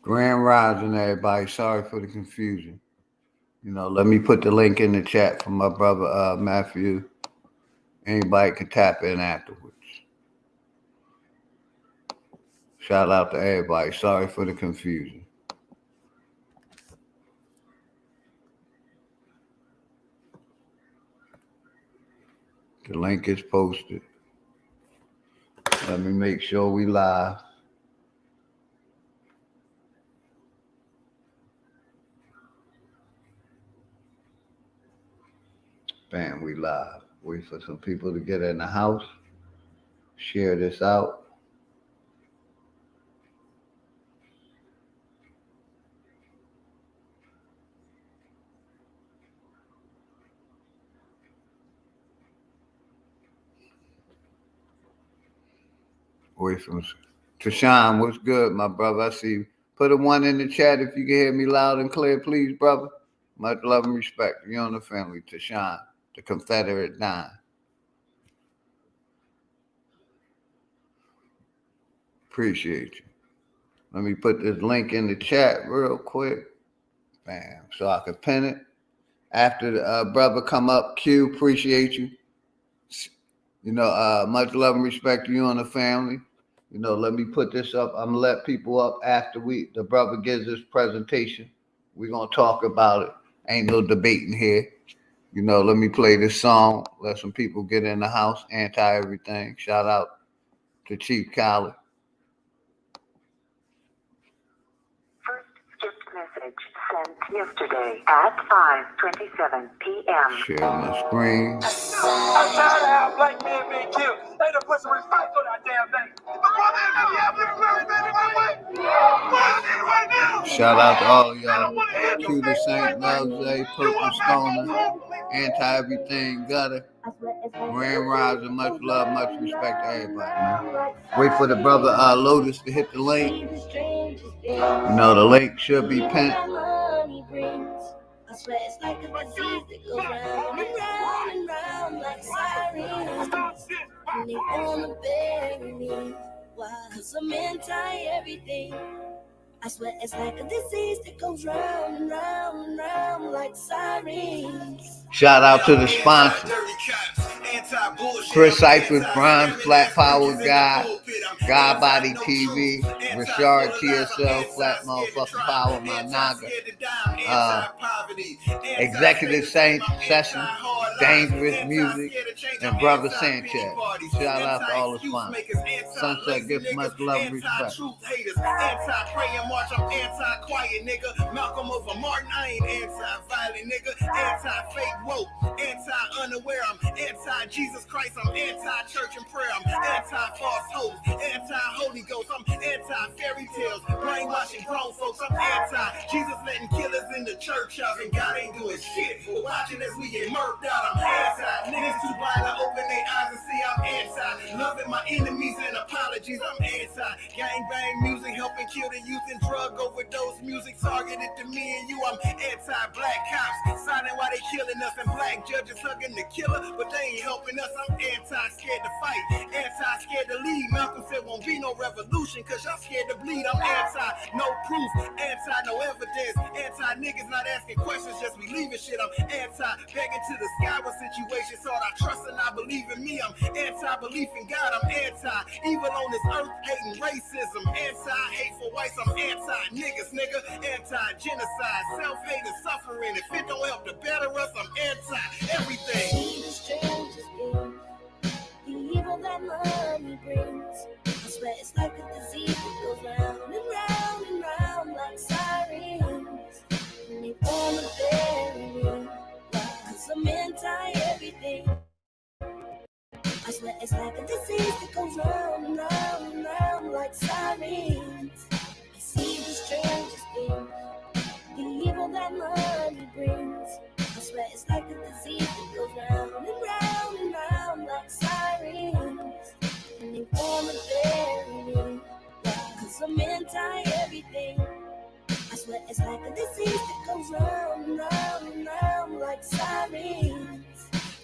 Grand Rising, everybody. Sorry for the confusion. Let me put the link in the chat for my brother Matthew. Anybody can tap in afterwards. Shout out to everybody. Sorry for the confusion. The link is posted. Let me make sure we live. Bam, we live. Wait for some people to get in the house. Share this out. Wait for Tashawn, what's good, my brother? I see you. Put a 1 in the chat if you can hear me loud and clear, please, brother. Much love and respect. You on the family, Tashawn, the Confederate Don. Appreciate you. Let me put this link in the chat real quick. Bam. So I can pin it. After the brother come up, Q, appreciate you. Much love and respect to you and the family. Let me put this up. I'm going to let people up after the brother gives this presentation. We're going to talk about it. Ain't no debating here. Let me play this song. Let some people get in the house. Anti-everything. Shout out to Chief Khaled. First skipped message sent yesterday at 5:27 p.m. Share my screen. I'm tired of how black men being killed. They done put some respect on that damn thing. Shout out to all y'all. Q the Saint, Love J, Purple Stoner, Anti-Everything, Gutter, Grand Rising, much love, much respect to everybody, man. Wait for the brother Lotus to hit the link. The link should be pinned. I swear it's like a disease that goes round and round and round like sirens. And they wanna bury me. Why? 'Cause I'm anti-everything. I swear it's like a disease that goes round and round and round like sirens. Shout out to the sponsor. Chris Cyphers, Bronze, Flat Power Guy, God Body TV, Richard TSL, Flat Motherfucking Power, my NACA, Executive Session, Dangerous Music, and Brother Sanchez. Shout out to all the sponsors. Sunset Gift, much love and respect. Anti-praying march, I'm anti-quiet, nigga. Malcolm over Martin, I ain't anti-violent, nigga. Anti-fake woke, anti-unaware, I'm anti-Jesus Christ, I'm anti-church and prayer, I'm anti-false hopes, anti-Holy Ghost, I'm anti-fairy tales, brainwashing grown folks, I'm anti-Jesus letting killers in the church house, and God ain't doing shit, but watching as we get murked out, I'm anti. Niggas too blind to open their eyes and see I'm anti. Loving my enemies and apologies, I'm anti. Gangbang music helping kill the youth and drug overdose music targeted to me and you, I'm anti-black cops, silent while they killing us, and black judges hugging the killer, but they ain't helping us, I'm anti-scared to fight, anti-scared to lead. Malcolm said won't be no revolution, cause y'all scared to bleed, I'm anti, no proof, anti, no evidence, anti-niggas not asking questions, just believing shit, I'm anti, begging to the sky with situations, so I trust and I believe in me, I'm anti-belief in God, I'm anti, evil on this earth, hating racism, anti-hate for whites, I'm anti-niggas, nigga, anti-genocide, self-hate and suffering, if it don't help to better us, I'm anti-everything. See the strangest thing, the evil that money brings. I swear it's like a disease that goes round and round and round like sirens. And they wanna bury me. Why? 'Cause I'm anti-everything. I swear it's like a disease that goes round and round and round like sirens. I see the strangest thing, the evil that money brings. I swear it's like a disease that goes round and round and round like sirens. And they wanna bury me. Why? 'Cause I'm anti-everything. I swear it's like a disease that goes round and round and round like sirens.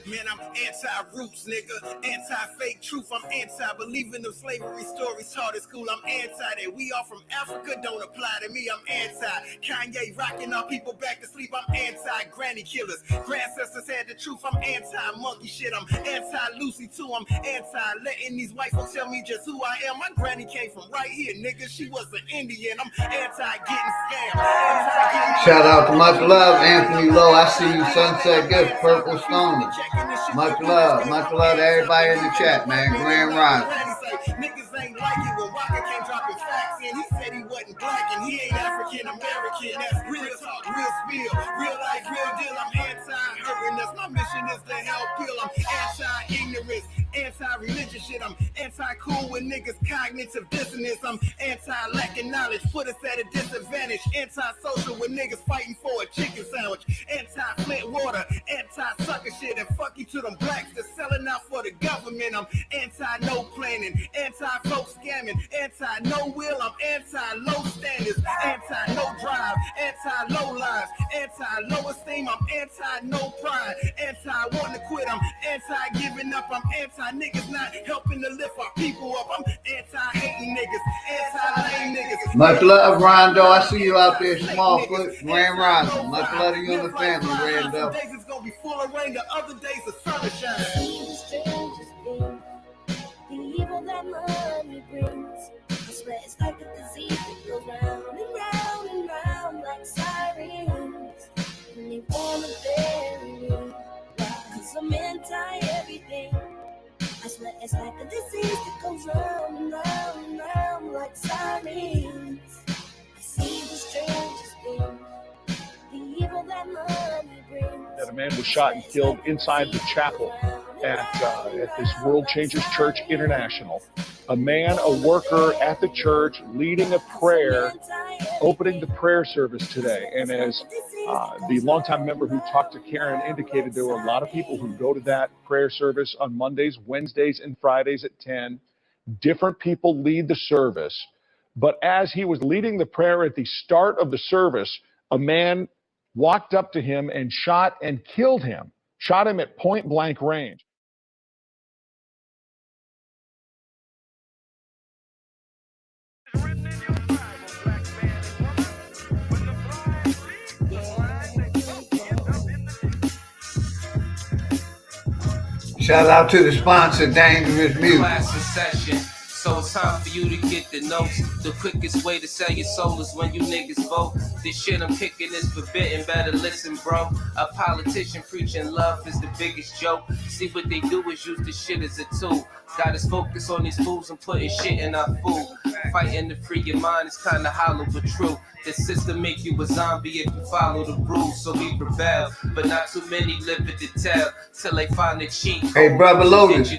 Man, I'm anti-roots, nigga. Anti-fake truth. I'm anti-believing them slavery stories taught at school. I'm anti that we all from Africa don't apply to me. I'm anti Kanye rocking our people back to sleep. I'm anti-granny killers. Grandcestors had the truth. I'm anti-monkey shit. I'm anti-Lucy too. I'm anti-letting these white folks tell me just who I am. My granny came from right here, nigga. She was an Indian. I'm anti-getting scammed. Shout out to much love, Anthony Lowe. I see you, Sunset Gift, Purple Stoner. Much love to everybody in the chat, man. Grand Rising. Niggas ain't like it when Waka came dropping facts in. He said he wasn't black and he ain't African American. That's real talk, real spiel, real life, real deal. I'm anti-hurting. That's my mission is to help heal. I'm anti-ignorance, anti-religious shit. I'm anti-cool with niggas cognitive dissonance. I'm anti-lacking knowledge, put us at a disadvantage. Anti-social with niggas fighting for a chicken sandwich. Anti-Flint water, anti-sucker shit. And fuck you to them blacks that's selling out for the government. I'm anti-no planning, anti-folk scamming, anti-no will. I'm anti-low standards, anti-no drive, anti-low lives, anti-low esteem. I'm anti-no pride, anti-want to quit. I'm anti-giving up. I'm anti-niggas not helping to lift our people up. I'm anti-hating niggas, anti-lame niggas. Much love, Rondo. I see you out there, Smallfoot. Grand Rising. Much love to you and the family, Rando. Some days it's gonna be full of rain, the other days the sun will shine. The strangest thing, the evil that money brings. I swear it's like a disease that goes round and round and round like sirens. And they wanna bury me, cause I'm anti-everything. I swear it's like a disease that goes round and round and round like sirens. I see the strangest thing, the evil that money brings. That a man was shot and killed inside the chapel at this World Changers Church International. A man, a worker at the church, leading a prayer, opening the prayer service today. And as the longtime member who talked to Karen indicated, there were a lot of people who go to that prayer service on Mondays, Wednesdays, and Fridays at 10. Different people lead the service. But as he was leading the prayer at the start of the service, a man walked up to him and shot and killed him, shot him at point blank range. Shout out to the sponsor, Dangerous Music. Class in session. So it's time for you to get the notes. The quickest way to sell your soul is when you niggas vote. This shit I'm kicking is forbidden, better listen, bro. A politician preaching love is the biggest joke. See what they do is use this shit as a tool. Got us focused on these fools and putting shit in our food. Fighting to free your mind is kinda hollow but true. The system make you a zombie if you follow the rules, so we rebel. But not too many live it to tell, till they find the cheat code. Hey, brother Lotus,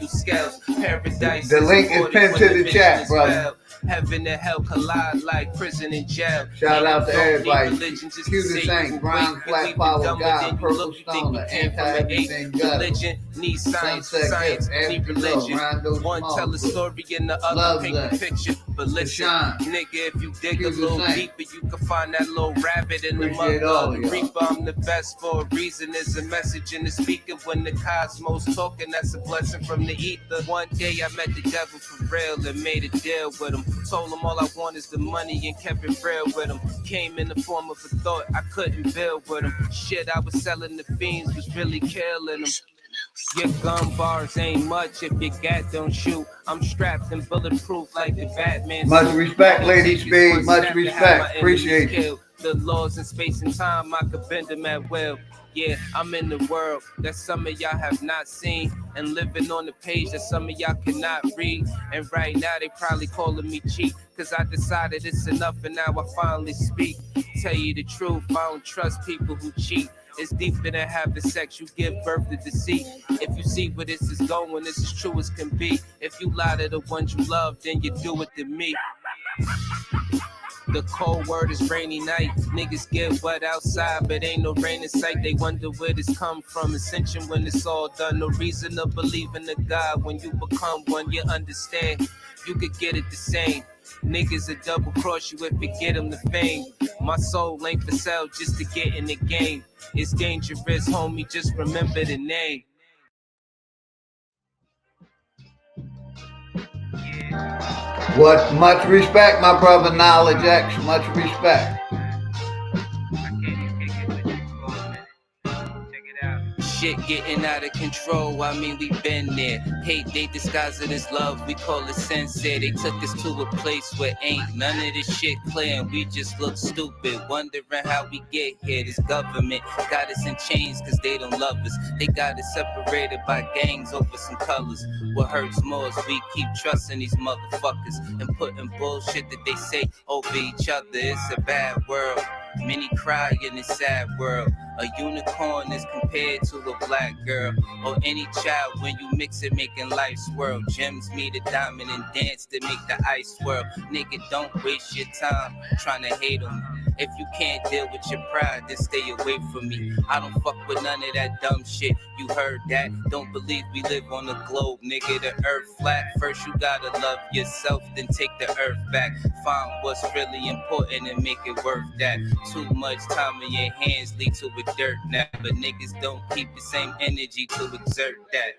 Paradise the link is pinned to the chat, brother. Heaven and hell collide like prison and jail. Shout out to everybody. Cuter Saint, Brown, Flat Power, God, Purple Stoner, Anti-Everything, religion needs science, science need religion. One tell a story and the other paint a picture. But listen, nigga, if you dig a little deeper, you can find that little rabbit in the mud of the reaper. I'm the best for a reason. There's a message in the speaker when the cosmos talking. That's a blessing from the ether. One day I met the devil for real and made a deal with him. Told him all I want is the money and kept it real with him. Came in the form of a thought I couldn't build with him. Shit I was selling the fiends was really killing them. Your gun bars ain't much if your gat don't shoot. I'm strapped and bulletproof like the Batman. Much respect, Lady Speed. Much respect. Appreciate you. The laws in space and time, I could bend them at will. Yeah, I'm in the world that some of y'all have not seen, and living on the page that some of y'all cannot read. And right now they probably calling me cheap, cause I decided it's enough and now I finally speak. Tell you the truth, I don't trust people who cheat. It's deeper than having sex, you give birth to deceit. If you see where this is going, this is true as can be. If you lie to the ones you love, then you do it to me. The cold word is rainy night. Niggas get wet outside, but ain't no rain in sight. They wonder where this come from. Ascension when it's all done. No reason to believe in a God. When you become one, you understand. You could get it the same. Niggas will double cross you if you get them the fame. My soul ain't for sale just to get in the game. It's dangerous, homie, just remember the name. What? Much respect, my brother Knowledge X. Much respect. Shit getting out of control, I mean we been there. Hate they disguise it as love, we call it sincere. They took us to a place where ain't none of this shit clear, and we just look stupid, wondering how we get here. This government got us in chains cause they don't love us. They got us separated by gangs over some colors. What hurts more is we keep trusting these motherfuckers and putting bullshit that they say over each other. It's a bad world, many cry in this sad world. A unicorn is compared to a black girl, or any child when you mix it, making life swirl. Gems meet a diamond and dance to make the ice swirl. Nigga, don't waste your time trying to hate on me. If you can't deal with your pride, then stay away from me. I don't fuck with none of that dumb shit. You heard that? Don't believe we live on a globe, nigga. The earth flat. First you gotta love yourself, then take the earth back. Find what's really important and make it worth that. Too much time in your hands lead to a dirt nap, but niggas don't keep the same energy to exert that.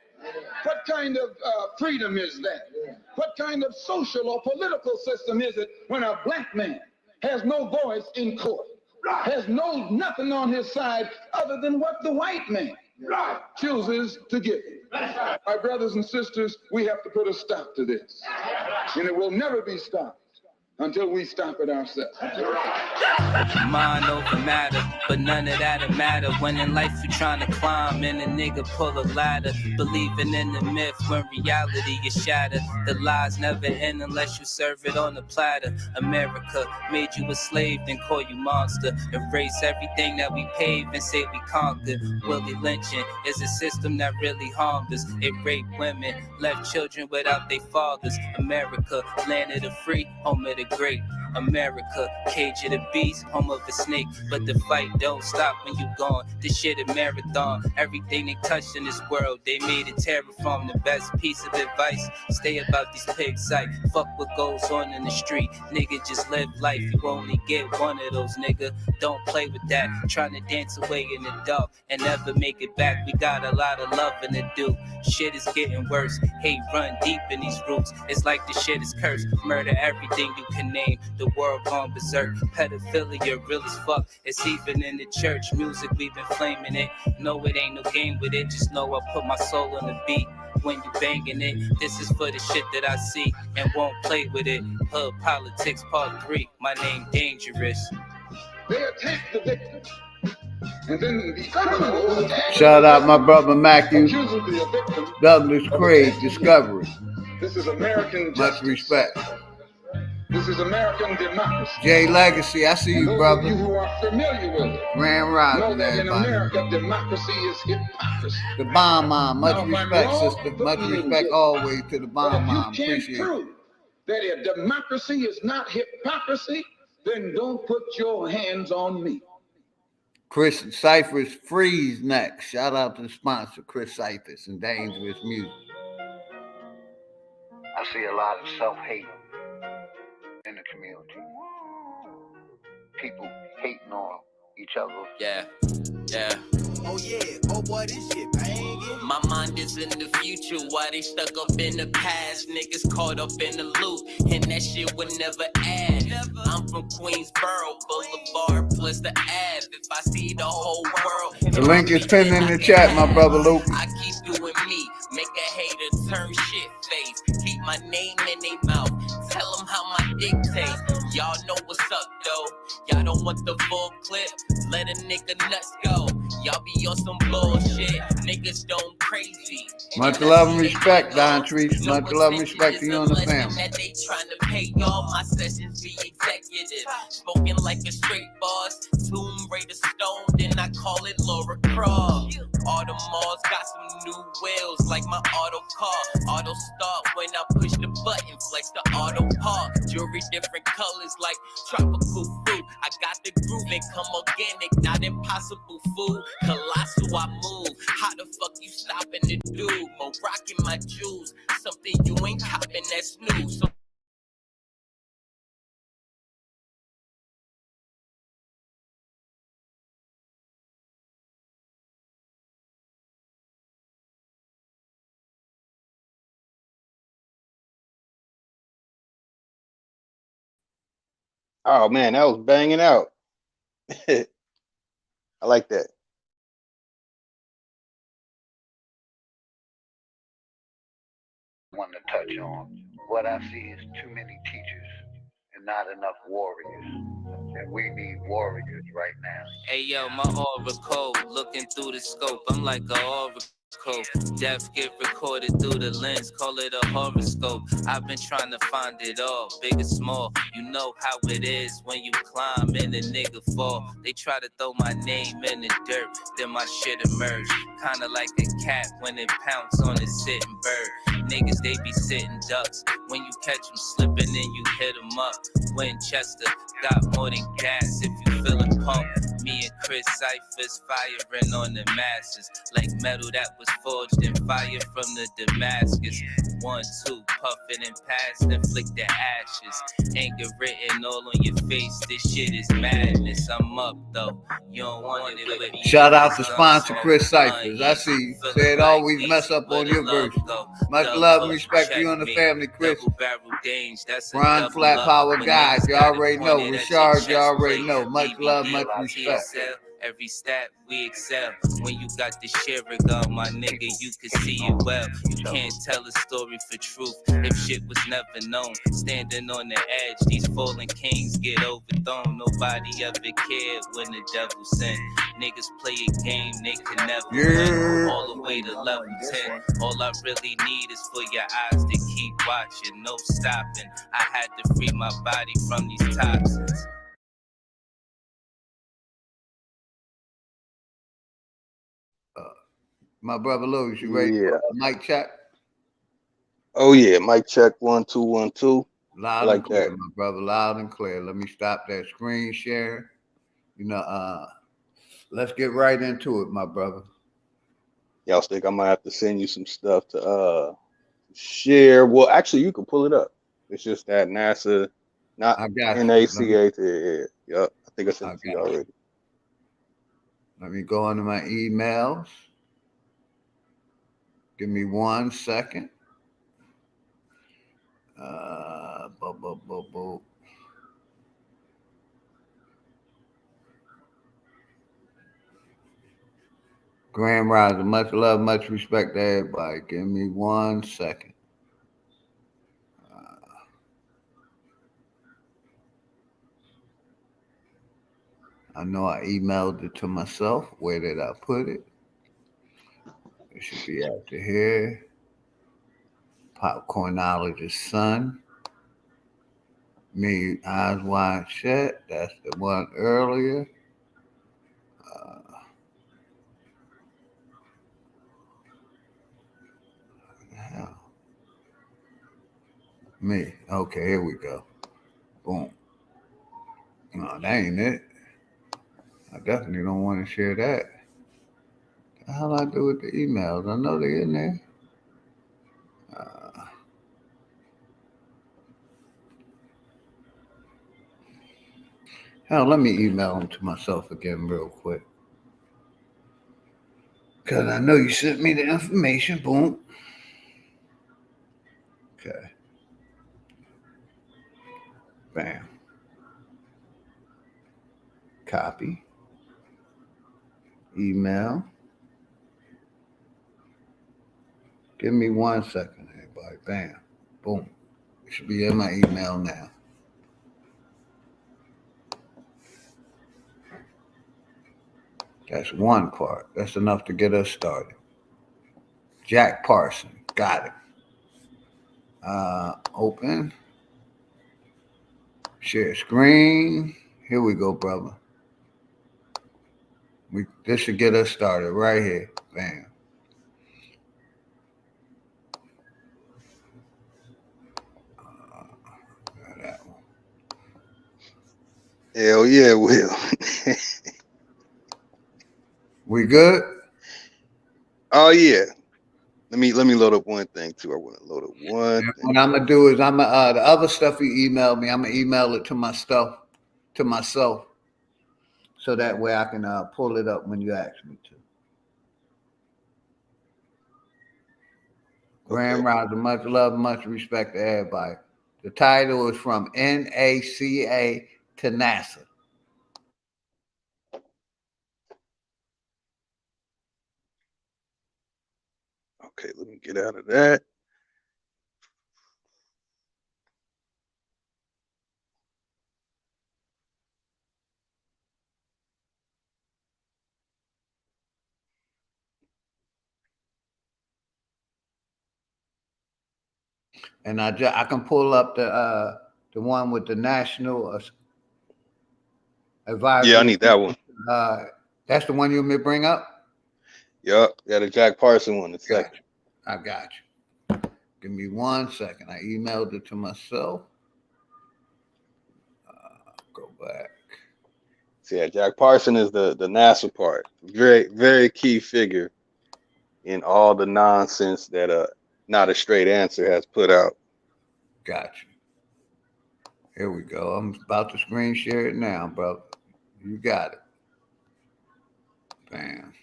What kind of freedom is that? What kind of social or political system is it when a black man has no voice in court, has nothing on his side other than what the white man chooses to give him? My brothers and sisters, we have to put a stop to this, and it will never be stopped until we stop it ourselves. Mind over matter, but none of that'll matter when in life you're trying to climb and a nigga pull a ladder, believing in the myth when reality is shattered. The lies never end unless you serve it on a platter. America made you a slave, then call you monster. Erase everything that we paved and say we conquered. Willie lynching is a system that really harmed us. It raped women, left children without their fathers. America, land of the free, home of the great. America, cage of the beast, home of a snake. But the fight don't stop when you gone. This shit a marathon. Everything they touched in this world, they made it terraform. The best piece of advice, stay about these pigs sight. Fuck what goes on in the street. Nigga, just live life. You only get one of those, nigga. Don't play with that. Trying to dance away in the dark and never make it back. We got a lot of loving to do. Shit is getting worse. Hate run deep in these roots. It's like the shit is cursed. Murder everything you can name. The world gone berserk. Pedophilia real as fuck. It's even in the church music, we've been flaming it. No, it ain't no game with it. Just know I put my soul on the beat. When you banging it, this is for the shit that I see and won't play with it. Hood Politics Part 3, my name Dangerous. They attack the victim, and then the criminal Shout out my brother Matthew accuses the victim. Douglas Craig, Discovery. This is American Much justice. respect. This is American democracy. Jay Legacy, I see you, Those brother. of you who are familiar with it Grand know Rising, that in everybody. America, democracy is hypocrisy. The Bomb Mom, much Now, if I'm respect, wrong, sister. put Much me in respect jail. always to the But Bomb if you Mom. can't Appreciate it. prove that a democracy is not hypocrisy, then don't put your hands on me. Chris Cyphers Freeze next. Shout out to the sponsor, Chris Cyphers and Dangerous Music. I see a lot of self-hate in the community. People hating on each other. Yeah. Oh yeah, oh boy, this shit banging. My mind is in the future, why they stuck up in the past? Niggas caught up in the loop, and that shit would never add. I'm from Queensboro, Boulevard plus the Ave. If I see the whole world, The link is pinned in the chat, my brother Luke. I keep doing me, make a hater turn shit face. Keep my name in their mouth, tell them how my dick tastes. Y'all know what's up though, y'all don't want the full clip, let a nigga nuts go. Y'all be on some bullshit, niggas don't crazy. Much love and respect, Don Treese. Much love and respect to you and the family. That they trying to pay y'all, my sessions be executive. Smoking like a straight boss, Tomb Raider stone, then I call it Laura Croft. All the malls got some new wheels, like my auto car. Auto start when I push the button, flex the auto park. Jewelry different colors like tropical fruit. I got the groove and come organic, not impossible food. Colossal, I move. How the fuck you stopping to do? More rocking my jewels, something you ain't copping that's new. So Oh man, that was banging out. I like that. Want to touch on. What I see is too many teachers and not enough warriors. And we need warriors right now. Hey yo, my aura cold, looking through the scope, I'm like a oracle. Death get recorded through the lens, call it a horoscope. I've been trying to find it all, big and small. You know how it is when you climb and a nigga fall. They try to throw my name in the dirt, then my shit emerge. Kinda like a cat when it pounce on a sitting bird. Niggas, they be sitting ducks. When you catch them slipping, then you hit them up. Winchester got more than gas if you feelin' pump. Me and Chris Cypher's firing on the masses like metal that was forged in fire from the Damascus. 1, 2, puffin' and pass, then flick the ashes. Anger written all on your face, this shit is madness. I'm up though, you don't want it with me. Shout out to sponsor Chris Cyphers. I see you. Say it always mess up on your verse. Much love and respect to you and the family, Chris. Ron Flat Power Guys, you already know. Richard, you already know. Much love, much respect. Every stat we excel. When you got the share gun, my nigga, you can see it well. You can't tell a story for truth if shit was never known. Standing on the edge, these fallen kings get overthrown. Nobody ever cared when the devil sent. Niggas play a game they can never win. All the way to level 10. All I really need is for your eyes to keep watching, no stopping. I had to free my body from these toxins. My brother Louis, you ready? Yeah. Mic check. Oh yeah, mic check 1 2 1 2. Loud like and clear, that. my brother. Loud and clear. Let me stop that screen share. Let's get right into it, my brother. Y'all think I might have to send you some stuff to share. Well, actually, you can pull it up. It's just that NASA, not I got you. NACA. Yep, I think I sent it to you got you. already. Let me go into my emails. Give me 1 second. Grand Rising, much love, much respect to everybody. Give me 1 second. I know I emailed it to myself. Where did I put it? It should be after here. Popcornologist son. Me, eyes wide shut. That's the one earlier. Hell. Me. Okay, here we go. Boom. No, that ain't it. I definitely don't want to share that. The hell I do with the emails? I know they're in there. Hell, let me email them to myself again real quick. Because I know you sent me the information. Boom. Okay. Bam. Copy. Email. Give me 1 second, everybody. Bam. Boom. It should be in my email now. That's one part. That's enough to get us started. Jack Parsons. Got it. Open. Share screen. Here we go, brother. This should get us started right here. Bam. That one. Hell yeah, Will. We good? Oh yeah. Let me load up one thing too. I want to load up one thing. What I'm gonna do is the other stuff you emailed me, I'm gonna email it to myself, so that way I can pull it up when you ask me to. Grand Rising, much love, much respect to everybody. The title is from NACA to NASA. Okay, let me get out of that. And I can pull up the one with the National Advisory. Yeah, I need that one. That's the one you may bring up? Yup, yeah, the Jack Parsons one. The second. I got you. Give me 1 second. I emailed it to myself. Go back. So yeah, Jack Parsons is the NASA part. Very, very key figure in all the nonsense that Not a Straight Answer has put out. Got you. Here we go. I'm about to screen share it now, bro. You got it. Bam.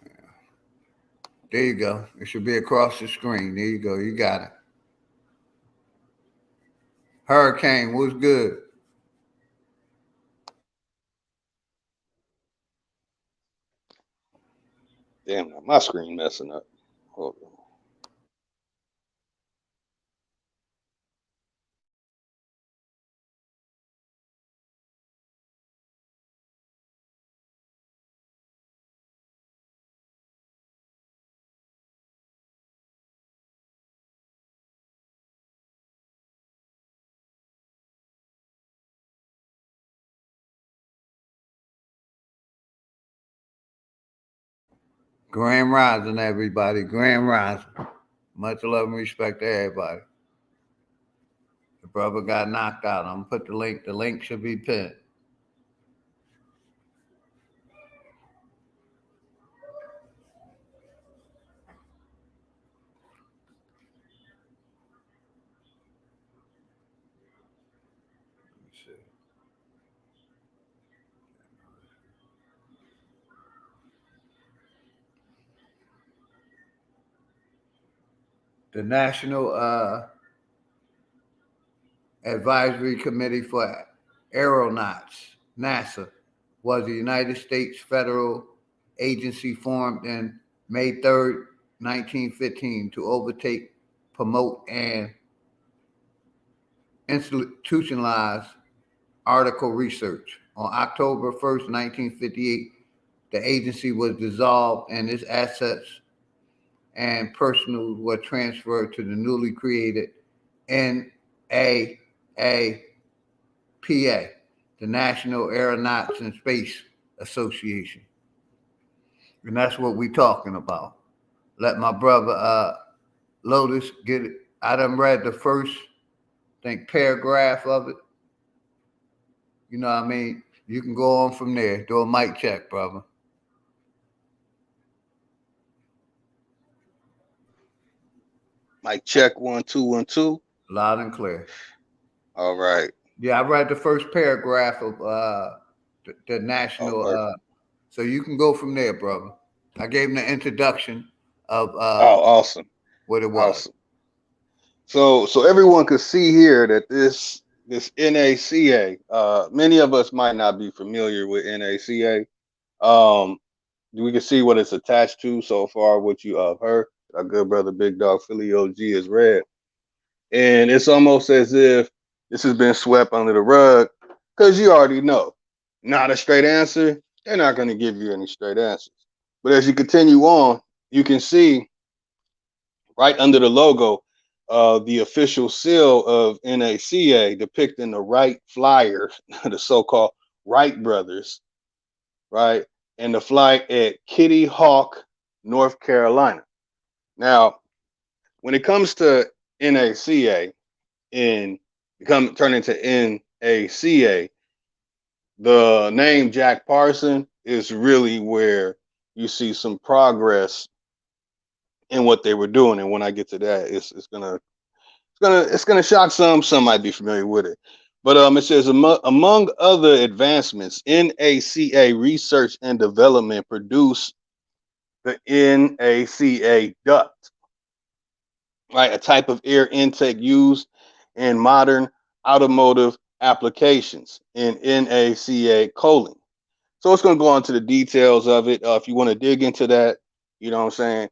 Yeah. There you go. It should be across the screen. There you go. You got it. Hurricane, what's good? Damn, now my screen messing up. Hold on. Grand Rising, everybody. Grand Rising. Much love and respect to everybody. The brother got knocked out. I'm going to put the link. The link should be pinned. The National Advisory Committee for Aeronauts, NASA, was a United States federal agency formed in May 3rd, 1915 to overtake, promote, and institutionalize article research. On October 1st, 1958, the agency was dissolved and its assets and personnel were transferred to the newly created NAAPA, the National Aeronautics and Space Association. And that's what we're talking about. Let my brother Lotus get it. I done read the first, paragraph of it. You know what I mean? You can go on from there. Do a mic check, brother. Mic check 1 2 1 2. Loud and clear. All right. Yeah, I read the first paragraph of the national. So you can go from there, brother. I gave him the introduction of awesome. What it was. Awesome. So everyone could see here that this NACA, many of us might not be familiar with NACA. We can see what it's attached to so far, what you have heard. Our good brother Big Dog Philly OG has read. And it's almost as if this has been swept under the rug, because you already know, not a straight answer. They're not going to give you any straight answers. But as you continue on, you can see right under the logo, the official seal of NACA depicting the Wright flyer, the so-called Wright brothers, right? And the flight at Kitty Hawk, North Carolina. Now, when it comes to NACA and turn into NACA, the name Jack Parsons is really where you see some progress in what they were doing. And when I get to that, it's gonna shock some. Some might be familiar with it. But it says among other advancements, NACA research and development produced the NACA duct, right? A type of air intake used in modern automotive applications in NACA choline. So it's going to go into the details of it. If you want to dig into that, you know what I'm saying,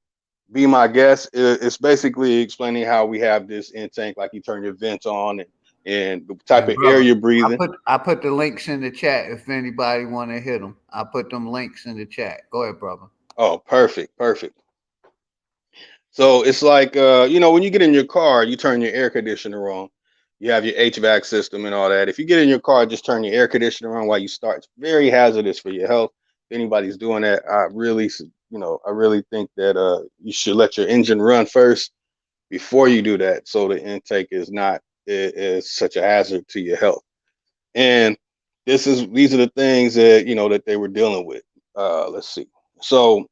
be my guest. It's basically explaining how we have this intake, like you turn your vents on and the type Hey, of air brother, you're breathing. I put the links in the chat if anybody want to hit them. I put them links in the chat. Go ahead, brother. Oh, perfect, perfect. So it's like, when you get in your car, you turn your air conditioner on. You have your HVAC system and all that. If you get in your car, just turn your air conditioner on while you start. It's very hazardous for your health. If anybody's doing that, I really think that you should let your engine run first before you do that, so the intake is not is such a hazard to your health. And these are the things that that they were dealing with. Let's see. So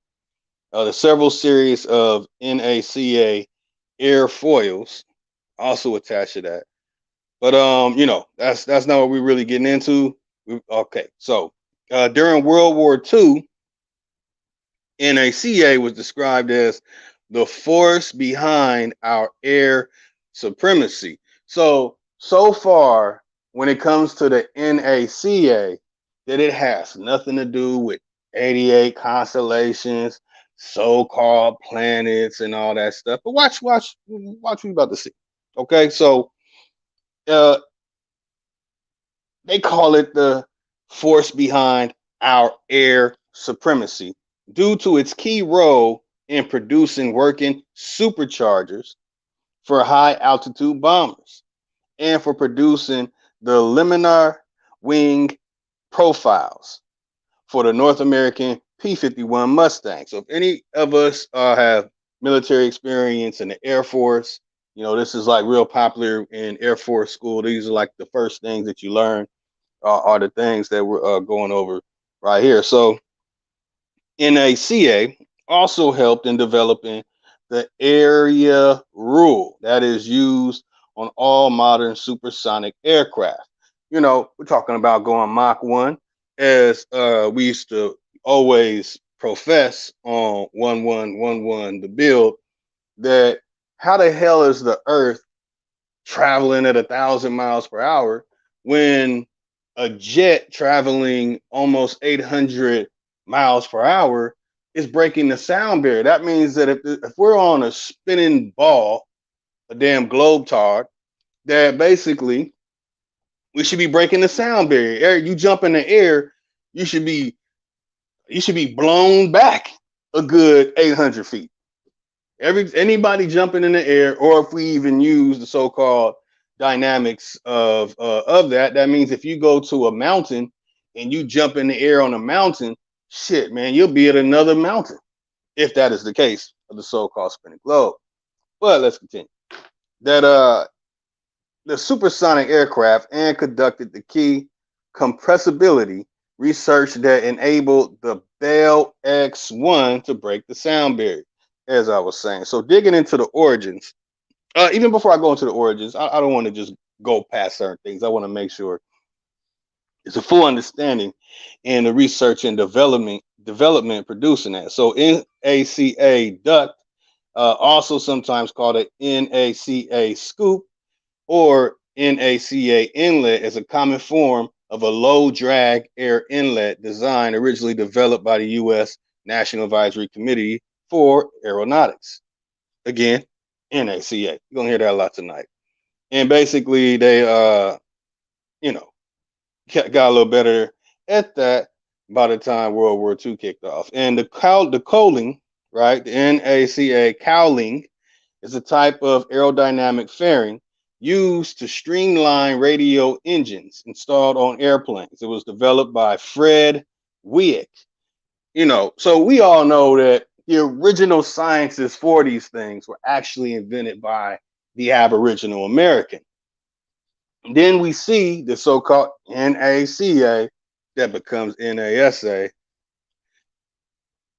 the several series of NACA airfoils also attached to that. But that's not what we're really getting into. Okay, so during World War II, NACA was described as the force behind our air supremacy. So far, when it comes to the NACA, that it has nothing to do with 88 constellations, so-called planets, and all that stuff. But watch what we're about to see. Okay, so they call it the force behind our air supremacy due to its key role in producing working superchargers for high altitude bombers and for producing the laminar wing profiles for the North American P-51 Mustang. So if any of us have military experience in the Air Force, this is like real popular in Air Force school. These are like the first things that you learn are the things that we're going over right here. So NACA also helped in developing the area rule that is used on all modern supersonic aircraft. We're talking about going Mach 1, as we used to always profess on 1111 the build, that how the hell is the Earth traveling at 1,000 miles per hour when a jet traveling almost 800 miles per hour is breaking the sound barrier? That means that if we're on a spinning ball, a damn globetard, that basically we should be breaking the sound barrier. You jump in the air, you should be blown back a good 800 feet. Anybody jumping in the air, or if we even use the so-called dynamics of that means if you go to a mountain and you jump in the air on a mountain, shit, man, you'll be at another mountain, if that is the case of the so-called spinning globe. But let's continue. That the supersonic aircraft and conducted the key compressibility research that enabled the Bell X-1 to break the sound barrier, as I was saying. So digging into the origins, even before I go into the origins, I don't want to just go past certain things. I want to make sure it's a full understanding in the research and development producing that. So NACA duct, also sometimes called a NACA scoop or NACA inlet, is a common form of a low drag air inlet design originally developed by the U.S. National Advisory Committee for Aeronautics. Again, NACA. You're gonna hear that a lot tonight. And basically, they got a little better at that by the time World War II kicked off. And the cowling, right? The NACA cowling is a type of aerodynamic fairing used to streamline radio engines installed on airplanes. It was developed by Fred Weick. So we all know that the original sciences for these things were actually invented by the Aboriginal American. Then we see the so-called NACA that becomes NASA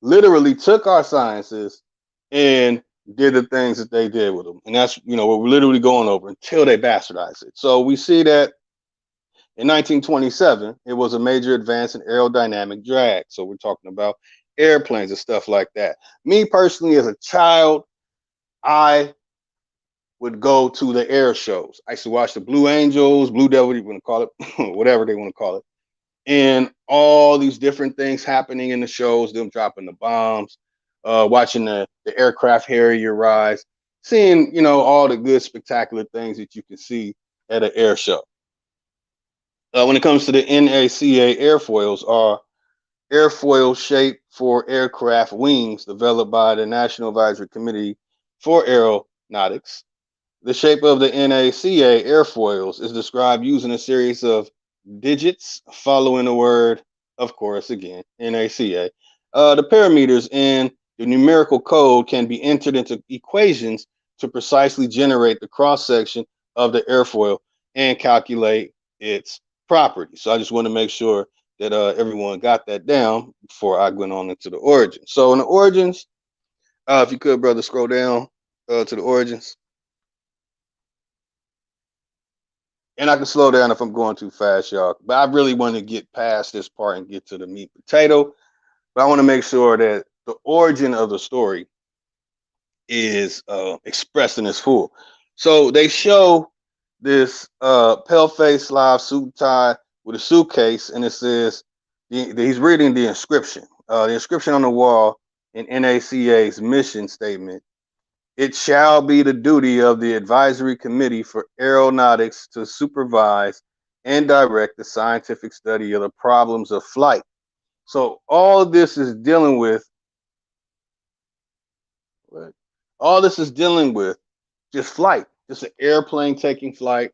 literally took our sciences and did the things that they did with them. And that's, what we're literally going over until they bastardized it. So we see that in 1927, it was a major advance in aerodynamic drag. So we're talking about airplanes and stuff like that. Me personally, as a child, I would go to the air shows. I used to watch the Blue Angels, Blue Devil, you want to call it, whatever they want to call it, and all these different things happening in the shows, them dropping the bombs, watching the aircraft Harrier rise, seeing, you know, all the good spectacular things that you can see at an air show. When it comes to the NACA airfoils, are airfoils shaped for aircraft wings developed by the National Advisory Committee for Aeronautics. The shape of the NACA airfoils is described using a series of digits following the word, of course, again, NACA. The parameters in the numerical code can be entered into equations to precisely generate the cross section of the airfoil and calculate its properties. So I just want to make sure that everyone got that down before I went on into the origins. So in the origins, if you could, brother, scroll down to the origins. And I can slow down if I'm going too fast, y'all. But I really want to get past this part and get to the meat potato. But I want to make sure that the origin of the story is expressed in its full. So they show this pale-faced Slav suit tie with a suitcase, and it says he's reading the inscription. The inscription on the wall in NACA's mission statement: "It shall be the duty of the Advisory Committee for Aeronautics to supervise and direct the scientific study of the problems of flight." So all of this is dealing with what? All this is dealing with just flight, just an airplane taking flight,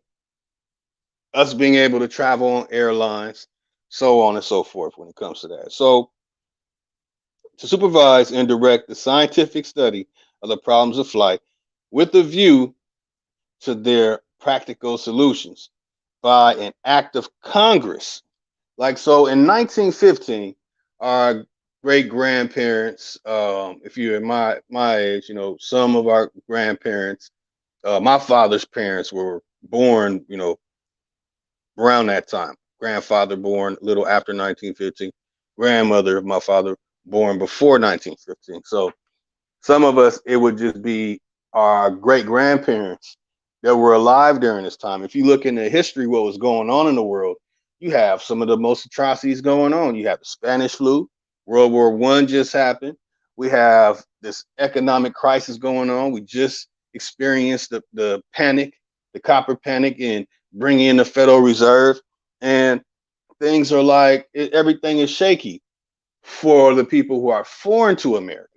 us being able to travel on airlines, so on and so forth when it comes to that. So to supervise and direct the scientific study of the problems of flight with a view to their practical solutions by an act of Congress. Like, so in 1915, our great grandparents, if you're my age, you know, some of our grandparents, my father's parents were born, you know, around that time. Grandfather born a little after 1915. Grandmother of my father born before 1915. So some of us, it would just be our great grandparents that were alive during this time. If you look into history, what was going on in the world, you have some of the most atrocities going on. You have the Spanish flu, World War I just happened. We have this economic crisis going on. We just experienced the panic, the copper panic, and bringing in the Federal Reserve. And things are like, everything is shaky for the people who are foreign to America.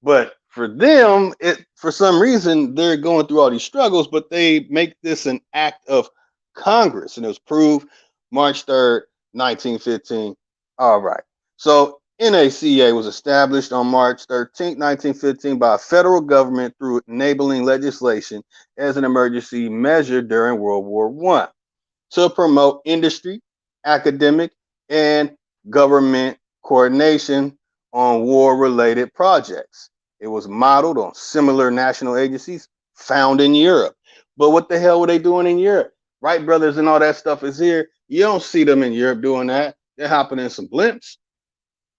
But for them, for some reason, they're going through all these struggles, but they make this an act of Congress, and it was proved March 3rd, 1915. All right. So NACA was established on March 13th, 1915 by a federal government through enabling legislation as an emergency measure during World War I to promote industry, academic, and government coordination on war-related projects. It was modeled on similar national agencies found in Europe. But what the hell were they doing in Europe? Wright brothers and all that stuff is here. You don't see them in Europe doing that. They're hopping in some blimps,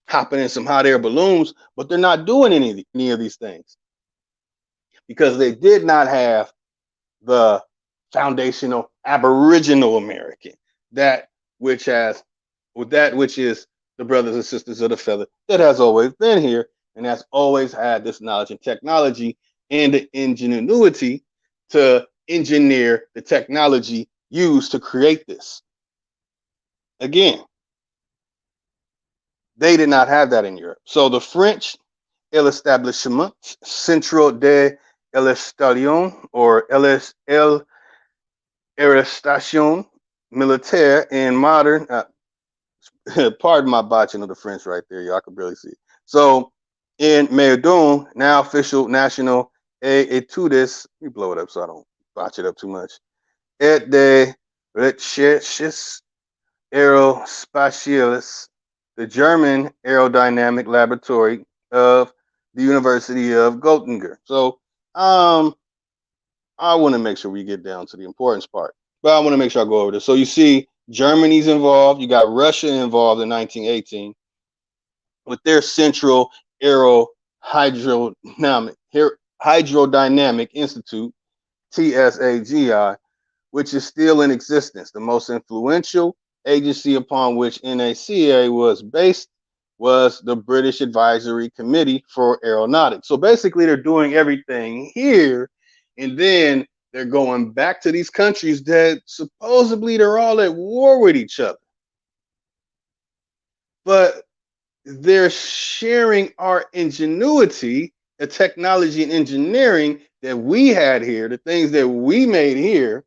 hopping in some hot air balloons, but they're not doing any of these things because they did not have the foundational Aboriginal American, that which is the brothers and sisters of the feather that has always been here and has always had this knowledge and technology and the ingenuity to engineer the technology used to create this. Again, they did not have that in Europe. So the French, l'Établissement Central de l'Estation, or l'Arrestation Militaire in modern, pardon my botching of the French right there, y'all can barely see it. So in Meudon, now official national études, let me blow it up so I don't botch it up too much, et de recherches aerospatiales, the German aerodynamic laboratory of the University of Göttingen. So I want to make sure we get down to the importance part, but I want to make sure I go over this. So you see Germany's involved. You got Russia involved in 1918 with their central aerodynamic Hydrodynamic Institute, TSAGI, which is still in existence. The most influential agency upon which NACA was based was the British Advisory Committee for Aeronautics. So basically, they're doing everything here, and then they're going back to these countries that supposedly they're all at war with each other. But they're sharing our ingenuity, the technology and engineering that we had here, the things that we made here,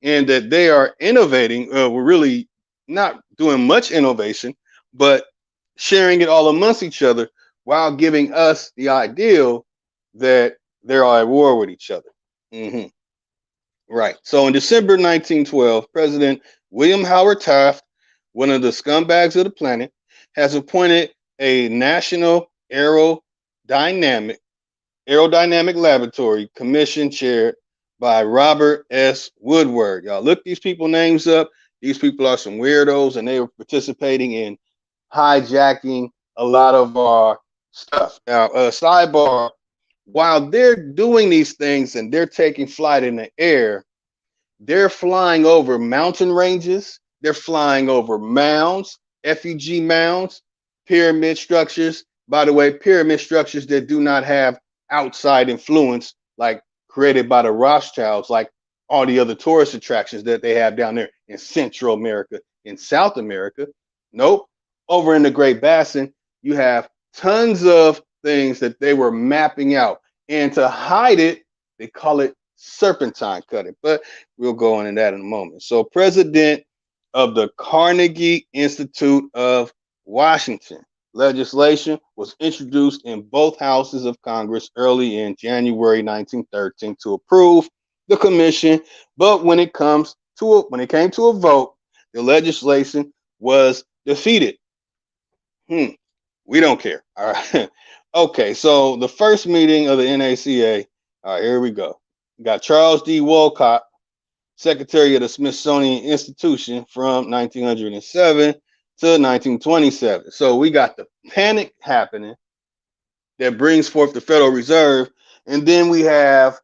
and that they are innovating. We're really not doing much innovation, but sharing it all amongst each other while giving us the ideal that they're all at war with each other. Mm-hmm. Right. So in December 1912, President William Howard Taft, one of the scumbags of the planet, has appointed a National Aerodynamic Laboratory Commission chaired by Robert S. Woodward. Y'all look these people names up. These people are some weirdos, and they were participating in hijacking a lot of our stuff. Now, sidebar, while they're doing these things and they're taking flight in the air, they're flying over mountain ranges. They're flying over mounds, effigy mounds, pyramid structures. By the way, pyramid structures that do not have outside influence, like created by the Rothschilds, like all the other tourist attractions that they have down there in Central America, in South America. Nope. Over in the Great Basin, you have tons of things that they were mapping out. And to hide it, they call it serpentine cutting. But we'll go into that in a moment. So, president of the Carnegie Institute of Washington, legislation was introduced in both houses of Congress early in January 1913 to approve the commission. But when it came to a vote, the legislation was defeated. We don't care. All right. Okay, so the first meeting of the NACA. All right, here we go. We got Charles D. Wolcott, Secretary of the Smithsonian Institution from 1907 to 1927. So we got the panic happening that brings forth the Federal Reserve, and then we have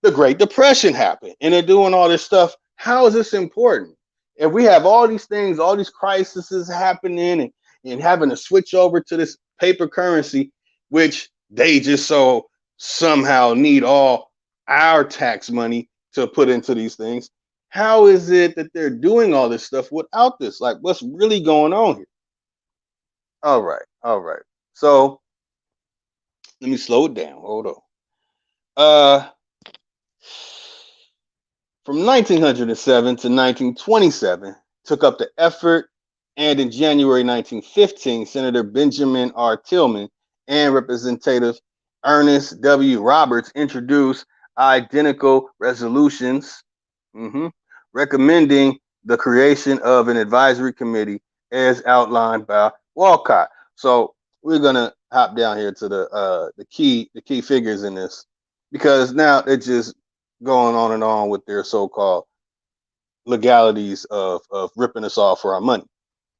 the Great Depression happen, and they're doing all this stuff. How is this important? If we have all these things, all these crises happening, and having to switch over to this paper currency, which they just so somehow need all our tax money to put into these things. How is it that they're doing all this stuff without this? Like, what's really going on here? All right. So let me slow it down. Hold on. From 1907 to 1927, took up the effort, and in January 1915, Senator Benjamin R. Tillman and Representative Ernest W. Roberts introduced identical resolutions recommending the creation of an advisory committee as outlined by Wolcott. So we're gonna hop down here to the key figures in this, because now they're just going on and on with their so-called legalities of ripping us off for our money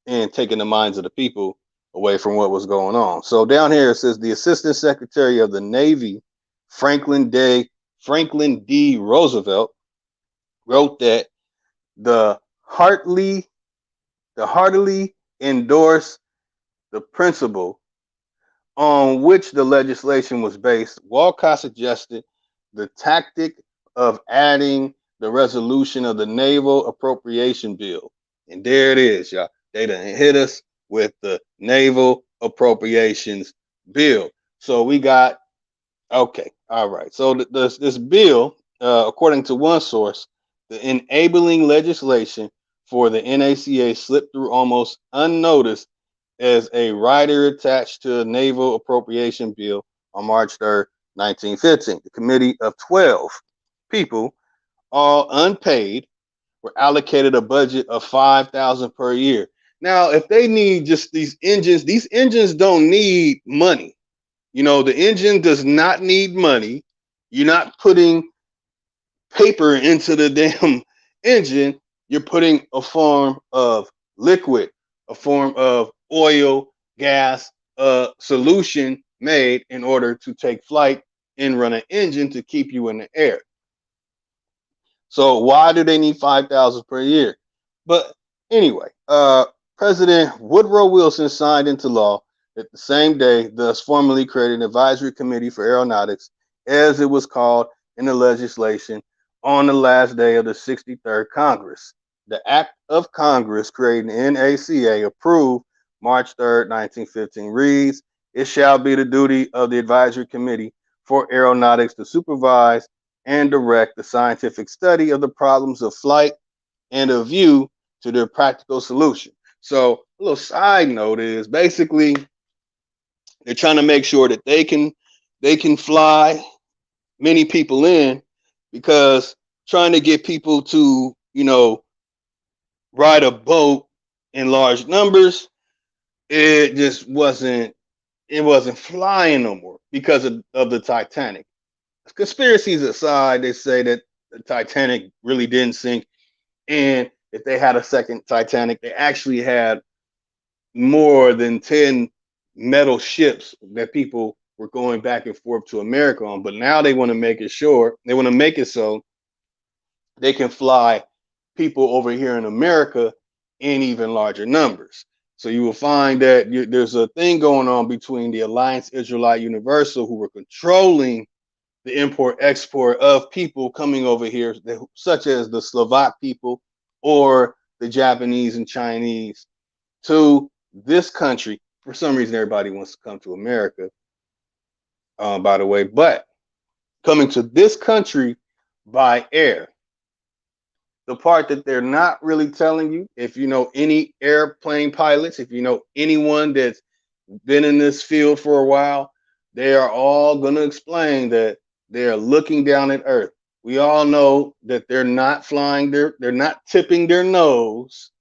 and taking the minds of the people away from what was going on. So down here it says the Assistant Secretary of the Navy, Franklin D. Roosevelt, wrote that the heartily endorsed the principle on which the legislation was based. Wolcott suggested the tactic of adding the resolution of the Naval Appropriation Bill. And there it is, y'all. They done hit us with the Naval Appropriations Bill. So we got, okay, all right. So this bill, according to one source, the enabling legislation for the NACA slipped through almost unnoticed as a rider attached to a Naval Appropriation Bill on March 3rd, 1915. The committee of 12 people, all unpaid, were allocated a budget of $5,000 per year. Now, if they need just these engines don't need money. You know, the engine does not need money. You're not putting paper into the damn engine. You're putting a form of liquid, a form of oil, gas, solution made in order to take flight and run an engine to keep you in the air. So why do they need 5,000 per year? But anyway, President Woodrow Wilson signed into law that the same day, thus formally created an advisory committee for aeronautics, as it was called in the legislation, on the last day of the 63rd Congress. The Act of Congress creating NACA, approved March 3rd, 1915, reads, "It shall be the duty of the advisory committee for aeronautics to supervise and direct the scientific study of the problems of flight and a view to their practical solution." So a little side note is basically they're trying to make sure that they can fly many people in, because trying to get people to, ride a boat in large numbers, it wasn't flying no more because of the Titanic. Conspiracies aside, they say that the Titanic really didn't sink, and if they had a second Titanic, they actually had more than 10 metal ships that people were going back and forth to America on. But now they want to make it so they can fly people over here in America in even larger numbers. So you will find that there's a thing going on between the Alliance Israelite Universal, who were controlling the import export of people coming over here, such as the Slovak people or the Japanese and Chinese, to this country. For some reason, everybody wants to come to America, by the way, but coming to this country by air. The part that they're not really telling you, if you know any airplane pilots, if you know anyone that's been in this field for a while, they are all going to explain that they are looking down at Earth. We all know that they're not flying, they're not tipping their nose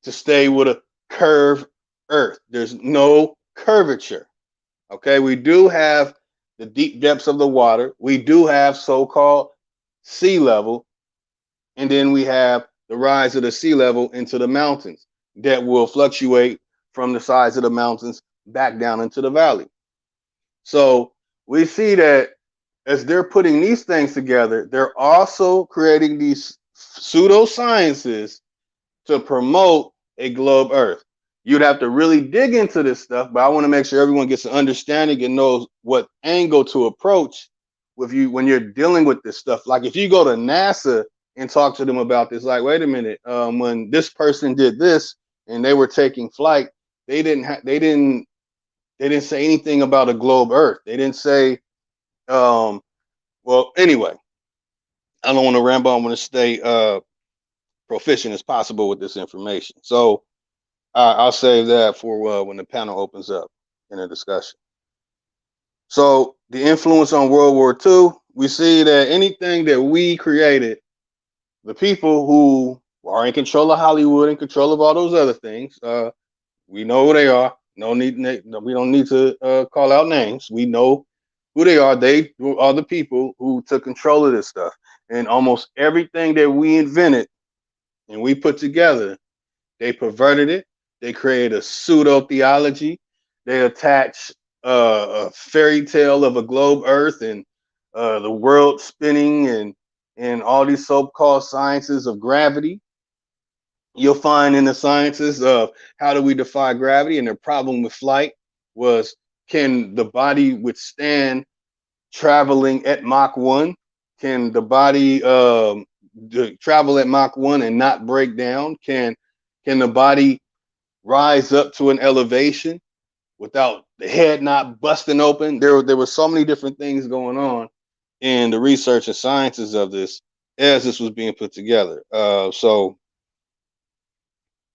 to stay with a curved Earth. There's no curvature. Okay, we do have the deep depths of the water. We do have so-called sea level, and then we have the rise of the sea level into the mountains that will fluctuate from the sides of the mountains back down into the valley. So we see that as they're putting these things together, they're also creating these pseudosciences to promote a globe Earth. You'd have to really dig into this stuff, but I want to make sure everyone gets an understanding and knows what angle to approach with you when you're dealing with this stuff. Like if you go to NASA and talk to them about this, like, wait a minute, when this person did this and they were taking flight, they didn't say anything about a globe Earth. They didn't say, well, anyway, I don't want to ramble. I want to stay proficient as possible with this information. So I'll save that for when the panel opens up in a discussion. So the influence on World War II, we see that anything that we created, the people who are in control of Hollywood, in control of all those other things, we know who they are. We don't need to call out names. We know who they are. They are the people who took control of this stuff. And almost everything that we invented and we put together, they perverted it. They created a pseudo theology. They attach a fairy tale of a globe Earth and the world spinning and all these so-called sciences of gravity. You'll find in the sciences of how do we defy gravity, and their problem with flight was, can the body withstand traveling at Mach 1? Can the body travel at Mach 1 and not break down? Can the body rise up to an elevation without the head not busting open? There were so many different things going on in the research and sciences of this as this was being put together. So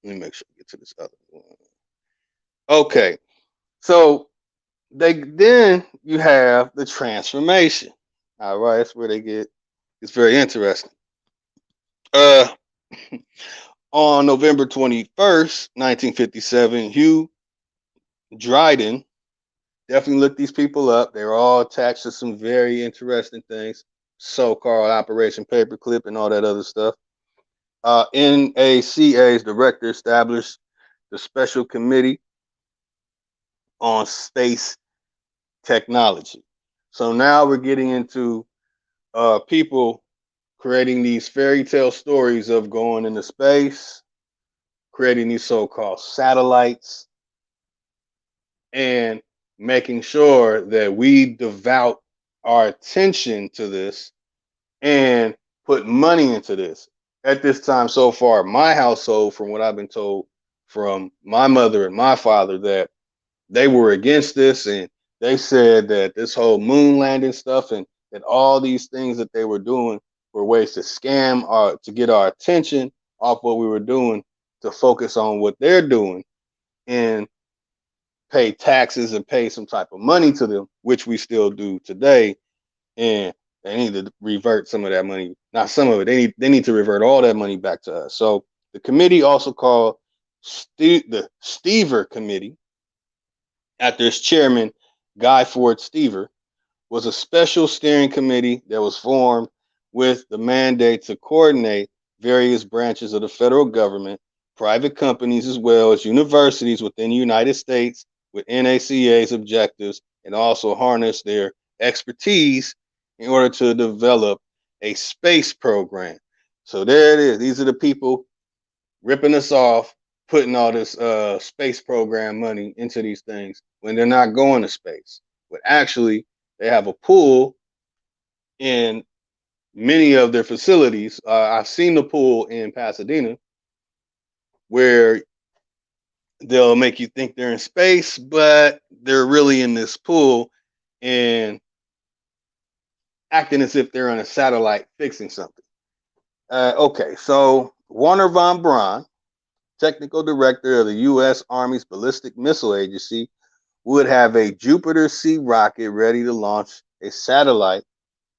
let me make sure I get to this other one. Okay, so then you have the transformation. All right, that's where it's very interesting. On November 21st, 1957, Hugh Dryden, definitely look these people up. They were all attached to some very interesting things, so-called Operation Paperclip and all that other stuff. NACA's director established the Special Committee on Space technology. So now we're getting into people creating these fairy tale stories of going into space, creating these so-called satellites, and making sure that we devote our attention to this and put money into this. At this time so far, my household, from what I've been told from my mother and my father, that they were against this, and they said that this whole moon landing stuff and that all these things that they were doing were ways to scam or to get our attention off what we were doing, to focus on what they're doing and pay taxes and pay some type of money to them, which we still do today. And they need to revert some of that money, not some of it. They need to revert all that money back to us. So the committee, also called the Stever Committee, after its chairman, Guy Ford Stever, was a special steering committee that was formed with the mandate to coordinate various branches of the federal government, private companies, as well as universities within the United States with NACA's objectives, and also harness their expertise in order to develop a space program. So there it is. These are the people ripping us off, putting all this space program money into these things when they're not going to space. But actually, they have a pool in many of their facilities. I've seen the pool in Pasadena where they'll make you think they're in space, but they're really in this pool and acting as if they're on a satellite fixing something. Okay, so Warner von Braun, technical director of the U.S. Army's Ballistic Missile Agency, would have a Jupiter C rocket ready to launch a satellite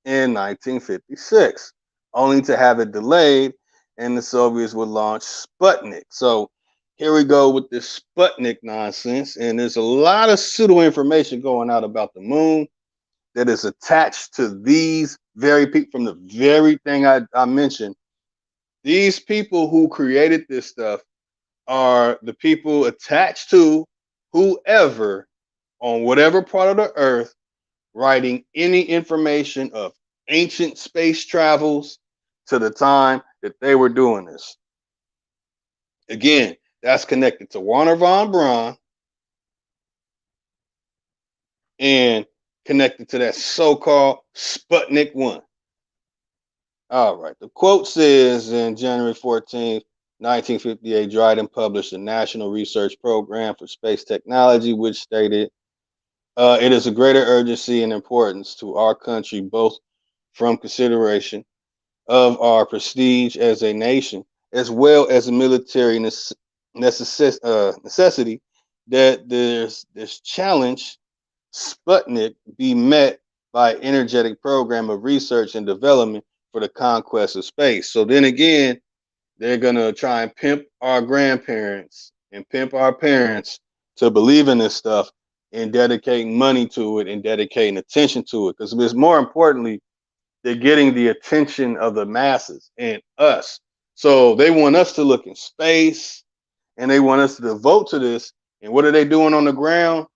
in 1956, only to have it delayed, and the Soviets would launch Sputnik. So here we go with this Sputnik nonsense, and there's a lot of pseudo information going out about the moon that is attached to these very people. From the very thing I mentioned, these people who created this stuff are the people attached to whoever on whatever part of the earth writing any information of ancient space travels to the time that they were doing this. Again, that's connected to Warner von Braun and connected to that so-called Sputnik 1. All right. The quote says, in January 14th, 1958, Dryden published a National Research Program for Space Technology, which stated, it is a greater urgency and importance to our country, both from consideration of our prestige as a nation, as well as a military necessity, that this challenge, Sputnik, be met by an energetic program of research and development for the conquest of space. So then again, they're going to try and pimp our grandparents and pimp our parents to believe in this stuff and dedicating money to it and dedicating attention to it. Because it's more importantly, they're getting the attention of the masses and us. So they want us to look in space and they want us to devote to this. And what are they doing on the ground?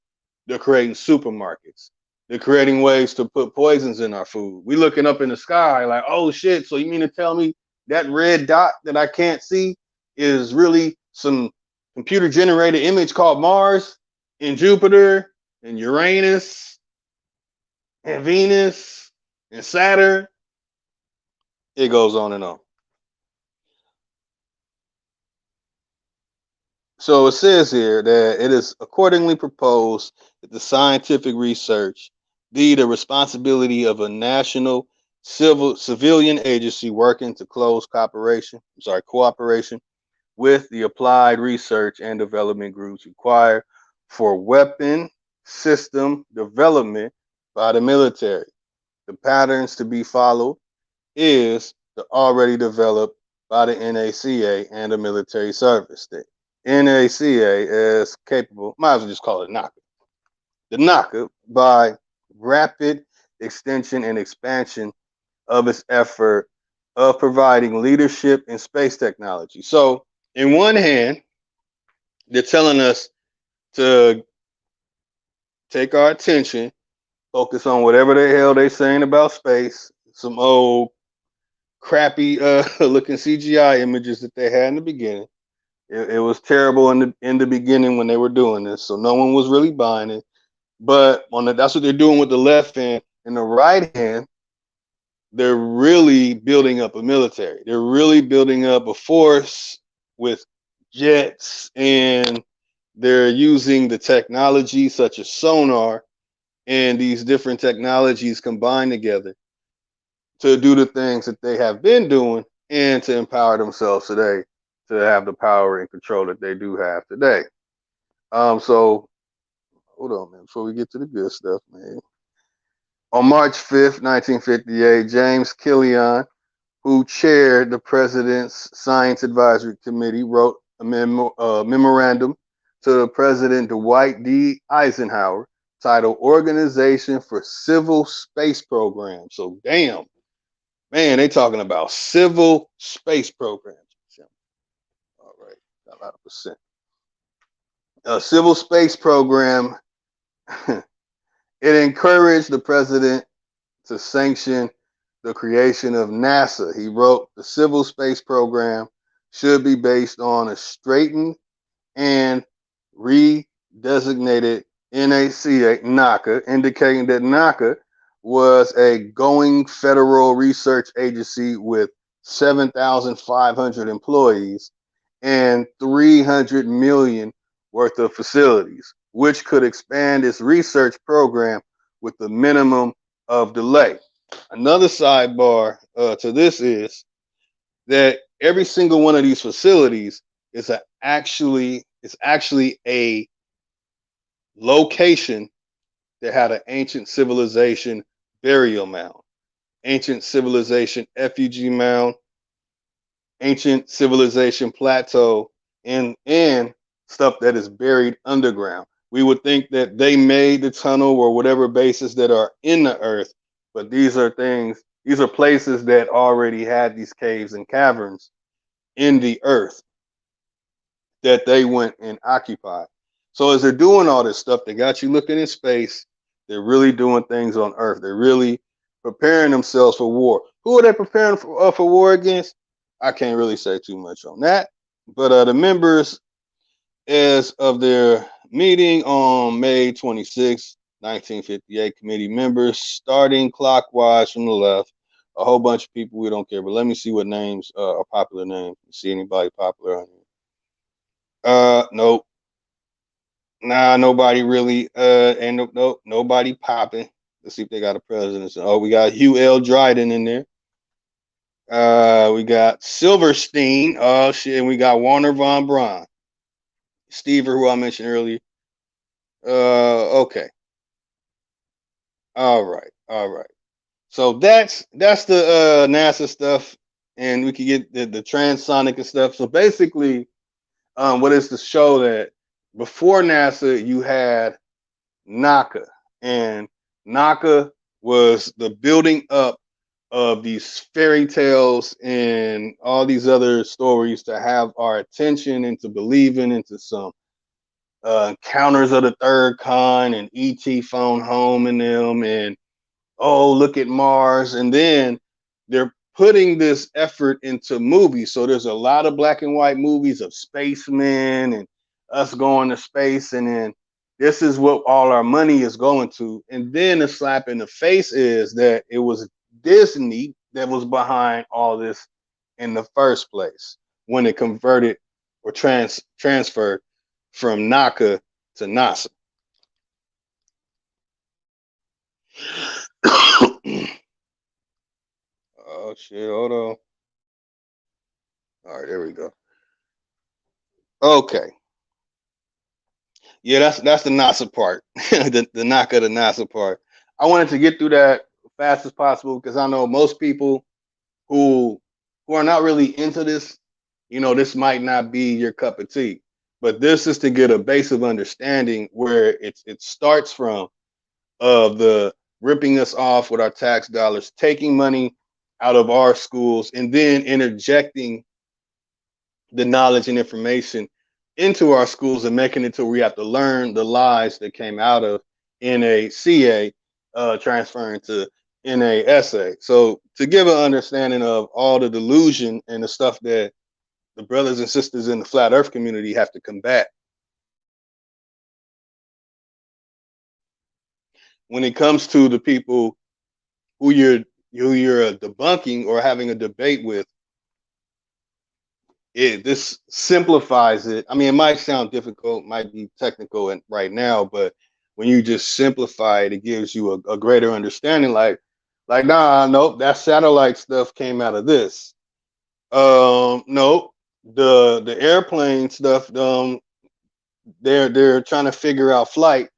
They're creating supermarkets. They're creating ways to put poisons in our food. We looking up in the sky like, oh shit, so you mean to tell me that red dot that I can't see is really some computer generated image called Mars and Jupiter and Uranus and Venus and Saturn? It goes on and on. So it says here that it is accordingly proposed that the scientific research be the responsibility of a national civilian agency working to close cooperation with the applied research and development groups required for weapon system development by the military. The patterns to be followed is the already developed by the NACA and the military service. The NACA is capable, might as well just call it NACA. The NACA, by rapid extension and expansion of its effort of providing leadership in space technology. So, in one hand, they're telling us to take our attention focus on whatever the hell they saying about space, some old crappy looking CGI images that they had in the beginning. It was terrible in the beginning when they were doing this, so no one was really buying it. But that's what they're doing with the left hand. In the right hand, they're really building up a military. They're really building up a force with jets, and they're using the technology such as sonar and these different technologies combined together to do the things that they have been doing and to empower themselves today to have the power and control that they do have today. So hold on, man, before we get to the good stuff, man. On March 5th, 1958, James Killian, who chaired the President's Science Advisory Committee, wrote a memorandum to President Dwight D. Eisenhower titled Organization for Civil Space Program. So, damn, man, they talking about civil space programs. All right, got a lot of percent. A civil space program, it encouraged the president to sanction the creation of NASA. He wrote the civil space program should be based on a straightened and redesignated NACA, indicating that NACA was a going federal research agency with 7,500 employees and 300 million worth of facilities, which could expand its research program with the minimum of delay. Another sidebar to this is that every single one of these facilities is actually a location that had an ancient civilization burial mound, ancient civilization effigy mound, ancient civilization plateau, and stuff that is buried underground. We would think that they made the tunnel or whatever bases that are in the earth, but these are places that already had these caves and caverns in the earth that they went and occupied. So as they're doing all this stuff, they got you looking in space. They're really doing things on earth. They're really preparing themselves for war. Who are they preparing for war against? I can't really say too much on that. But the members, as of their meeting on May 26, 1958, committee members, starting clockwise from the left, a whole bunch of people we don't care. But let me see what names are popular names. See anybody popular on here? Nope. Nah, nobody really. Ain't nope, nobody popping. Let's see if they got a president. Oh, we got Hugh L. Dryden in there. We got Silverstein. Oh shit, and we got Warner von Braun. Stever, who I mentioned earlier. Okay. All right. So that's the NASA stuff, and we can get the transonic and stuff. So basically, what is to show that before NASA, you had NACA, and NACA was the building up of these fairy tales and all these other stories to have our attention into believing into some encounters of the third kind and ET phone home in them, and oh, look at Mars. And then they're putting this effort into movies. So there's a lot of black and white movies of spacemen and us going to space, and then this is what all our money is going to. And then the slap in the face is that it was Disney that was behind all this in the first place when it converted or transferred from NACA to NASA. Oh shit, hold on. All right, there we go. Okay. Yeah, that's the NASA part. the NACA, the NASA part. I wanted to get through that fast as possible because I know most people who are not really into this, this might not be your cup of tea. But this is to get a base of understanding where it starts from, of the ripping us off with our tax dollars, taking money out of our schools, and then interjecting the knowledge and information into our schools and making it to where we have to learn the lies that came out of NACA transferring to NASA. So to give an understanding of all the delusion and the stuff that the brothers and sisters in the flat earth community have to combat when it comes to the people who you're debunking or having a debate with. This simplifies it. I mean, it might sound difficult, might be technical right now, but when you just simplify it, it gives you a greater understanding. Like, nah, nope, that satellite stuff came out of this. Nope, the airplane stuff. They're trying to figure out flight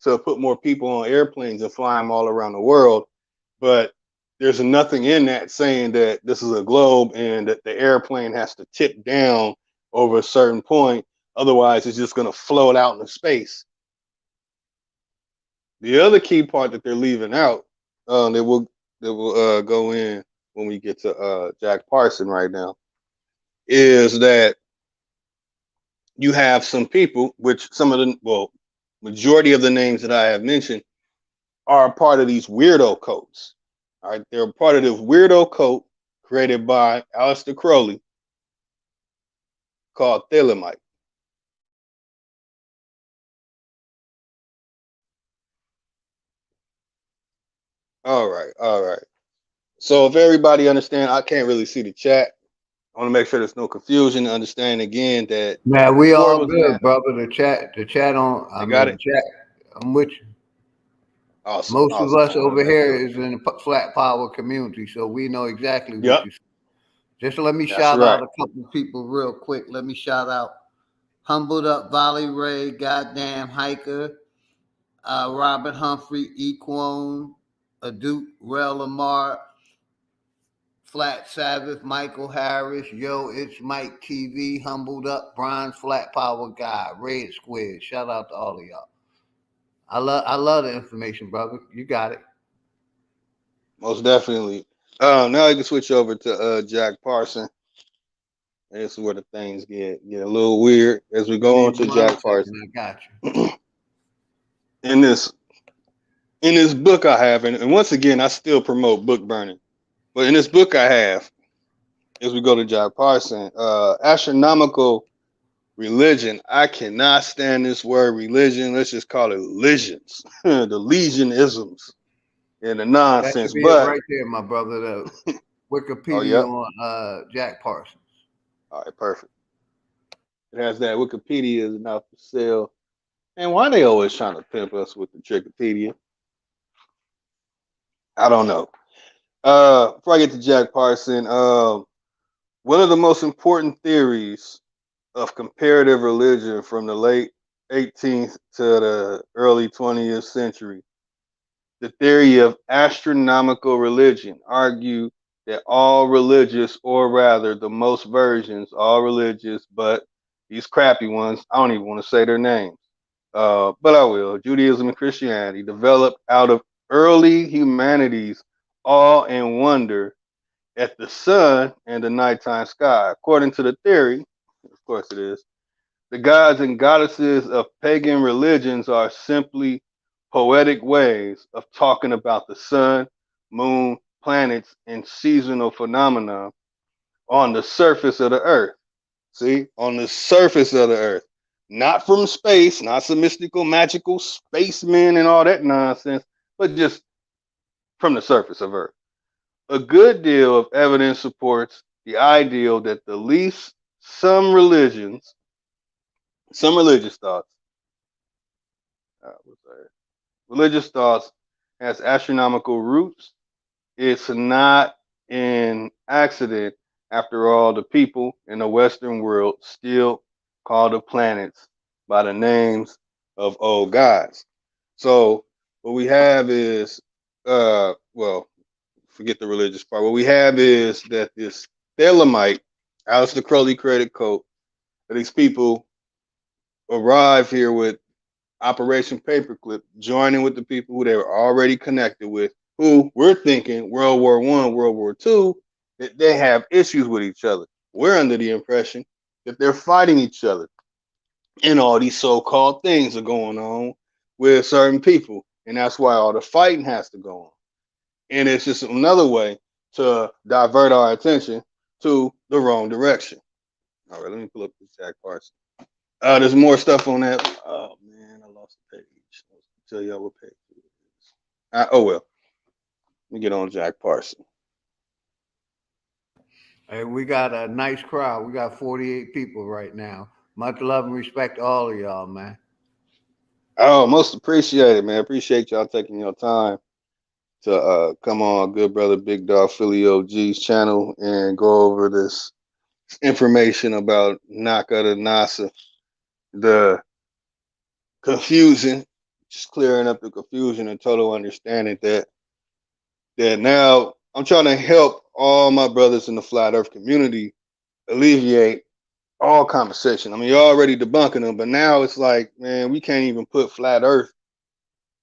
to put more people on airplanes and fly them all around the world, but there's nothing in that saying that this is a globe and that the airplane has to tip down over a certain point. Otherwise, it's just going to float out into space. The other key part that they're leaving out, that will go in when we get to Jack Parsons right now, is that you have some people, which some of the, majority of the names that I have mentioned are part of these weirdo cults. All right, they're part of this weirdo cult created by Aleister Crowley called Thelemite. All right. So if everybody understand, I can't really see the chat. I want to make sure there's no confusion. Understand again that man, we all good, brother. The chat on. I got mean, it. chat. I'm with you. Awesome. Most of us over here is in the flat power community, so we know exactly what you. Just let me shout out a couple of people real quick. Let me shout out Humbled Up Valley Ray, Goddamn Hiker, Robert Humphrey, Equone, Duke, Rel Lamar, Flat Sabbath, Michael Harris, Yo, it's Mike TV, Humbled Up, Brian's Flat Power Guy, Red Squid. Shout out to all of y'all. I love the information, brother. You got it. Most definitely. Now I can switch over to Jack Parsons. This is where the things get a little weird as we go on to Jack Parsons. I got you. In this book I have, and once again, I still promote book burning, but in this book I have, as we go to Jack Parsons, astronomical religion. I cannot stand this word religion. Let's just call it legions, the legionisms and the nonsense. That should be but right there, my brother. The Wikipedia on Jack Parsons. All right, perfect. It has that Wikipedia is not for sale. And why they always trying to pimp us with the Trickopedia? I don't know. Before I get to Jack Parsons, one of the most important theories of comparative religion from the late 18th to the early 20th century, the theory of astronomical religion, argue that all religious, or rather the most versions, all religious, but these crappy ones, I don't even want to say their names, but I will. Judaism and Christianity developed out of early humanity's awe and wonder at the sun and the nighttime sky. According to the theory, of course it is, the gods and goddesses of pagan religions are simply poetic ways of talking about the sun, moon, planets, and seasonal phenomena on the surface of the earth. See, on the surface of the earth, not from space, not some mystical, magical spacemen and all that nonsense, but just from the surface of earth. A good deal of evidence supports the ideal that the least some religious thoughts, religious thoughts has astronomical roots. It's not an accident. After all, the people in the Western world still call the planets by the names of old gods. So what we have is, forget the religious part. What we have is that this Thelemite, Aleister Crowley created cult, that these people arrive here with Operation Paperclip, joining with the people who they were already connected with, who we're thinking World War I, World War II, that they have issues with each other. We're under the impression that they're fighting each other. And all these so-called things are going on with certain people. and that's why all the fighting has to go on. And it's just another way to divert our attention to the wrong direction. All right, let me pull up this Jack Parsons. There's more stuff on that. Oh man, I lost the page. I'll tell y'all what page it is. Oh well. Let me get on Jack Parsons. Hey, we got a nice crowd. We got 48 people right now. Much love and respect to all of y'all, man. Oh, most appreciated, man. Appreciate y'all taking your time to come on Good Brother Big Dog Philly OG's channel and go over this information about NACA to NASA, the confusion, just clearing up the confusion and total understanding that now I'm trying to help all my brothers in the flat earth community alleviate all conversation. I mean, you're already debunking them, but now it's like, man, we can't even put flat earth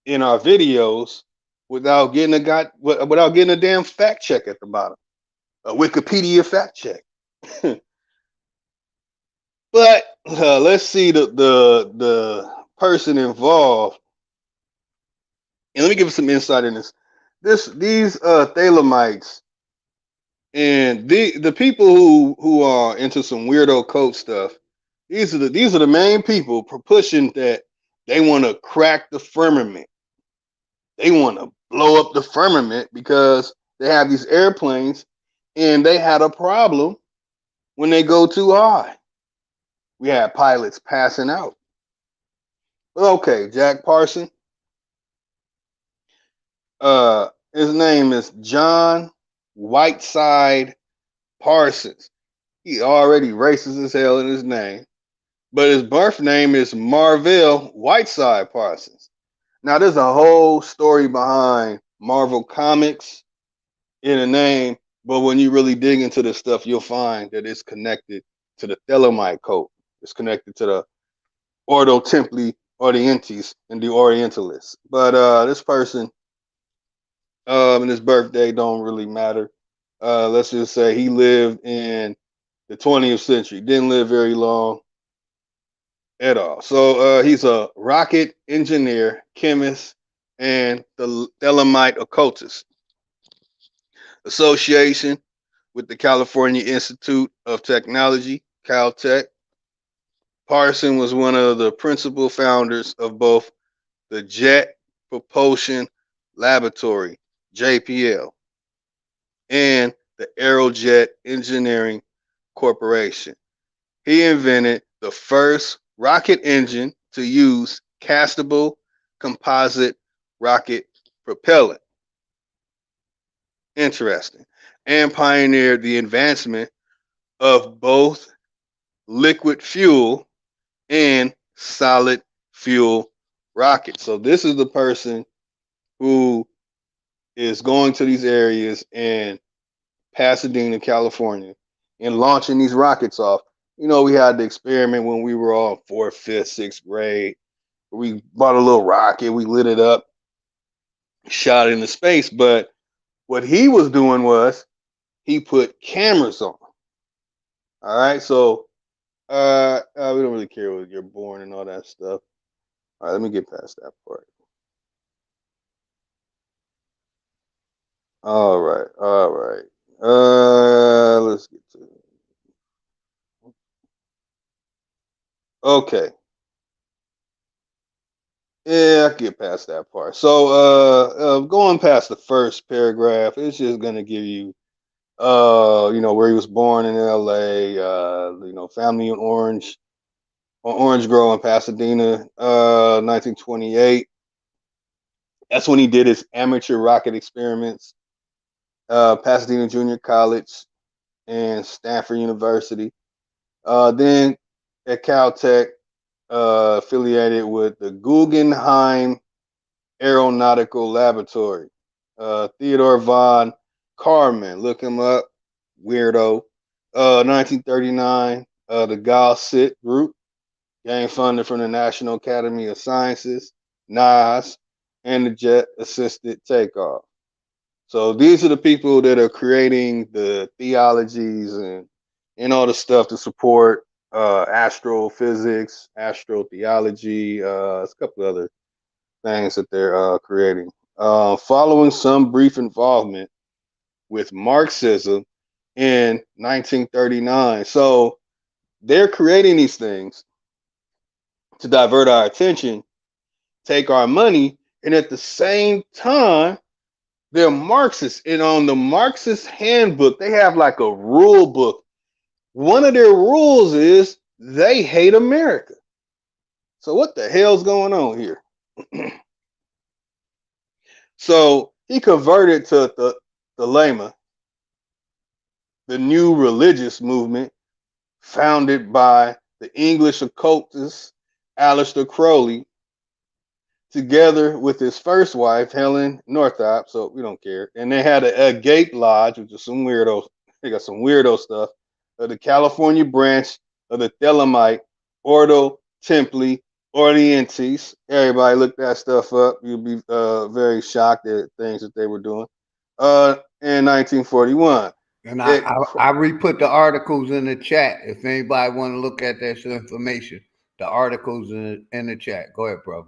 in our videos without getting a damn fact check at the bottom, a Wikipedia fact check. But let's see the person involved, and let me give you some insight in this. These Thelemites and the people who are into some weirdo cult stuff. These are the main people pushing that they want to crack the firmament. They want to blow up the firmament because they have these airplanes and they had a problem when they go too high. We had pilots passing out. Okay, Jack Parsons. His name is John Whiteside Parsons. He already racist as hell in his name, but his birth name is Marvell Whiteside Parsons. Now, there's a whole story behind Marvel Comics in a name, but when you really dig into this stuff, you'll find that it's connected to the Thelemite cult. It's connected to the Ordo Templi Orientis and the Orientalists. But this person and his birthday don't really matter. Let's just say he lived in the 20th century. Didn't live very long at all. So he's a rocket engineer, chemist, and the Thelemite occultist. Association with the California Institute of Technology, Caltech. Parsons was one of the principal founders of both the Jet Propulsion Laboratory, JPL, and the Aerojet Engineering Corporation. He invented the first rocket engine to use castable composite rocket propellant. Interesting. And pioneered the advancement of both liquid fuel and solid fuel rockets. So this is the person who is going to these areas in Pasadena, California, and launching these rockets off. You know, we had the experiment when we were all 4th, 5th, 6th grade. We bought a little rocket, we lit it up, shot it into space. But what he was doing was he put cameras on. All right, so we don't really care when you're born and all that stuff. All right, let me get past that part. All right. Let's get to it. Okay. Yeah, I can get past that part. So going past the first paragraph, it's just gonna give you where he was born in LA, family in Orange Grove in Pasadena, 1928. That's when he did his amateur rocket experiments. Pasadena Junior College and Stanford University. Then at Caltech, affiliated with the Guggenheim Aeronautical Laboratory. Theodore von Karman, look him up, weirdo. 1939, the Gauss-Sit Group gained funding from the National Academy of Sciences, NAS, and the Jet Assisted Takeoff. So these are the people that are creating the theologies and all the stuff to support astrophysics, astrotheology, a couple other things that they're creating. Following some brief involvement with Marxism in 1939. So they're creating these things to divert our attention, take our money, and at the same time, they're Marxists. And on the Marxist handbook, they have like a rule book. One of their rules is they hate America. So what the hell's going on here? So he converted to the Lema, the new religious movement founded by the English occultist Aleister Crowley, together with his first wife, Helen Northrop, so we don't care. And they had a Gate Lodge, which is some weirdo, they got some weirdo stuff, the California branch of the Thelemite Ordo Templi Orientis. Everybody look that stuff up. You'll be very shocked at things that they were doing in 1941. And I re-put the articles in the chat. If anybody want to look at this information, the articles in the chat. Go ahead, brother.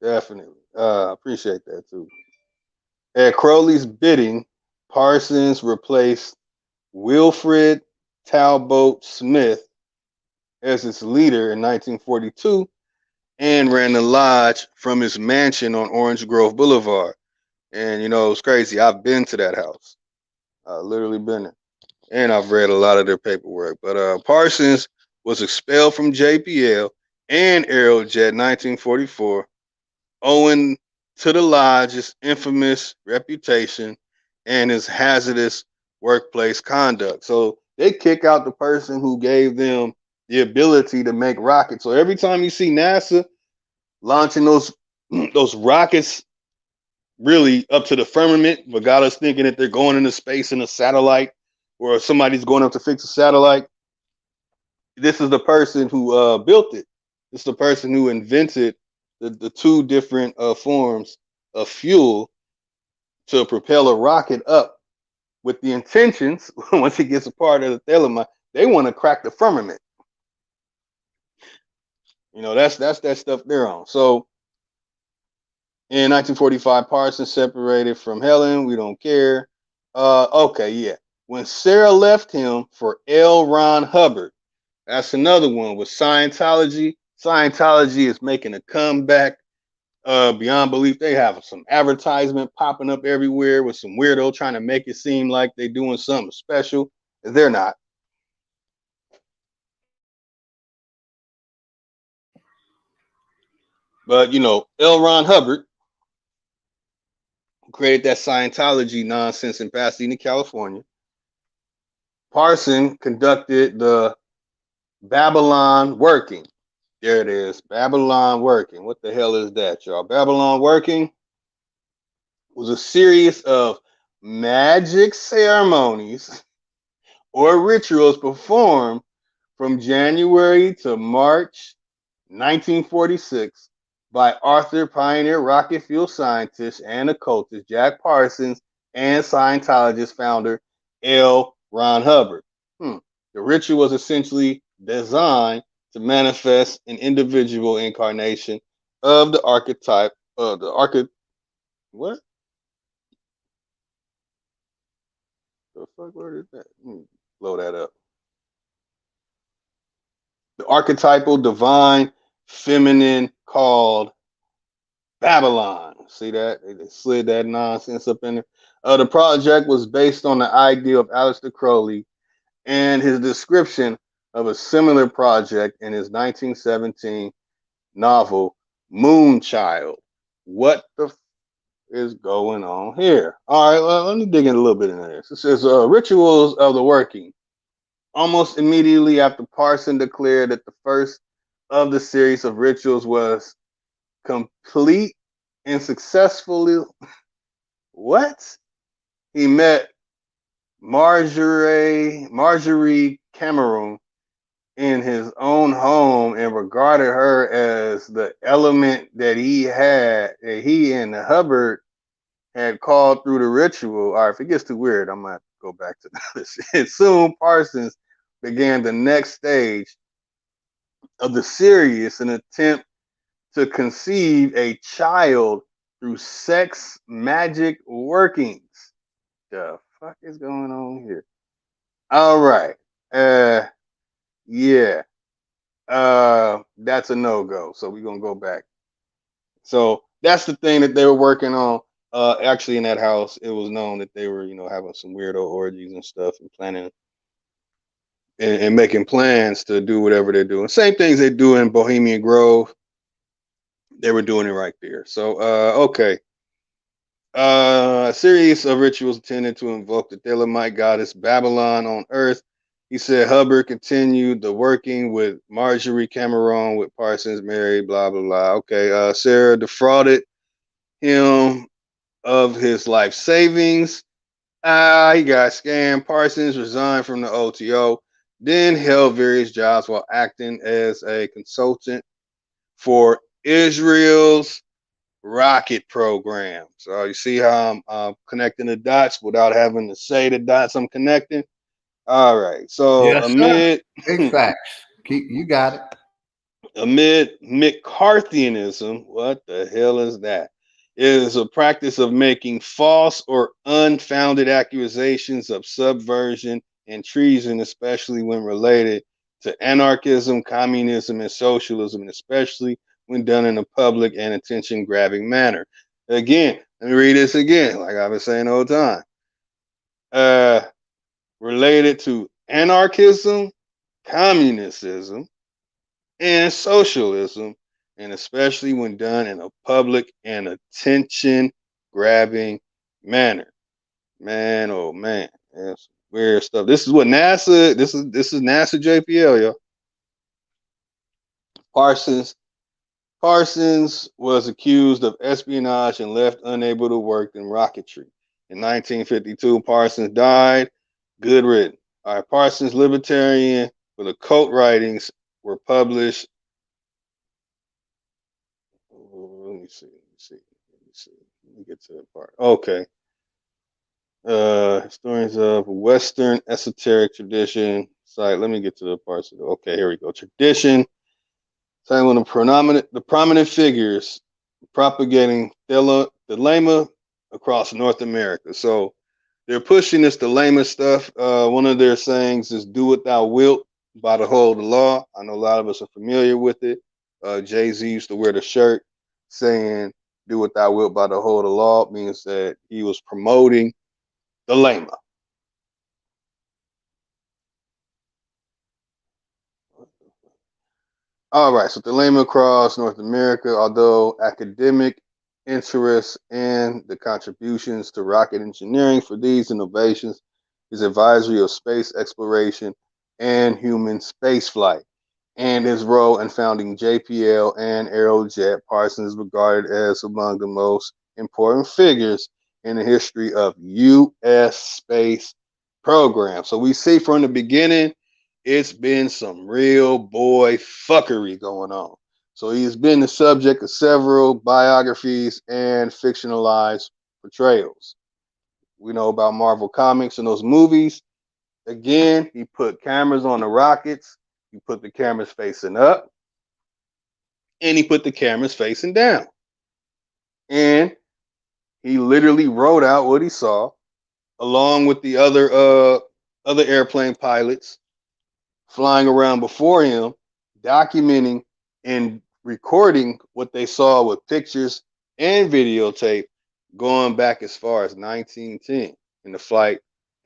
Definitely. Appreciate that too. At Crowley's bidding, Parsons replaced Wilfred Talbot Smith as its leader in 1942 and ran the lodge from his mansion on Orange Grove Boulevard. And you know, it's crazy. I've been to that house. I've literally been there. And I've read a lot of their paperwork. But Parsons was expelled from JPL and Aerojet in 1944, owing to the lodge's infamous reputation and his hazardous workplace conduct. So they kick out the person who gave them the ability to make rockets. So every time you see NASA launching those rockets really up to the firmament, but got us thinking that they're going into space in a satellite or somebody's going up to fix a satellite, this is the person who built it. It's the person who invented the two different forms of fuel to propel a rocket up with the intentions, once it gets a part of the Thelemite, they want to crack the firmament. You know, that's that stuff they're on. So in 1945, Parsons separated from Helen. We don't care. Okay, yeah. When Sarah left him for L. Ron Hubbard, that's another one with Scientology. Scientology is making a comeback beyond belief. They have some advertisement popping up everywhere with some weirdo trying to make it seem like they're doing something special. They're not. But, you know, L. Ron Hubbard created that Scientology nonsense in Pasadena, California. Parsons conducted the Babylon Working. There it is, Babylon Working. What the hell is that, y'all? Babylon Working was a series of magic ceremonies or rituals performed from January to March 1946 by Arthur pioneer rocket fuel scientist and occultist Jack Parsons and Scientologist founder L. Ron Hubbard. The ritual was essentially designed to manifest an individual incarnation of the archetype of what? The fuck, where is that? Blow that up. The archetypal divine feminine called Babylon. See that? They slid that nonsense up in there. The project was based on the idea of Aleister Crowley and his description of a similar project in his 1917 novel Moonchild. What the is going on here? All right, well, let me dig in a little bit into this. It says rituals of the working. Almost immediately after Parsons declared that the first of the series of rituals was complete and successfully what? He met Marjorie Cameron in his own home and regarded her as the element that he and Hubbard had called through the ritual. All right, if it gets too weird, I'm gonna go back to this. And soon Parsons began the next stage of the series, an attempt to conceive a child through sex magic workings. The fuck is going on here? All right. Yeah. That's a no-go. So we're gonna go back. So that's the thing that they were working on. Actually in that house, it was known that they were, having some weirdo orgies and stuff and planning and making plans to do whatever they're doing. Same things they do in Bohemian Grove. They were doing it right there. So okay. A series of rituals intended to invoke the Thelemite goddess Babylon on Earth. He said Hubbard continued the working with Marjorie Cameron, with Parsons, Mary, blah, blah, blah. Okay, Sarah defrauded him of his life savings. He got scammed. Parsons resigned from the OTO, then held various jobs while acting as a consultant for Israel's rocket program. So you see how I'm connecting the dots without having to say the dots I'm connecting. All right. So Yes, amid big facts. You got it. amid McCarthyism, what the hell is that? It is a practice of making false or unfounded accusations of subversion and treason, especially when related to anarchism, communism, and socialism, and especially when done in a public and attention-grabbing manner. Again, let me read this again, like I've been saying the whole time. Related to anarchism, communism, and socialism, and especially when done in a public and attention-grabbing manner. Man, oh man, that's weird stuff. This is what NASA. This is NASA JPL, yo. Parsons was accused of espionage and left unable to work in rocketry. In 1952, Parsons died. Good written. All right, Parsons, libertarian, with occult writings were published. Let me see. Let me get to that part. Okay. Historians of Western esoteric tradition. Sorry, let me get to the parts of it. Okay, here we go. Tradition. Saying one of the prominent figures propagating Thelema across North America. So they're pushing this Thelema stuff. One of their sayings is "Do what thou wilt by the whole of the law." I know a lot of us are familiar with it. Jay-Z used to wear the shirt saying "Do what thou wilt by the whole of the law." It means that he was promoting Thelema. All right, so Thelema across North America, although academic interest and the contributions to rocket engineering for these innovations, his advisory of space exploration and human spaceflight, and his role in founding JPL and Aerojet, Parsons is regarded as among the most important figures in the history of U.S. space program. So we see from the beginning, it's been some real boy fuckery going on. So he's been the subject of several biographies and fictionalized portrayals. We know about Marvel Comics and those movies. Again, he put cameras on the rockets. He put the cameras facing up. And he put the cameras facing down. And he literally wrote out what he saw, along with the other airplane pilots flying around before him, documenting and recording what they saw with pictures and videotape going back as far as 1910 in the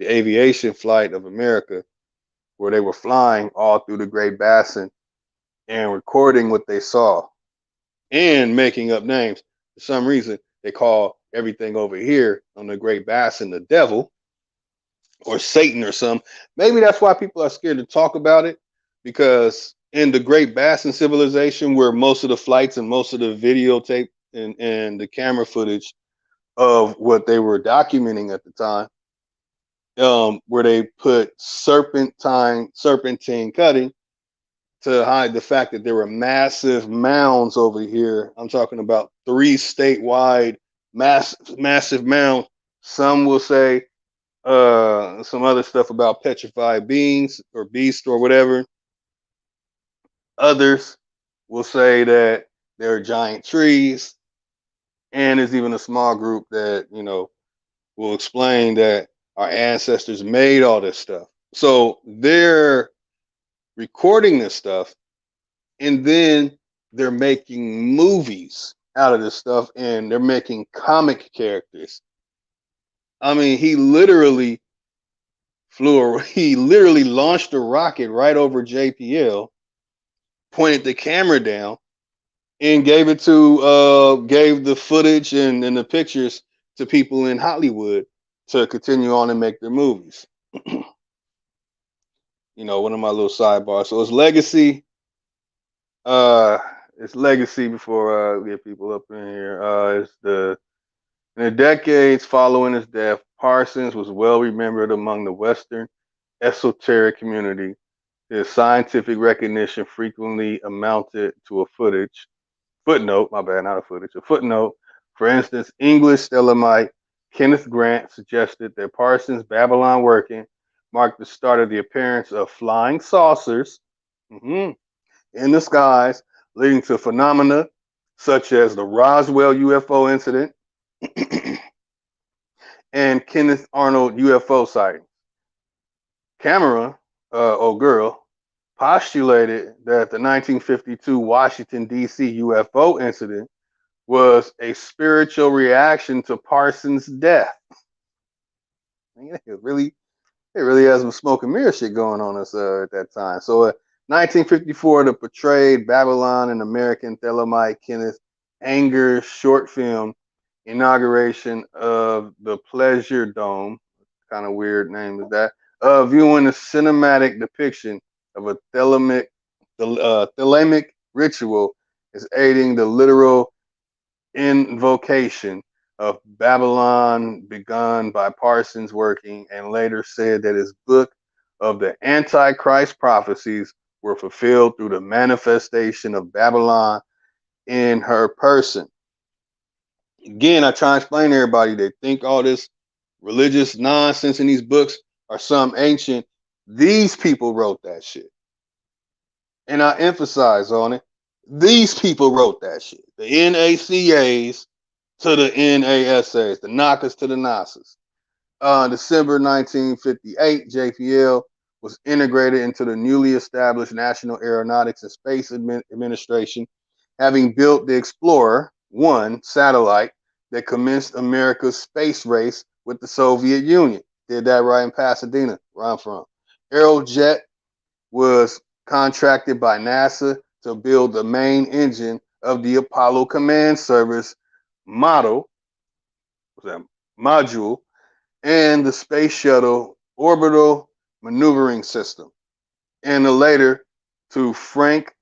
aviation flight of America, where they were flying all through the Great Basin and recording what they saw and making up names. For some reason, they call everything over here on the Great Basin the devil or Satan or something. Maybe that's why people are scared to talk about it, because in the Great Basin civilization, where most of the flights and most of the videotape and the camera footage of what they were documenting at the time, where they put serpentine cutting to hide the fact that there were massive mounds over here. I'm talking about 3 statewide massive mounds. Some will say some other stuff about petrified beings or beasts or whatever. Others will say that There are giant trees, and there's even a small group that, will explain that our ancestors made all this stuff. So they're recording this stuff, and then they're making movies out of this stuff, and they're making comic characters. I mean, he literally launched a rocket right over JPL, pointed the camera down, and gave the footage and the pictures to people in Hollywood to continue on and make their movies. One of my little sidebars. So it's legacy before we get people up in here. In the decades following his death, Parsons was well remembered among the Western esoteric community. His scientific recognition frequently amounted to a footnote. My bad, not a footage. A footnote. For instance, English stellamite Kenneth Grant suggested that Parsons' Babylon working marked the start of the appearance of flying saucers in the skies, leading to phenomena such as the Roswell UFO incident and Kenneth Arnold UFO sighting. Cameron O'Girl postulated that the 1952 Washington, D.C. UFO incident was a spiritual reaction to Parsons' death. It really has some smoke and mirror shit going on us at that time. So, 1954, the portrayed Babylon and American Thelemite Kenneth Anger short film inauguration of the Pleasure Dome, kind of weird name is that, viewing a cinematic depiction of a thelemic ritual is aiding the literal invocation of Babylon begun by Parsons working, and later said that his book of the Antichrist prophecies were fulfilled through the manifestation of Babylon in her person. Again, I try and explain to everybody, they think all this religious nonsense in these books are some ancient. These people wrote that shit. And I emphasize on it. These people wrote that shit. The NACAs to the NASAs, the NACAs to the NASAs. December 1958, JPL was integrated into the newly established National Aeronautics and Space Administration, having built the Explorer 1 satellite that commenced America's space race with the Soviet Union. Did that right in Pasadena, where I'm from. Aerojet was contracted by NASA to build the main engine of the Apollo Command Service module, and the Space Shuttle Orbital Maneuvering System. And the later to Frank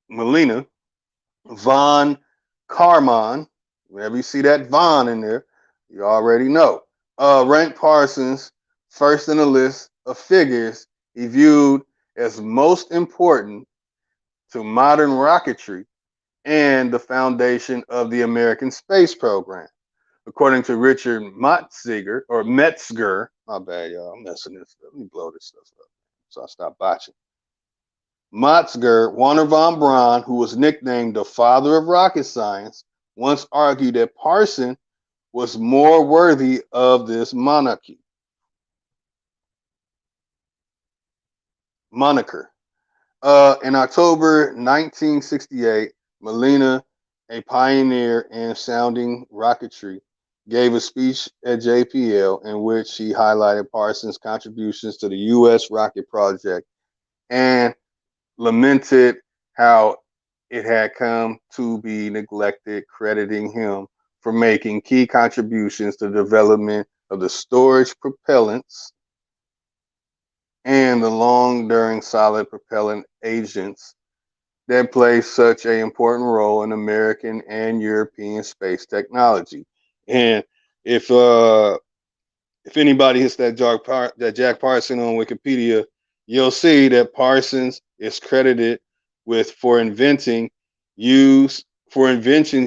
Molina von Karman. Whenever you see that von in there, you already know. Ranked Parsons first in the list of figures he viewed as most important to modern rocketry and the foundation of the American space program. According to Richard Metzger, my bad, y'all, I'm messing this up. Let me blow this stuff up so I stop botching. Metzger, Warner von Braun, who was nicknamed the father of rocket science, once argued that Parsons was more worthy of this moniker. In October 1968, Molina, a pioneer in sounding rocketry, gave a speech at JPL in which he highlighted Parsons' contributions to the U.S. rocket project and lamented how it had come to be neglected, crediting him for making key contributions to the development of the storage propellants and the long-enduring solid propellant agents that play such an important role in American and European space technology. And if anybody hits that Jack Parsons on Wikipedia, you'll see that Parsons is credited with for inventions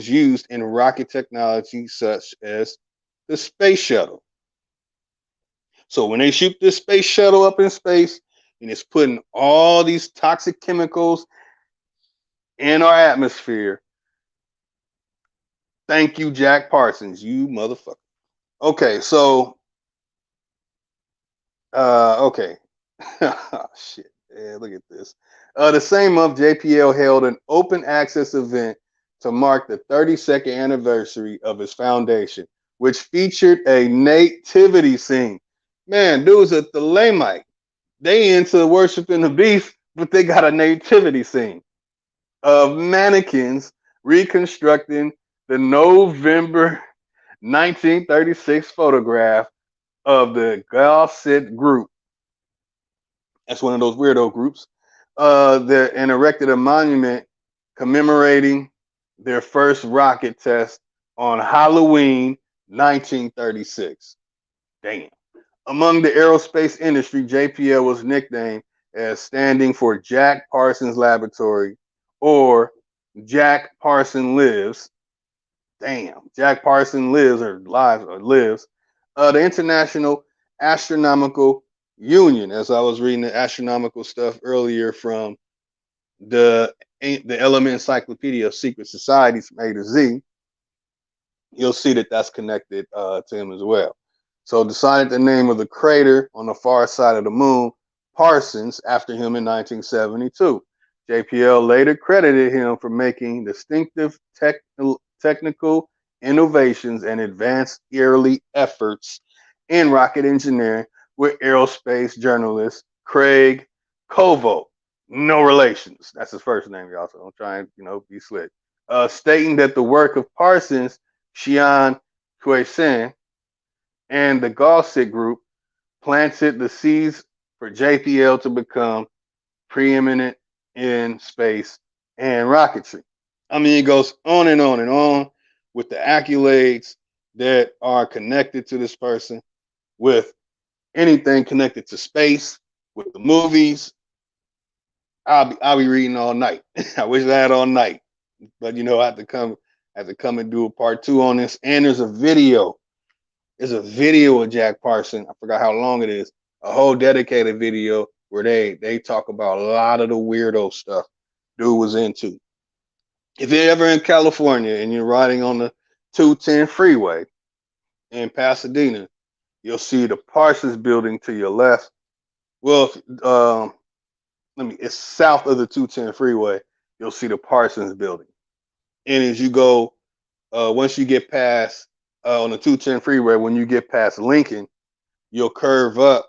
used in rocket technology such as the space shuttle. So when they shoot this space shuttle up in space and it's putting all these toxic chemicals in our atmosphere. Thank you, Jack Parsons, you motherfucker. Okay, so okay. Oh, shit. Yeah, look at this. The same month, JPL held an open access event to mark the 32nd anniversary of his foundation, which featured a nativity scene. Man, dudes at the Thalamite, they into worshiping the beast, but they got a nativity scene of mannequins reconstructing the November 1936 photograph of the Galsit group. That's one of those weirdo groups. And erected a monument commemorating their first rocket test on Halloween 1936. Damn. Among the aerospace industry, JPL was nicknamed as standing for Jack Parsons Laboratory or Jack Parsons Lives. Damn. Jack Parsons Lives or Lives or Lives. The International Astronomical Union, as I was reading the astronomical stuff earlier from the Element Encyclopedia of Secret Societies from A to Z, you'll see that that's connected to him as well. So decided the name of the crater on the far side of the moon, Parsons, after him in 1972. JPL later credited him for making distinctive technical innovations and advanced early efforts in rocket engineering with aerospace journalist Craig Kovo. No relations. That's his first name, y'all. So I'm trying, be slick. Stating that the work of Parsons, Xian Kuei-sen, and the Galsit group planted the seeds for JPL to become preeminent in space and rocketry. I mean, it goes on and on and on with the accolades that are connected to this person, with anything connected to space, with the movies. I'll be reading all night. I wish I had all night, but I have to come and do a part 2 on this. And there's a video. There's a video of Jack Parsons. I forgot how long it is. A whole dedicated video where they talk about a lot of the weirdo stuff dude was into. If you're ever in California and you're riding on the 210 freeway in Pasadena, you'll see the Parsons building to your left. Well, it's south of the 210 freeway. You'll see the Parsons building. And as you go, once you get past on the 210 freeway, when you get past Lincoln, you'll curve up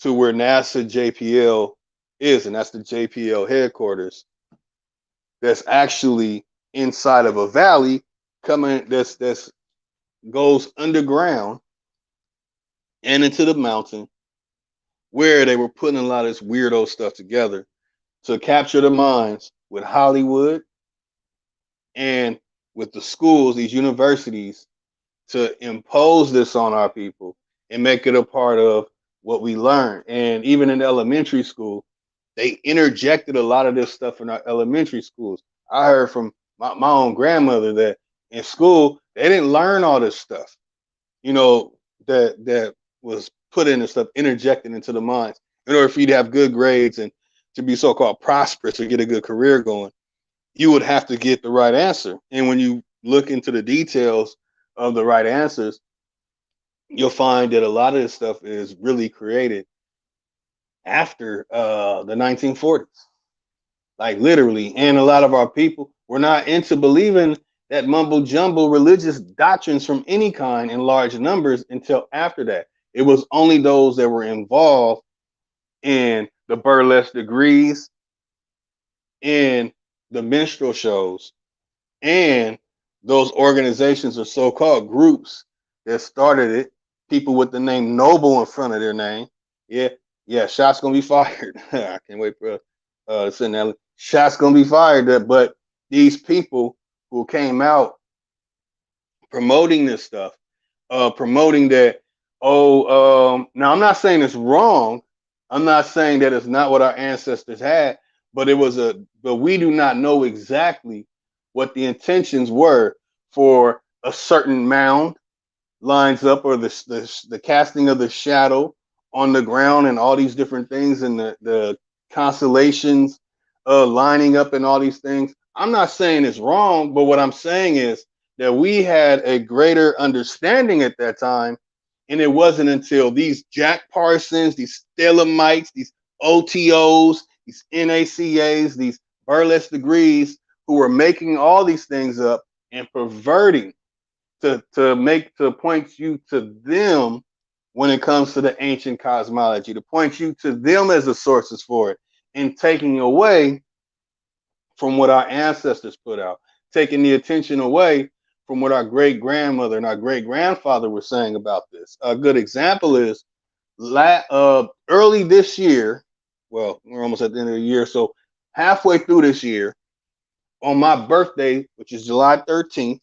to where NASA JPL is, and that's the JPL headquarters. That's actually inside of a valley that's goes underground and into the mountain, where they were putting a lot of this weirdo stuff together to capture the minds with Hollywood and with the schools, these universities, to impose this on our people and make it a part of what we learn. And even in elementary school, they interjected a lot of this stuff in our elementary schools. I heard from my own grandmother that in school, they didn't learn all this stuff, that was put in and stuff, interjected into the minds in order for you to have good grades and to be so-called prosperous or get a good career going. You would have to get the right answer. And when you look into the details of the right answers, you'll find that a lot of this stuff is really created after the 1940s, like literally. And a lot of our people were not into believing that mumbo jumbo religious doctrines from any kind in large numbers until after that. It was only those that were involved in the burlesque degrees, in the minstrel shows, and those organizations or so-called groups that started it, people with the name Noble in front of their name. Yeah, shots gonna be fired. I can't wait for send that. Shots gonna be fired. But these people who came out promoting this stuff, promoting that, now I'm not saying it's wrong. I'm not saying that it's not what our ancestors had, but but we do not know exactly what the intentions were for a certain mound lines up, or the casting of the shadow on the ground, and all these different things, and the constellations lining up and all these things. I'm not saying it's wrong, but what I'm saying is that we had a greater understanding at that time. And it wasn't until these Jack Parsons, these Stelamites, these OTOs, these NACAs, these burlesque degrees, who were making all these things up and perverting to point you to them when it comes to the ancient cosmology, to point you to them as the sources for it, and taking away from what our ancestors put out, taking the attention away from what our great grandmother and our great grandfather were saying about this. A good example is early this year. Well, we're almost at the end of the year, so halfway through this year, on my birthday, which is July 13th,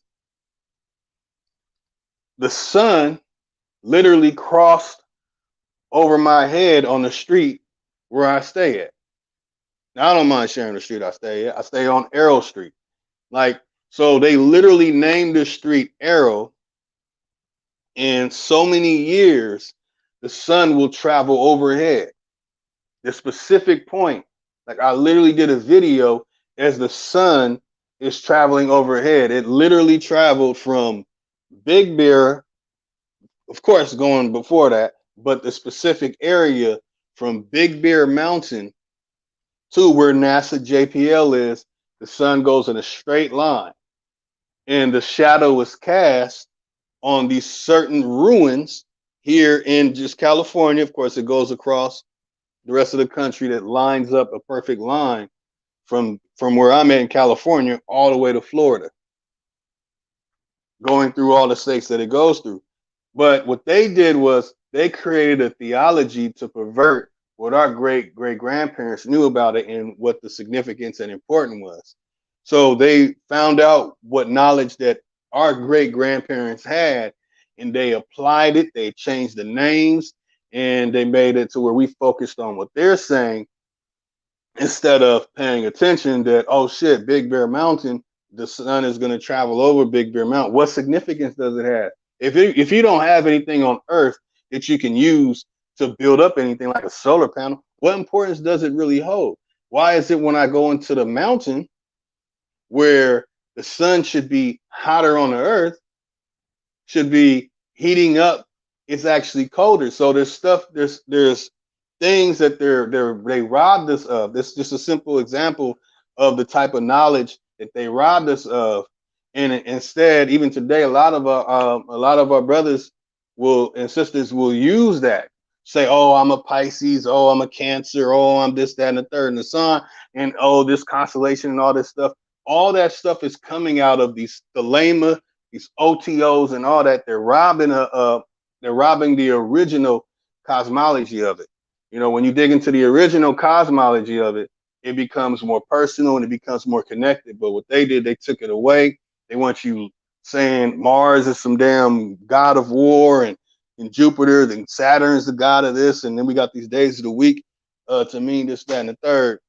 the sun literally crossed over my head on the street where I stay at. Now, I don't mind sharing the street I stay at. I stay on Arrow Street. Like, so they literally named the street Arrow. In so many years, the sun will travel overhead. The specific point, like I literally did a video as the sun is traveling overhead. It literally traveled from Big Bear, of course, going before that, but the specific area from Big Bear Mountain to where NASA JPL is, the sun goes in a straight line, and the shadow is cast on these certain ruins here in just California. Of course, it goes across the rest of the country that lines up a perfect line from where I'm at in California all the way to Florida, going through all the states that it goes through. But what they did was they created a theology to pervert what our great grandparents knew about it and what the significance and importance was. So they found out what knowledge that our great grandparents had, and they applied it. They changed the names, and they made it to where we focused on what they're saying instead of paying attention that, oh shit, Big Bear Mountain, the sun is going to travel over Big Bear Mountain. What significance does it have? If you don't have anything on Earth that you can use to build up anything like a solar panel, what importance does it really hold? Why is it when I go into the mountain where the sun should be hotter on the Earth, should be heating up, it's actually colder? So there's things that they robbed us of. This is just a simple example of the type of knowledge that they robbed us of. And instead, even today, a lot of our brothers and sisters will use that. Say, oh, I'm a Pisces, oh, I'm a Cancer, oh, I'm this, that, and the third, and the sun, and oh, this constellation and all this stuff. All that stuff is coming out of these thelema, these OTOs, and all that. They're robbing the original cosmology of it. You know, when you dig into the original cosmology of it, it becomes more personal and it becomes more connected. But what they did, they took it away. They want you saying Mars is some damn god of war, and Jupiter, then Saturn is the god of this, and then we got these days of the week to mean this, that, and the third.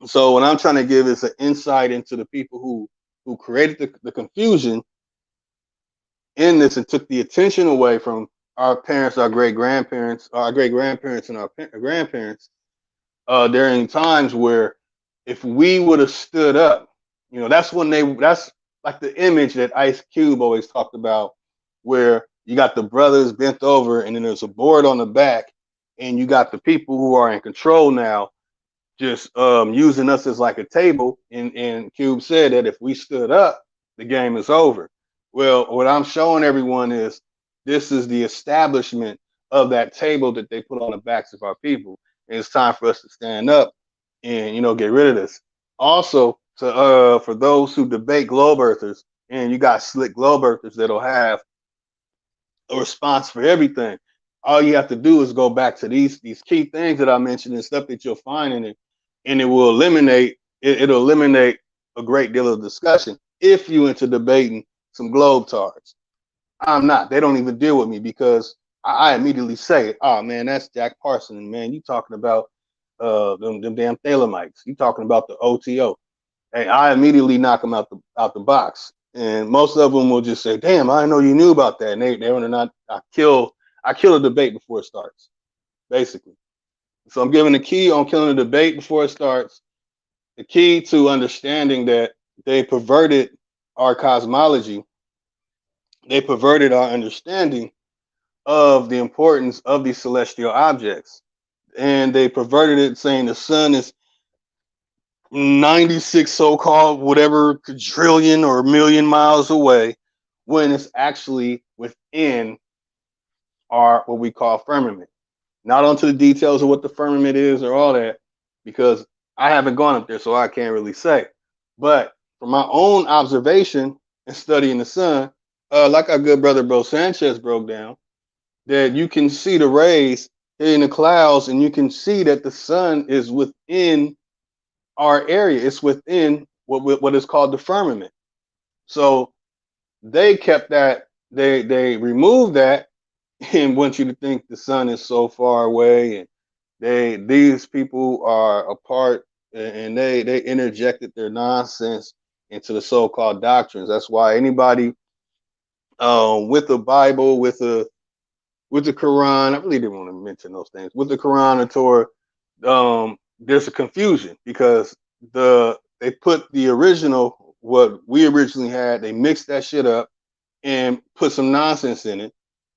So what I'm trying to give is an insight into the people who created the confusion in this and took the attention away from our parents, our great grandparents, and our grandparents during times where if we would have stood up, you know, that's like the image that Ice Cube always talked about, where you got the brothers bent over and then there's a board on the back, and you got the people who are in control now just using us as like a table. And Cube said that if we stood up, the game is over. Well, what I'm showing everyone is this is the establishment of that table that they put on the backs of our people. And it's time for us to stand up and, you know, get rid of this. Also, for those who debate globe earthers, and you got slick globe earthers that'll have a response for everything. All you have to do is go back to these key things that I mentioned and stuff that you'll find in it, and it will eliminate a great deal of discussion if you into debating some globetards. I'm not. They don't even deal with me because I immediately say, oh man, that's Jack Parsons, man. You talking about them damn Thelemites. You talking about the OTO. Hey, I immediately knock them out the box. And most of them will just say, damn, I didn't know you knew about that. And they are not, I kill a debate before it starts, basically. So I'm giving the key on killing a debate before it starts. the key to understanding that they perverted our cosmology, they perverted our understanding of the importance of these celestial objects. And they perverted it, saying the sun is 96 so-called whatever quadrillion or million miles away, when it's actually within our what we call firmament. Not onto the details of what the firmament is or all that, because I haven't gone up there, so I can't really say. But from my own observation and studying the sun, like our good brother Bro Sanchez broke down, that you can see the rays in the clouds, and you can see that the sun is within our area. It's within what is called the firmament. So they kept that, they removed that and want you to think the sun is so far away, and these people are a part, and they interjected their nonsense into the so-called doctrines. That's why anybody with the Bible, with the Quran, I really didn't want to mention those things, with the Quran and Torah, there's a confusion, because they put the original, what we originally had, they mixed that shit up and put some nonsense in it.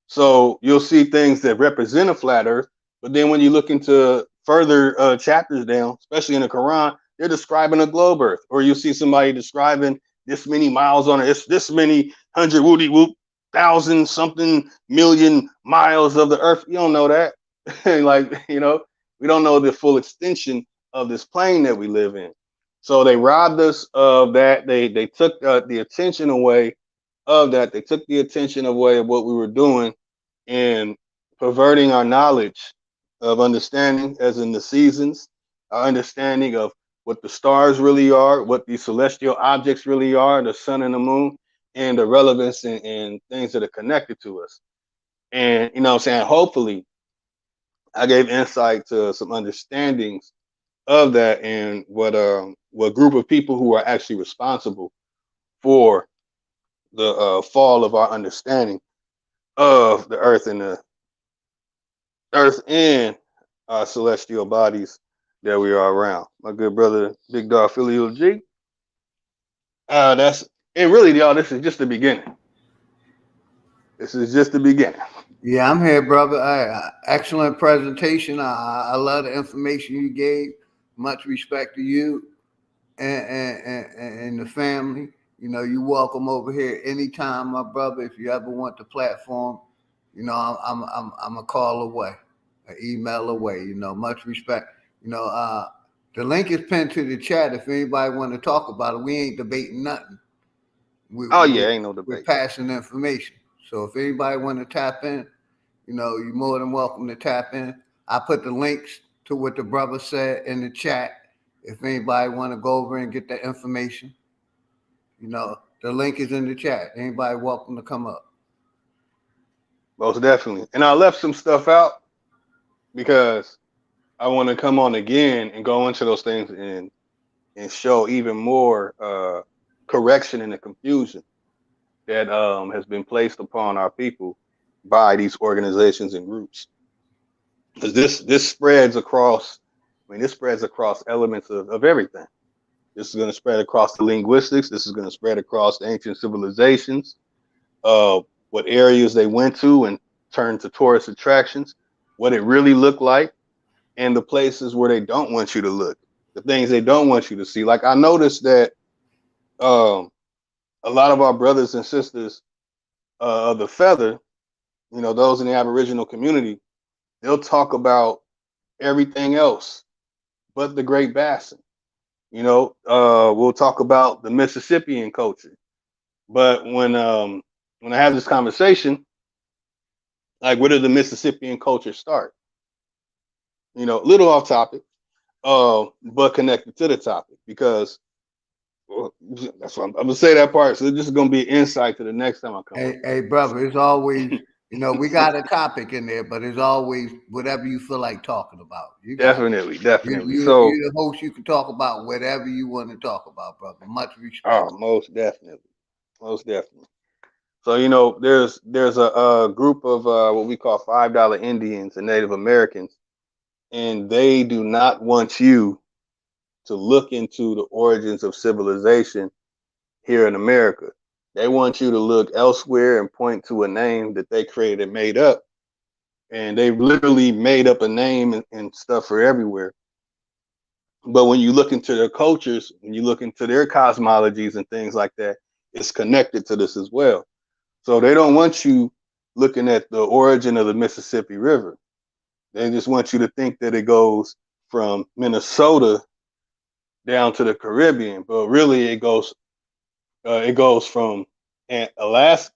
So you'll see things that represent a flat earth, but then when you look into further chapters down, especially in the Quran, they're describing a globe earth, or you see somebody describing this many miles on it, it's this many hundred woody whoop thousand something million miles of the earth. You don't know that. Like, you know, we don't know the full extension of this plane that we live in. So they robbed us of that. They took the attention away of that. They took the attention away of what we were doing, and perverting our knowledge of understanding, as in the seasons, our understanding of what the stars really are, what these celestial objects really are, the sun and the moon, and the relevance and things that are connected to us. And, you know what I'm saying, hopefully I gave insight to some understandings of that, and what group of people who are actually responsible for the fall of our understanding of the earth and our celestial bodies that we are around. My good brother, Big Dog Filial G. That's and really, y'all, this is just the beginning. This is just the beginning. Yeah, I'm here, brother. Excellent presentation. I love the information you gave. Much respect to you and the family. You know, you welcome over here anytime, my brother. If you ever want the platform, you know, I'm a call away, an email away. You know, much respect. You know, the link is pinned to the chat. If anybody want to talk about it, we ain't debating nothing. Ain't no debate. We're passing information. So if anybody want to tap in, you know, you're more than welcome to tap in. I put the links to what the brother said in the chat. If anybody want to go over and get the information, you know, the link is in the chat. Anybody welcome to come up. Most definitely. And I left some stuff out because I want to come on again and go into those things and show even more correction in the confusion that has been placed upon our people by these organizations and groups. Because this spreads across, this spreads across elements of everything. This is going to spread across the linguistics. This is going to spread across the ancient civilizations, what areas they went to and turned to tourist attractions, what it really looked like, and the places where they don't want you to look, the things they don't want you to see. Like, I noticed that a lot of our brothers and sisters of the feather, you know, those in the Aboriginal community, they'll talk about everything else but the Great Basin. You know, we'll talk about the Mississippian culture. But when I have this conversation, like, where did the Mississippian culture start? You know, a little off topic, but connected to the topic, because that's what I'm gonna say that part. So this is gonna be an insight to the next time I come. Hey, brother, it's always, you know, we got a topic in there, but it's always whatever you feel like talking about. You definitely. So you're the host. You can talk about whatever you want to talk about, brother. Much respect. Oh, most definitely. So, you know, there's a group of what we call $5 Indians and Native Americans, and they do not want you to look into the origins of civilization here in America. They want you to look elsewhere and point to a name that they created and made up. And they've literally made up a name and stuff for everywhere. But when you look into their cultures, when you look into their cosmologies and things like that, it's connected to this as well. So they don't want you looking at the origin of the Mississippi River. They just want you to think that it goes from Minnesota down to the Caribbean, but really it goes from Alaska,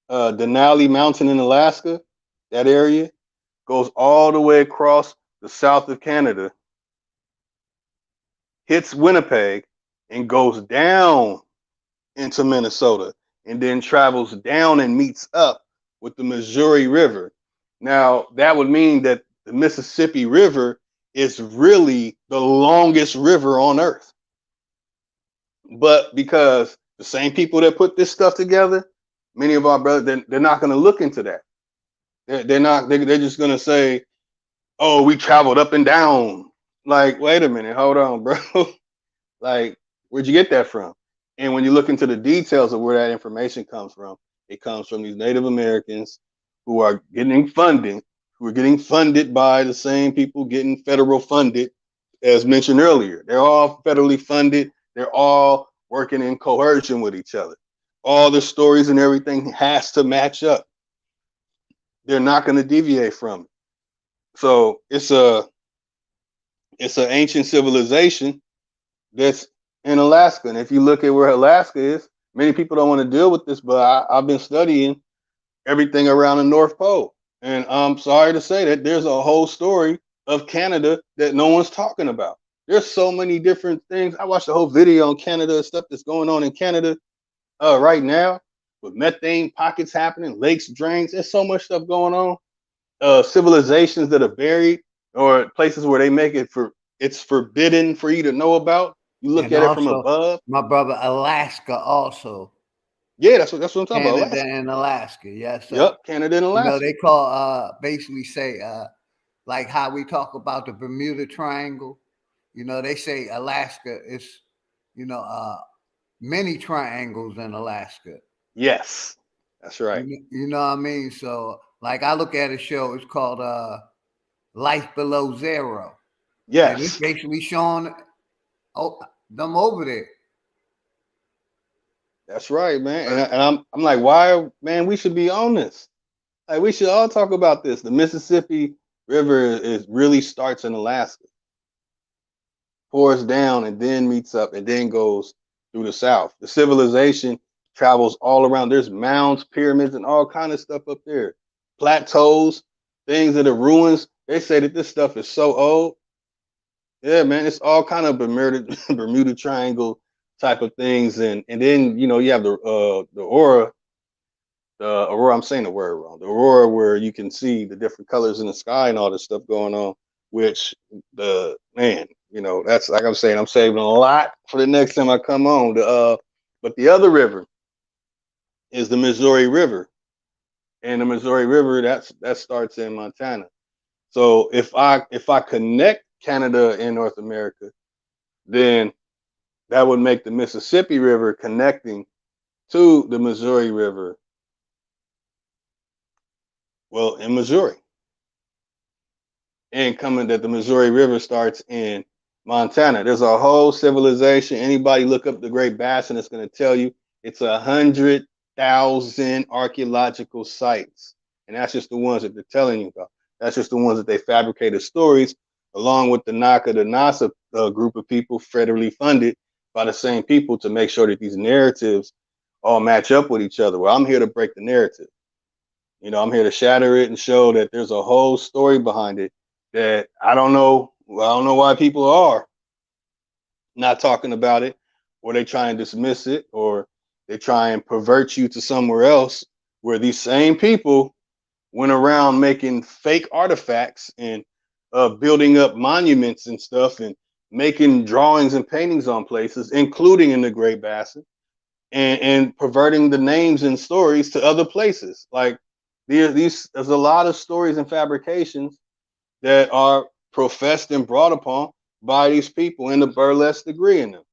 Denali Mountain in Alaska, that area goes all the way across the south of Canada, hits Winnipeg, and goes down into Minnesota, and then travels down and meets up with the Missouri River. Now, that would mean that the Mississippi River is really the longest river on Earth. But because the same people that put this stuff together, many of our brothers, they're not going to look into that. They're just going to say, oh, we traveled up and down. Like, wait a minute, hold on, bro. Like, where'd you get that from? And when you look into the details of where that information comes from, it comes from these Native Americans who are getting funded by the same people getting federal funded, as mentioned earlier. They're all federally funded. They're all working in coercion with each other. All the stories and everything has to match up. They're not going to deviate from it. So it's an ancient civilization that's in Alaska. And if you look at where Alaska is, many people don't want to deal with this, but I've been studying everything around the North Pole. And I'm sorry to say that there's a whole story of Canada that no one's talking about. There's so many different things. I watched a whole video on Canada, stuff that's going on in Canada right now with methane pockets happening, lakes, drains. There's so much stuff going on. Civilizations that are buried, or places where they make it it's forbidden for you to know about. You look And at it also, from above. my brother, Alaska also. Yeah, that's what I'm talking Canada about. Alaska. and Alaska. Yes, sir. Yep, Canada and Alaska. You know, they call basically say like how we talk about the Bermuda Triangle. You know, they say Alaska is, many triangles in Alaska. Yes, that's right. You know what I mean? So, like, I look at a show. It's called Life Below Zero. Yes, and it's basically showing them over there. That's right, man. And I'm like, why, man? We should be on this. Like, we should all talk about this. The Mississippi River really starts in Alaska, pours down, and then meets up, and then goes through the south. The civilization travels all around. There's mounds, pyramids, and all kind of stuff up there. Plateaus, things that are ruins. They say that this stuff is so old. Yeah, man, it's all kind of Bermuda Triangle type of things, and then you have the aurora. The aurora, I'm saying the word wrong. The aurora, where you can see the different colors in the sky and all this stuff going on. Which that's like I'm saying, I'm saving a lot for the next time I come on. But the other river is the Missouri River, and the Missouri River that starts in Montana. So if I connect Canada and North America, then that would make the Mississippi River connecting to the Missouri River, well, in Missouri. And coming that the Missouri River starts in Montana. There's a whole civilization. Anybody look up the Great Basin, it's going to tell you it's 100,000 archaeological sites. And that's just the ones that they're telling you about. That's just the ones that they fabricated stories, along with the NACA, the NASA group of people federally funded by the same people to make sure that these narratives all match up with each other. Well, I'm here to break the narrative. I'm here to shatter it and show that there's a whole story behind it that I don't know why people are not talking about it, or they try and dismiss it, or they try and pervert you to somewhere else where these same people went around making fake artifacts and building up monuments and stuff and making drawings and paintings on places, including in the Great Basin, and perverting the names and stories to other places. Like there's a lot of stories and fabrications that are professed and brought upon by these people in the burlesque degree in them.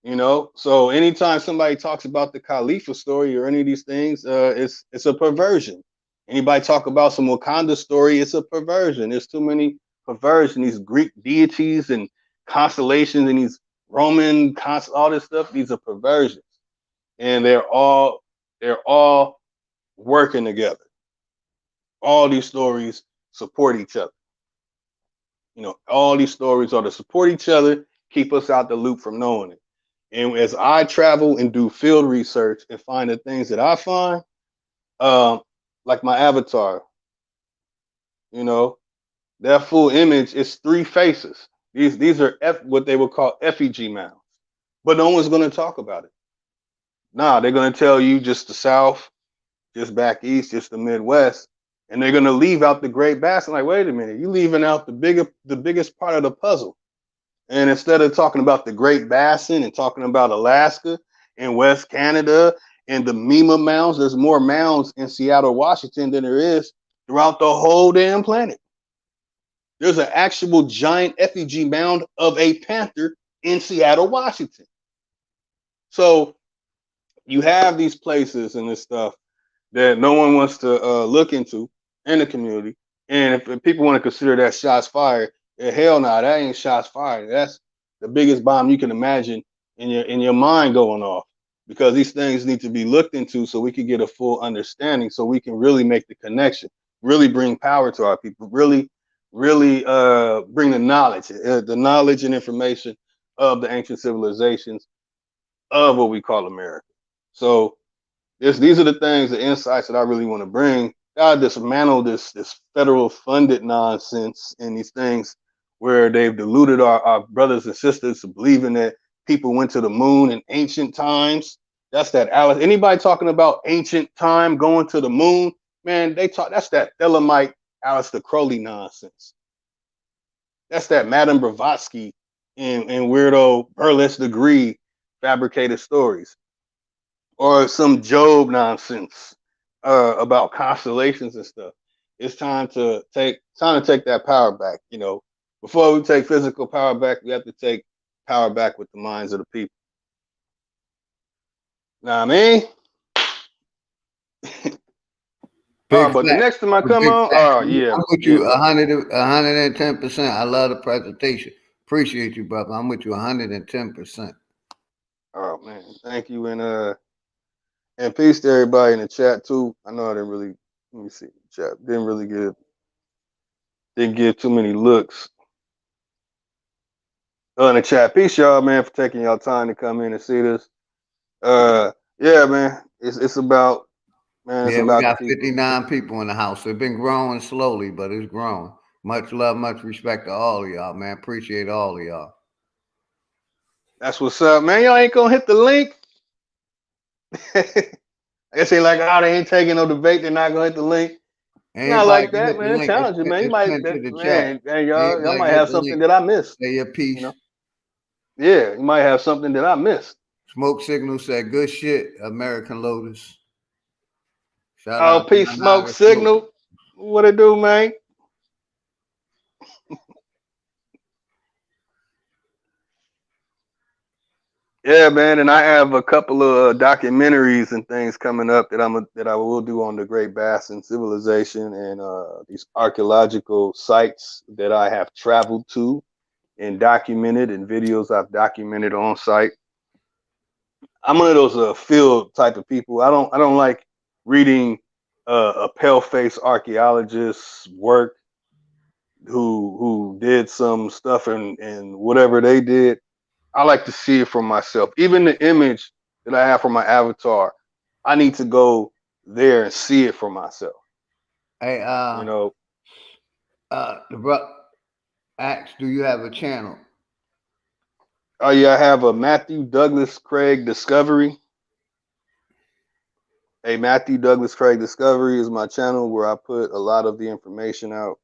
You know, so anytime somebody talks about the Khalifa story or any of these things, it's a perversion. Anybody talk about some Wakanda story, it's a perversion. There's too many perversion. These Greek deities and constellations and these Roman all this stuff. These are perversions, and they're all working together. All these stories support each other. You know, all these stories are to support each other, keep us out the loop from knowing it. And as I travel and do field research and find the things that I find, like my avatar, you know, that full image is 3 faces. These are what they would call effigy mounds, but no one's going to talk about it. Nah, they're going to tell you just the South, just back east, just the Midwest, and they're going to leave out the Great Basin. Like, wait a minute, you leaving out the biggest part of the puzzle. And instead of talking about the Great Basin and talking about Alaska and West Canada and the Mima Mounds, there's more mounds in Seattle, Washington than there is throughout the whole damn planet. There's an actual giant effigy mound of a panther in Seattle, Washington. So you have these places and this stuff that no one wants to look into in the community. And if people want to consider that shots fired, hell no, that ain't shots fired. That's the biggest bomb you can imagine in your mind going off, because these things need to be looked into so we can get a full understanding, so we can really make the connection, really bring power to our people, really bring the knowledge and information of the ancient civilizations of what we call America. So these are the things, the insights that I really want to bring. God dismantle this federal funded nonsense and these things where they've deluded our brothers and sisters to believing that people went to the moon in ancient times. That's that Alice. Anybody talking about ancient time going to the moon, man, that's that Thelemite Aleister Crowley nonsense. That's that Madame Blavatsky and weirdo burlesque degree fabricated stories. Or some Job nonsense about constellations and stuff. It's time to take that power back. You know, before we take physical power back, we have to take power back with the minds of the people. Know what I mean? But the next time I come on, yeah. I'm with you 110%. I love the presentation. Appreciate you, brother. I'm with you 110%. Oh man, thank you, and peace to everybody in the chat too. I know I didn't really, let me see the chat. Didn't give too many looks. In the chat, peace y'all, man, for taking y'all time to come in and see this. Yeah, man, it's about, man, it's about we got the people. 59 people in the house. It's been growing slowly, but it's growing. Much love, much respect to all of y'all, man. Appreciate all of y'all. That's what's up, man. Y'all ain't gonna hit the link. I guess they like, oh, they ain't taking no debate. They're not gonna hit the link. Not like that, man. Challenge it, man. You might, y'all might have something that I missed. Say your piece. You know? Yeah, you might have something that I missed. Smoke Signal said, "Good shit, American Lotus." Shout out peace, Smoke Signal. What it do, man? Yeah, man, and I have a couple of documentaries and things coming up that I will do on the Great Basin civilization and these archaeological sites that I have traveled to and documented, and videos I've documented on site. I'm one of those field type of people. I don't like reading a pale-faced archaeologist's work who did some stuff and whatever they did. I like to see it for myself. Even the image that I have for my avatar, I need to go there and see it for myself. Hey, you know. The bro asked, do you have a channel? Oh yeah, I have a Matthew Douglas Craig Discovery. A Matthew Douglas Craig Discovery is my channel where I put a lot of the information out.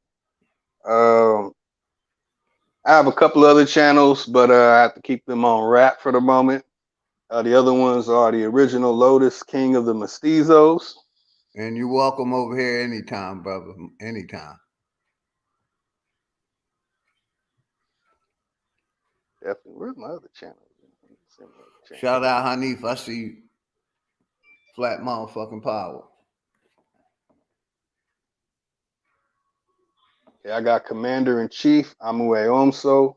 I have a couple other channels, but I have to keep them on wrap for the moment. The other ones are the original Lotus, King of the Mestizos. And you're welcome over here anytime, brother. Anytime. Definitely. Where's my other channel? Shout out Hanif. I see you. Flat motherfucking power. Okay, I got Commander in Chief Amue Omso.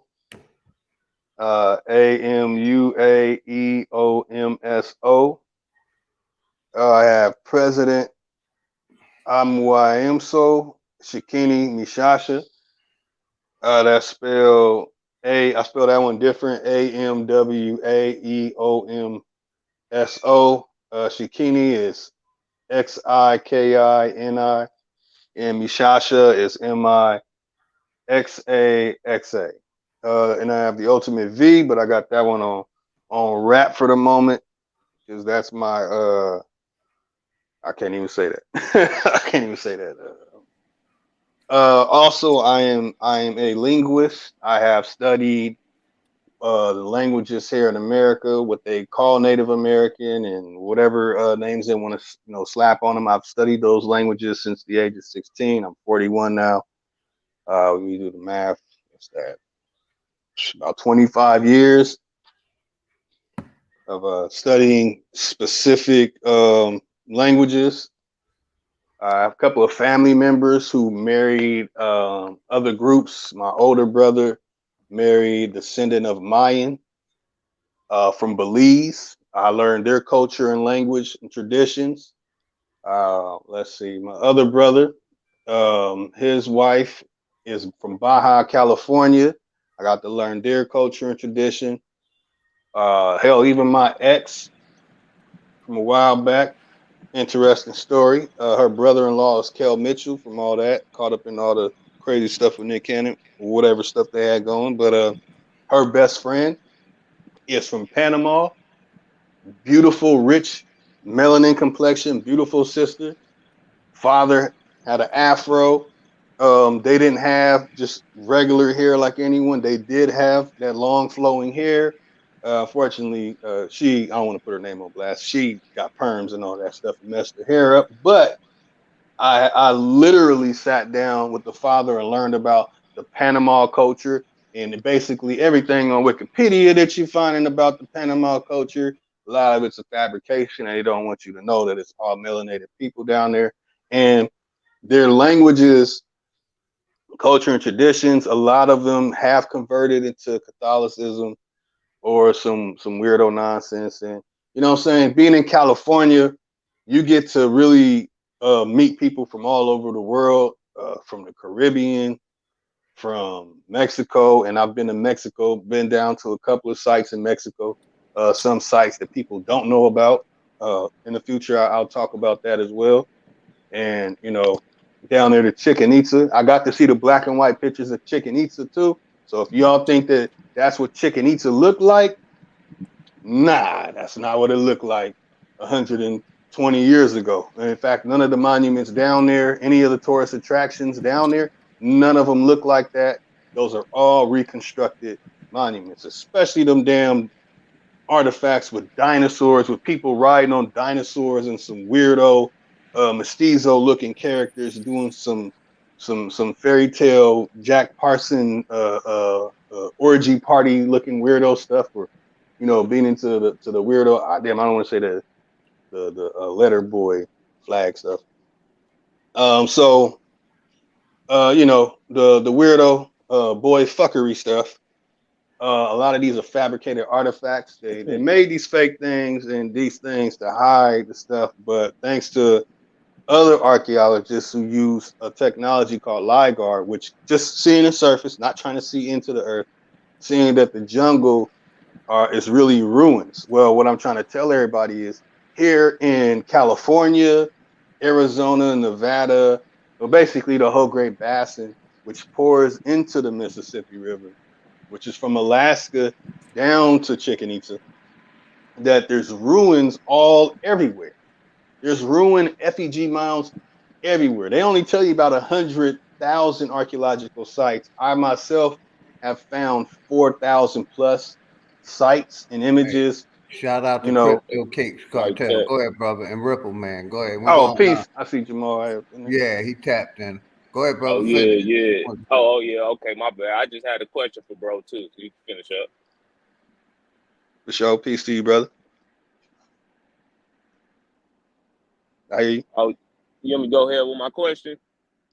Amuaeomso. I have President Amuaemso Shikini Mishasha. That's spelled I spell that one different. Amwaeomso. Shikini is Xikini, and Mishasha is Mixaxa. And I have the Ultimate V, but I got that one on wrap for the moment because that's my I can't even say that. I can't even say that. Also, I am a linguist. I have studied the languages here in America, what they call Native American and whatever names they want to slap on them. I've studied those languages since the age of 16. I'm 41 now. We do the math. What's that? About 25 years of studying specific languages. I have a couple of family members who married other groups. My older brother married a descendant of Mayan from Belize. I learned their culture and language and traditions. Let's see, my other brother, his wife is from Baja, California. I got to learn their culture and tradition. Hell, even my ex from a while back, interesting story. Her brother-in-law is Kel Mitchell from all that, caught up in all the crazy stuff with Nick Cannon, whatever stuff they had going. But her best friend is from Panama. Beautiful, rich, melanin complexion, beautiful sister. Father had an afro. They didn't have just regular hair like anyone. They did have that long flowing hair. Fortunately, I don't want to put her name on blast. She got perms and all that stuff and messed her hair up. But I literally sat down with the father and learned about the Panama culture and basically everything on Wikipedia that you're finding about the Panama culture. A lot of it's a fabrication, and they don't want you to know that it's all melanated people down there. And their languages, culture, and traditions, a lot of them have converted into Catholicism or some weirdo nonsense. And you know what I'm saying? Being in California, you get to really meet people from all over the world, from the Caribbean, from Mexico. And I've been to Mexico, been down to a couple of sites in Mexico, some sites that people don't know about. In the future, I'll talk about that as well. And, down there to Chichen Itza, I got to see the black and white pictures of Chichen Itza too. So if y'all think that that's what Chichen Itza looked like, nah, that's not what it looked like 120 years ago. And in fact, none of the monuments down there, any of the tourist attractions down there, none of them look like that. Those are all reconstructed monuments, especially them damn artifacts with dinosaurs, with people riding on dinosaurs and some weirdo mestizo looking characters doing some fairy tale Jack Parsons orgy party looking weirdo stuff, or being into the weirdo. Damn, I don't want to say the letter boy flag stuff. So the weirdo boy fuckery stuff. A lot of these are fabricated artifacts. They made these fake things and these things to hide the stuff, but thanks to other archaeologists who use a technology called LIGAR, which just seeing the surface, not trying to see into the earth, seeing that the jungle is really ruins. Well, what I'm trying to tell everybody is here in California, Arizona, Nevada, well, basically the whole Great Basin, which pours into the Mississippi River, which is from Alaska down to Chichen Itza, that there's ruins all everywhere. There's ruined effigy mounds everywhere. They only tell you about 100,000 archaeological sites. I myself have found 4,000 plus sites and images. Hey, shout out to Crypto Cakes Cartel. Go ahead, brother. And Ripple Man. Go ahead. Peace. I see Jamal. Yeah, he tapped in. Go ahead, brother. Yeah. Oh, yeah. Okay, my bad. I just had a question for bro too, so you can finish up. For sure. Peace to you, brother. I hear you. Oh, you want me to go ahead with my question?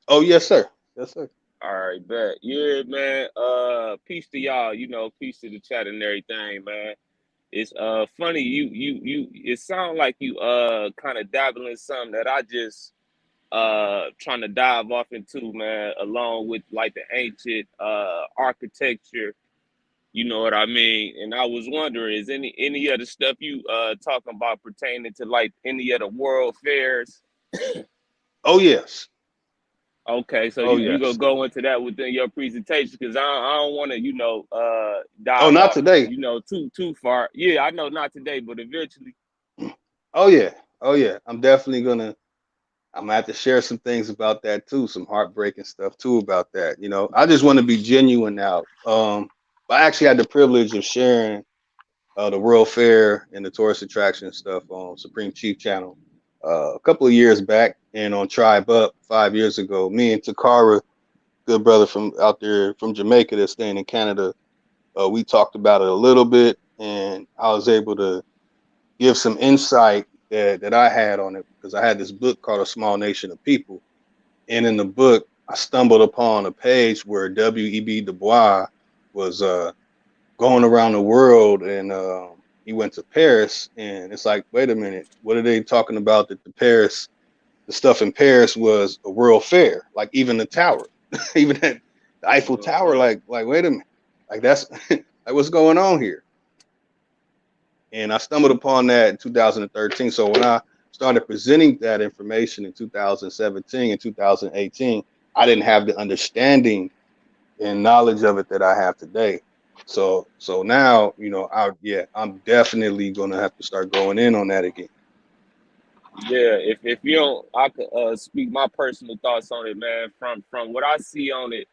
Oh, yes, sir. Yes, sir. All right, bet. Yeah, man. Peace to y'all. Peace to the chat and everything, man. It's funny. You. It sounds like you kind of dabbling in something that I just trying to dive off into, man. Along with like the ancient architecture. You know what I mean? And I was wondering, is any of the stuff you talking about pertaining to like any of the world fairs? Oh, yes. Okay, so Oh, you gonna yes. go into that within your presentation because I don't want to Oh, dive not off today. too far. Yeah, I know not today, but eventually. Oh, yeah. Oh, yeah. I'm gonna have to share some things about that too, some heartbreaking stuff too about that. I just want to be genuine now. I actually had the privilege of sharing the World Fair and the tourist attraction stuff on Supreme Chief Channel a couple of years back, and on Tribe Up 5 years ago. Me and Takara, good brother from out there from Jamaica that's staying in Canada, we talked about it a little bit, and I was able to give some insight that I had on it because I had this book called A Small Nation of People. And in the book, I stumbled upon a page where W.E.B. Du Bois was going around the world, and he went to Paris. And it's like, wait a minute, what are they talking about? That the stuff in Paris was a world fair, like even the tower, even that the Eiffel Tower, like wait a minute, like that's like what's going on here? And I stumbled upon that in 2013. So when I started presenting that information in 2017 and 2018, I didn't have the understanding and knowledge of it that I have today. So now, I'm definitely gonna have to start going in on that again. Yeah, if you don't, I could speak my personal thoughts on it, man. From what I see on it,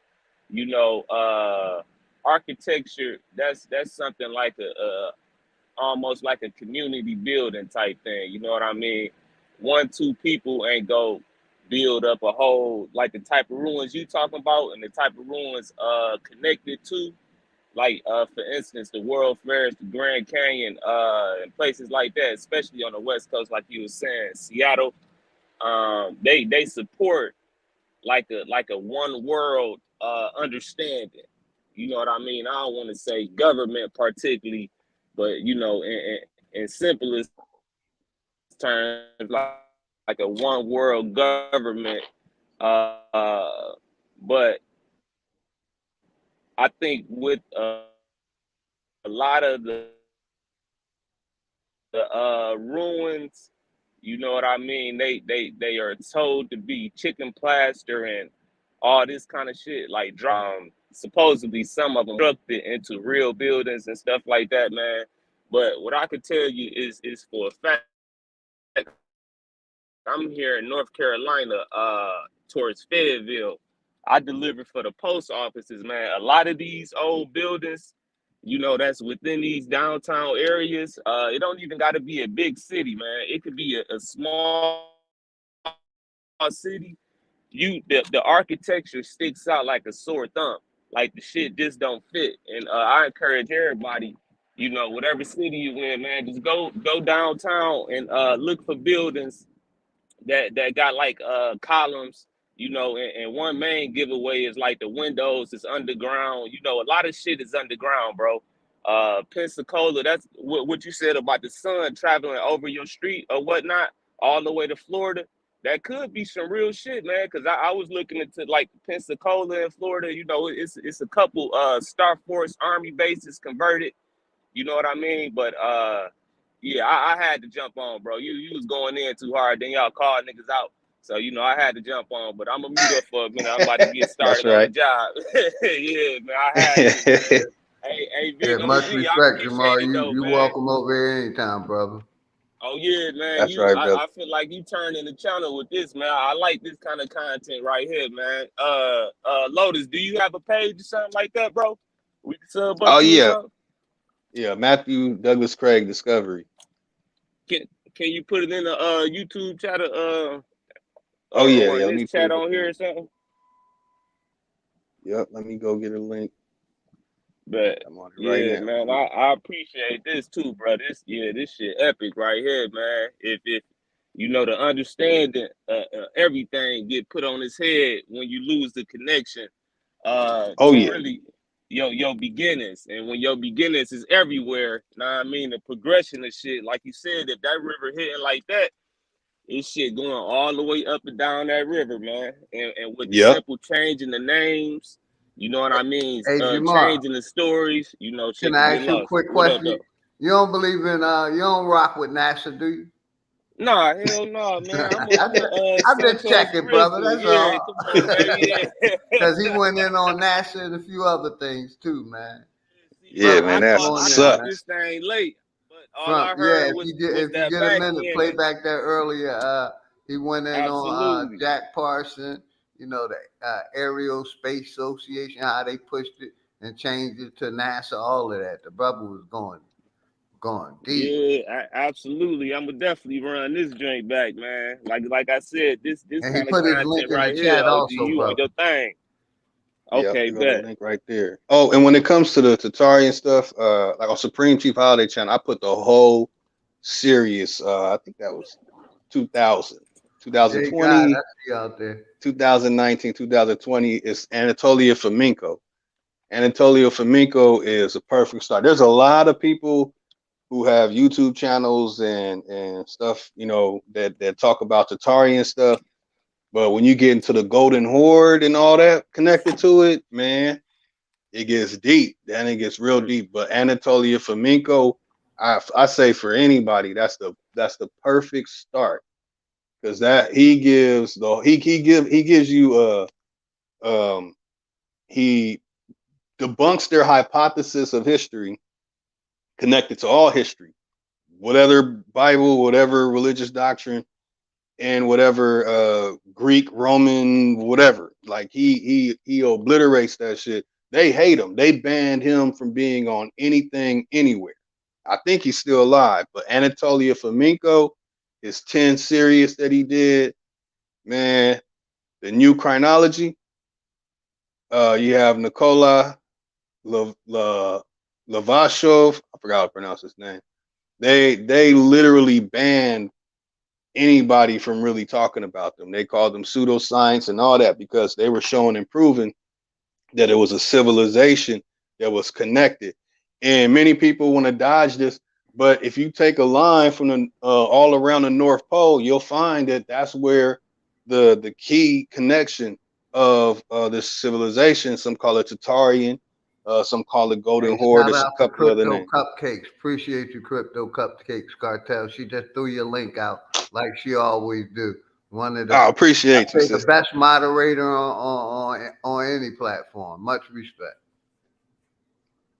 you know, architecture that's something like a almost like a community building type thing. You know what I mean? One, two people ain't go build up a whole like the type of ruins you talking about and the type of ruins connected to. Like for instance, the World Fairs, the Grand Canyon, and places like that, especially on the West Coast, like you were saying, Seattle. They support like a one world understanding. You know what I mean? I don't want to say government particularly, but in simplest terms, like a one world government. But I think with a lot of the ruins, you know what I mean? They are told to be chicken plaster and all this kind of shit. Like supposedly some of them constructed into real buildings and stuff like that, man. But what I could tell you is for a fact, I'm here in North Carolina, towards Fayetteville. I deliver for the post offices, man. A lot of these old buildings, that's within these downtown areas. It don't even got to be a big city, man. It could be a small city. The architecture sticks out like a sore thumb. Like the shit just don't fit. And I encourage everybody, whatever city you in, man, just go downtown and look for buildings that got like columns, and one main giveaway is like the windows is underground. A lot of shit is underground, bro. Pensacola, that's what you said about the sun traveling over your street or whatnot, all the way to Florida. That could be some real shit, man. Cause I was looking into like Pensacola in Florida. It's a couple Star Force Army bases converted. You know what I mean? But yeah, I had to jump on, bro. You was going in too hard, then y'all called niggas out. So I had to jump on, but I'm gonna mute up for a minute. I'm about to get That's started on the right. job. Yeah, man, I had to, man. Hey, Yeah, Vic, much OG, I respect, appreciate Jamal. it though, You man. welcome over here anytime, brother. Oh yeah, man. That's right, brother. I feel like you turning the channel with this, man. I like this kind of content right here, man. Lotus, do you have a page or something like that, bro? We can sub up Oh, to or yeah. something. Yeah. Matthew Douglas Craig Discovery. Can you put it in the YouTube chat Oh, yeah. or Yeah. in Let this me put chat it up on here here. or something? Yep. Let me go get a link. But I'm on it right yeah, now. man, I appreciate this too, bro. This shit epic right here, man. If you know the understanding, everything get put on his head when you lose the connection Oh to yeah. really your beginnings. And when your beginnings is everywhere, know what I mean, the progression of shit, like you said, if that river hitting like that, it's shit going all the way up and down that river, man. And with the Yep. simple change in the names, you know what I mean, Hey, Jamar, changing the stories, you know, can shit can I get ask you a lost. quick What up, question? though? You don't believe in you don't rock with NASA, do you? Nah, hell no, man. I'm a I'm just Santos checking, brother. Bristol. That's Yeah, all. come on, baby. Yeah. Because he went in on NASA and a few other things too, man. See, Yeah, Brother man, was that I going in, caught man. this sucks. thing late, but all From I heard was if you that get a back minute, play end. back there earlier. He went in on Absolutely. Jack Parsons, you know, the Aerial Space Association, how they pushed it and changed it to NASA, all of that. The brother was going deep. Yeah, absolutely. I'm gonna definitely run this joint back, man. Like I said, this And he kind of put his link content in the right here, chat OG, also, you on brother. your thing. Yep, Okay, I got a bet. link right there. Oh, and when it comes to the Tatarian stuff, like on Supreme Chief Holiday Channel, I put the whole series. I think that was 2000, Hey, God, 2020, I see you out there. 2019, 2020 is Anatolia Flamenco. Anatolia Flamenco is a perfect start. There's a lot of people who have YouTube channels and stuff, you know, that talk about Tatarian stuff. But when you get into the Golden Horde and all that connected to it, man, it gets deep. Then it gets real deep. But Anatolia Flamenco, I say for anybody, that's the perfect start, because that he gives you he debunks their hypothesis of history connected to all history, whatever Bible, whatever religious doctrine, and whatever Greek, Roman, whatever. Like he obliterates that shit. They hate him. They banned him from being on anything anywhere. I think he's still alive, but Anatolia Flamenco, his 10 series that he did, man, the new chronology. You have Nikola Lavashov. I forgot how to pronounce his name. They literally banned anybody from really talking about them. They called them pseudoscience and all that because they were showing and proving that it was a civilization that was connected. And many people want to dodge this, but if you take a line from the all around the North Pole, you'll find that that's where the key connection of this civilization. Some call it Tatarian, some call it Golden Hey, Horde. shout There's a out to couple other Crypto names. Cupcakes. Appreciate you, Crypto Cupcakes Cartel. She just threw your link out like she always do. One of the, I I appreciate you, say, the sister. best moderator on any platform. Much respect.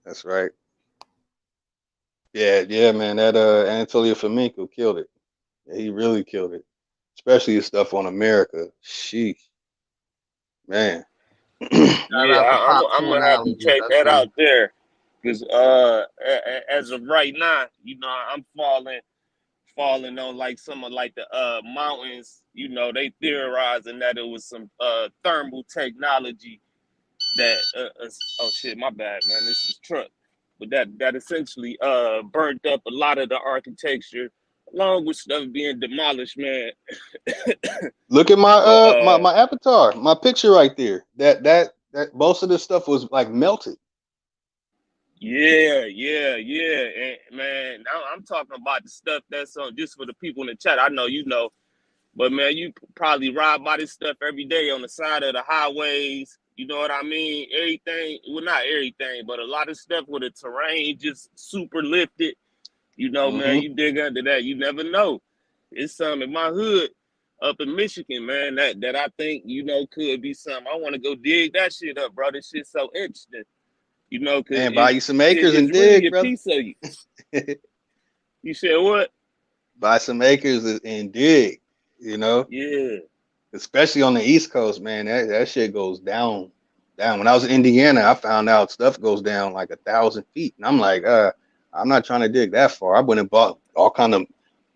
That's right. Yeah, man. That Anatolia Flamenco killed it. Yeah, he really killed it. Especially his stuff on America. Sheesh, man. Shout Yeah, out to I'm gonna have to Popcornologist. check I that see. out there, because as of right now, you know, I'm falling on like some of like the mountains. You know, they theorizing that it was some thermal technology that oh shit, my bad, man. This is truck, but that essentially burnt up a lot of the architecture, along with stuff being demolished, man. Look at my But my avatar, my picture right there. That most of this stuff was like melted. yeah, and man, I'm talking about the stuff that's on, just for the people in the chat. I know you know, but man, you probably ride by this stuff every day on the side of the highways. You know what I mean? Everything, well, not everything, but a lot of stuff where the terrain just super lifted. You know, man, Hmm. you dig under that, you never know. It's something in my hood up in Michigan, man, that I think, you know, could be something. I want to go dig that shit up, bro. This shit's so interesting, you know, because Man, buy you some acres and it's really dig, a brother. piece of you. You said what? Buy some acres and dig. You know, Yeah. especially on the East Coast, man. That shit goes down. When I was in Indiana, I found out stuff goes down like 1,000 feet, and I'm like, I'm not trying to dig that far. I went and bought all kind of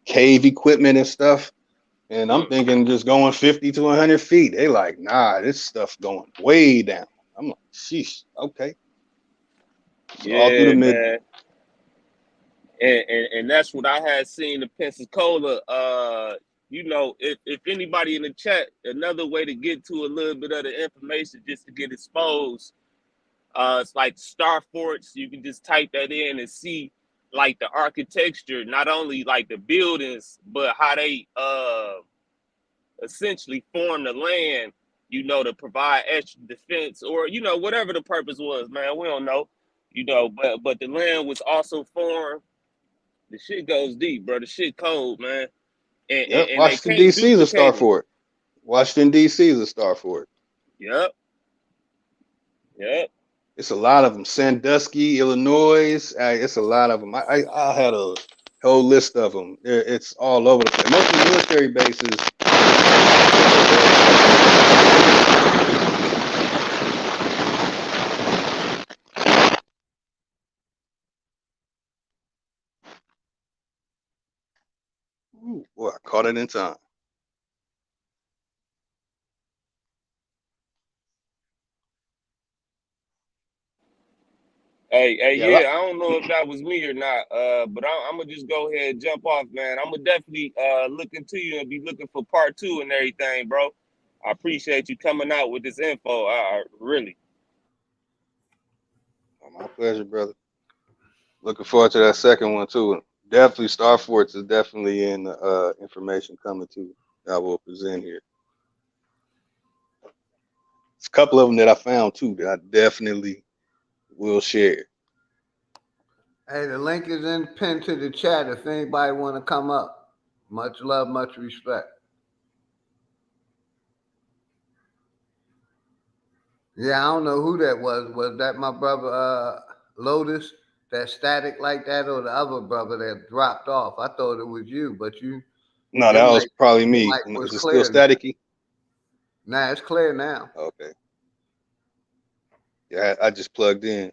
cave equipment and stuff. And I'm thinking just going 50 to 100 feet. They like, nah, this stuff going way down. I'm like, sheesh, okay. So all through the Yeah, mid. man. And that's what I had seen in Pensacola. You know, if anybody in the chat, another way to get to a little bit of the information just to get exposed, it's like star forts. You can just type that in and see like the architecture, not only like the buildings, but how they essentially form the land, you know, to provide extra defense or, you know, whatever the purpose was, man. We don't know, you know, but the land was also formed. The shit goes deep, bro. The shit cold, man. And, Yep, and they Washington can't D.C. is a star duplicate it. for it. Washington D.C. is a star for it. Yep. Yep. It's a lot of them. Sandusky, Illinois. It's a lot of them. I had a whole list of them. It's all over the place. Most of the military bases. Ooh, boy, I caught it in time. Hey, Yeah, yeah, I don't know if that was me or not, but I'm gonna just go ahead and jump off, man. I'm gonna definitely look into you and be looking for part 2 and everything, bro. I appreciate you coming out with this info. Really. my pleasure, brother. Looking forward to that second one too. Definitely, Star Forts is definitely in information coming too. I will present here. It's a couple of them that I found too that I definitely will share. Hey, the link is in pinned to the chat if anybody want to come up. Much love, much respect. Yeah, I don't know who that was. Was that my brother Lotus, that static like that, or the other brother that dropped off? I thought it was you, but No, your that was mic, probably your me. mic was Is it still clear now. staticky? Nah, it's clear now. Okay. Yeah, I just plugged in.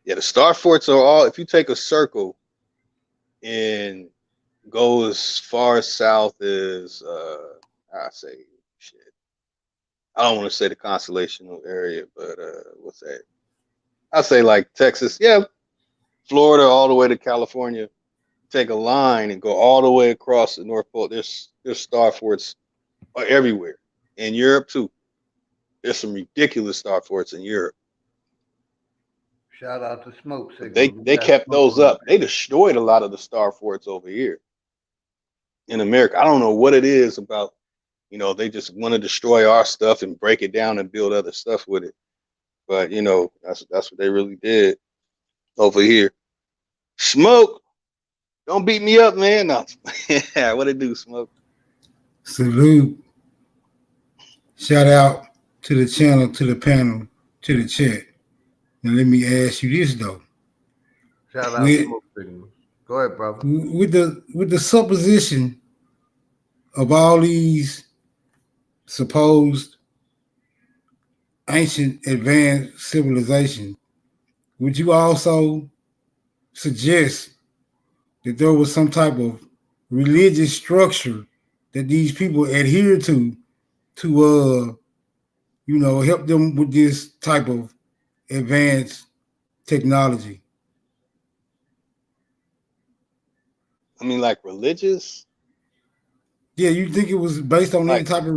Yeah, the Star Forts are all, if you take a circle and go as far south as I say shit. I don't want to say the constellational area, but what's that? I say like Texas, yeah, Florida all the way to California. Take a line and go all the way across the North Pole. There's star forts everywhere. In Europe too. There's some ridiculous star forts in Europe. Shout out to Smoke But Signal. they kept those up. They destroyed a lot of the star forts over here in America. I don't know what it is about, you know, they just want to destroy our stuff and break it down and build other stuff with it. But you know, that's what they really did over here. Smoke, don't beat me up, man. No. Yeah, what it do, Smoke? Salute. Shout out to the channel, to the panel, to the chat. Now let me ask you this though. Shout out to Smoke Signal. Go ahead, brother. With the supposition of all these supposed ancient advanced civilization, would you also suggest that there was some type of religious structure that these people adhere to you know, help them with this type of advanced technology? I mean, like religious? Yeah, you think it was based on Like, any type of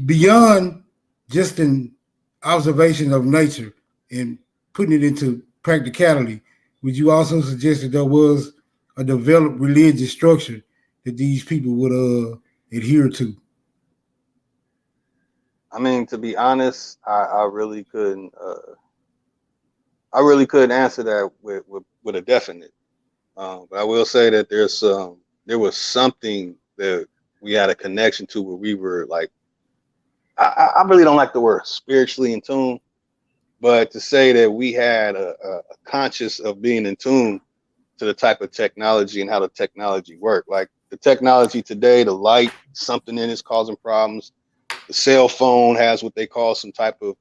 beyond just an observation of nature and putting it into practicality? Would you also suggest that there was a developed religious structure that these people would adhere to? I mean, to be honest, I really couldn't. I really couldn't answer that with a definite. But I will say that there was something that we had a connection to where we were like, I really don't like the word spiritually in tune, but to say that we had a conscious of being in tune to the type of technology and how the technology worked. Like the technology today, the light, something in it's causing problems. The cell phone has what they call some type of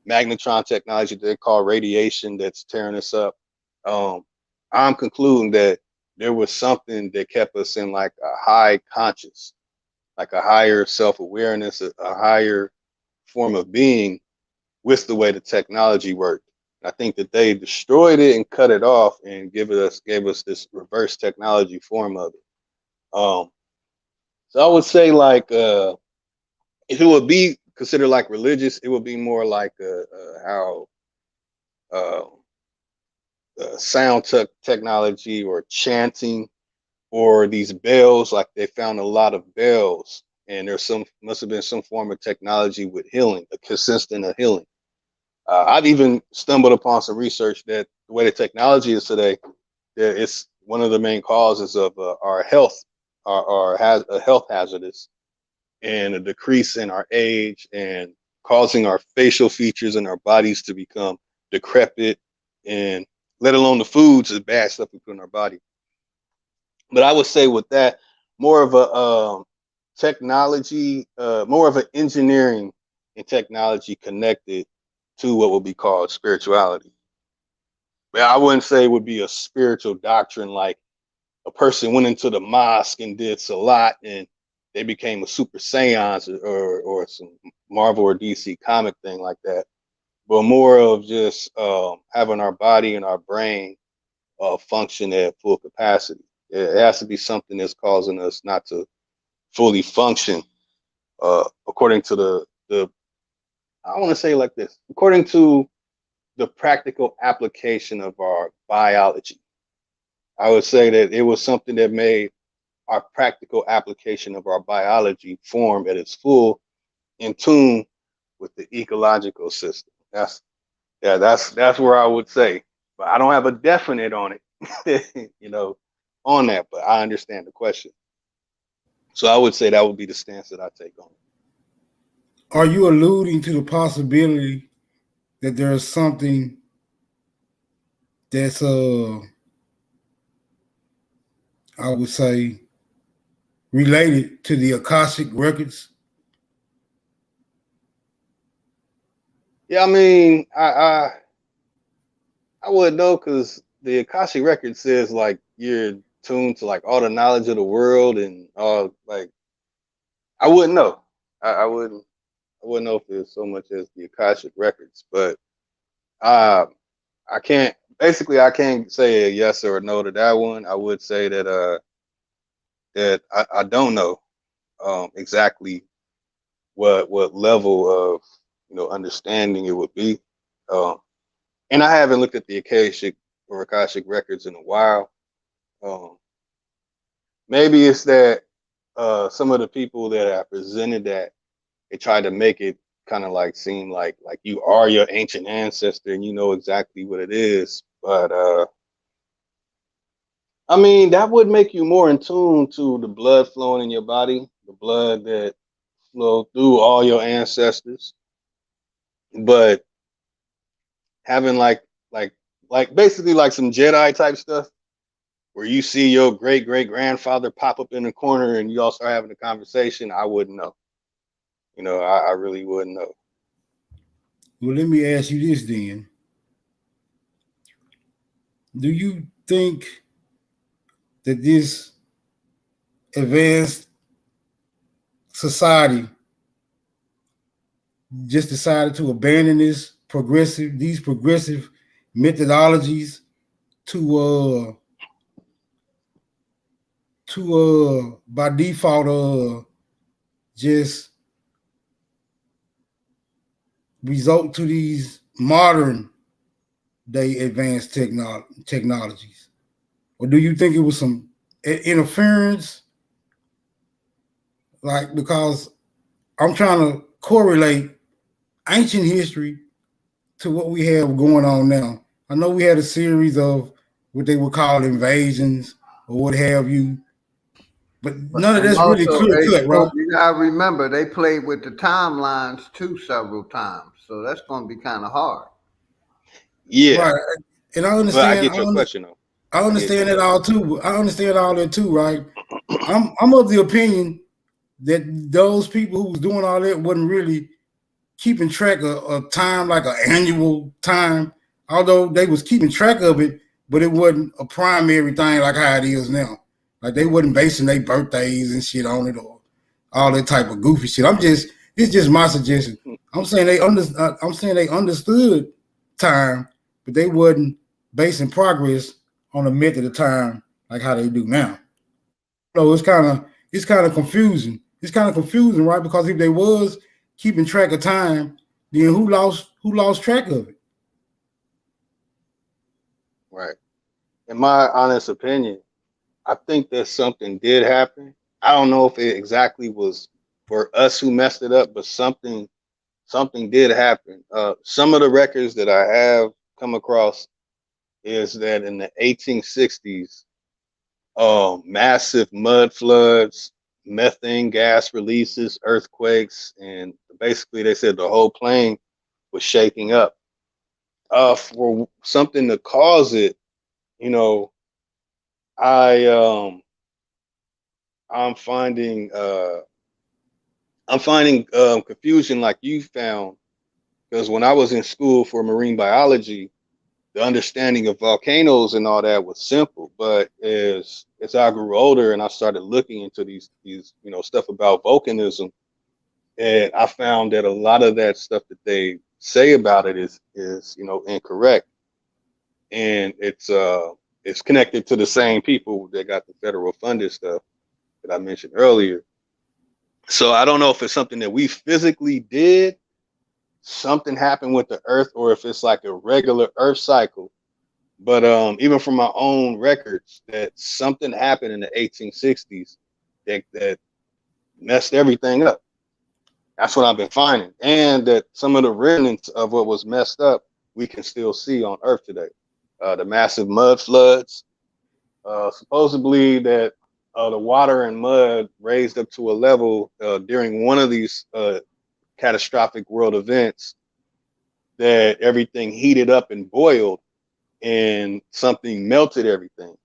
magnetron technology that they call radiation that's tearing us up. I'm concluding that there was something that kept us in like a high conscious like a higher self-awareness, a higher form of being with the way the technology worked. I think that they destroyed it and cut it off and gave us this reverse technology form of it. So I would say like if it would be considered like religious, it would be more like how sound technology or chanting or these bells. Like they found a lot of bells, and there's must have been some form of technology with healing, a consistent of healing. I've even stumbled upon some research that the way the technology is today, that it's one of the main causes of our health, has a health hazardous, and a decrease in our age, and causing our facial features and our bodies to become decrepit, and let alone the foods, the bad stuff we put in our body. But I would say with that, more of a technology, more of an engineering and technology connected to what would be called spirituality. But I wouldn't say it would be a spiritual doctrine like a person went into the mosque and did salat and they became a super seance or some Marvel or DC comic thing like that. But more of just having our body and our brain function at full capacity. It has to be something that's causing us not to fully function according to the I want to say like this, according to the practical application of our biology. I would say that it was something that made our practical application of our biology form at its full in tune with the ecological system. That's where I would say, but I don't have a definite on it, on that, but I understand the question. So I would say that would be the stance that I take on it. Are you alluding to the possibility that there's something that's I would say related to the Akashic records? Yeah, I mean, I wouldn't know, because the Akashic record says like you're tuned to like all the knowledge of the world and all, like I wouldn't know. I wouldn't know if there's so much as the Akashic records, but I can't say a yes or a no to that one. I would say that that I don't know exactly what level of understanding it would be, and I haven't looked at the Akashic records in a while. Maybe it's that some of the people that have presented that, they tried to make it kind of like seem like you are your ancient ancestor and you know exactly what it is. But I mean, that would make you more in tune to the blood flowing in your body, the blood that flowed through all your ancestors. But having like basically like some Jedi type stuff, where you see your great grandfather pop up in the corner and you all start having a conversation, I wouldn't know. I really wouldn't know. Well, let me ask you this then. Do you think that this advanced society just decided to abandon these progressive methodologies to by default just result to these modern day advanced technologies? Or do you think it was some interference? Like, because I'm trying to correlate ancient history to what we have going on now. I know we had a series of what they would call invasions or what have you, but none of that's really clear cut, right? You gotta remember, they played with the timelines too several times, so that's going to be kind of hard. Yeah, right. And I understand. But I get your question though. I understand that all too. I understand all that too, right? I'm of the opinion that those people who was doing all that wasn't really keeping track of time, like an annual time, although they was keeping track of it, but it wasn't a primary thing like how it is now. Like they wasn't basing their birthdays and shit on it, or all that type of goofy shit. It's just my suggestion. I'm saying they understood time, but they wasn't basing progress on the method of time like how they do now. So it's kind of confusing. It's kind of confusing, right? Because if they was keeping track of time, then who lost track of it? Right. In my honest opinion, I think that something did happen. I don't know if it exactly was for us who messed it up, but something did happen. Some of the records that I have come across is that in the 1860s, massive mud floods, methane gas releases, earthquakes, and basically they said the whole plane was shaking up. For something to cause it, you know, I'm finding confusion like you found, because when I was in school for marine biology, the understanding of volcanoes and all that was simple. But as I grew older and I started looking into these stuff about volcanism, and I found that a lot of that stuff that they say about it is incorrect, and it's connected to the same people that got the federal funded stuff that I mentioned earlier. So I don't know if it's something that we physically did, something happened with the earth, or if it's like a regular earth cycle. But even from my own records, that something happened in the 1860s that messed everything up. That's what I've been finding. And that some of the remnants of what was messed up, we can still see on earth today. The massive mud floods, supposedly that the water and mud raised up to a level during one of these catastrophic world events that everything heated up and boiled and something melted everything.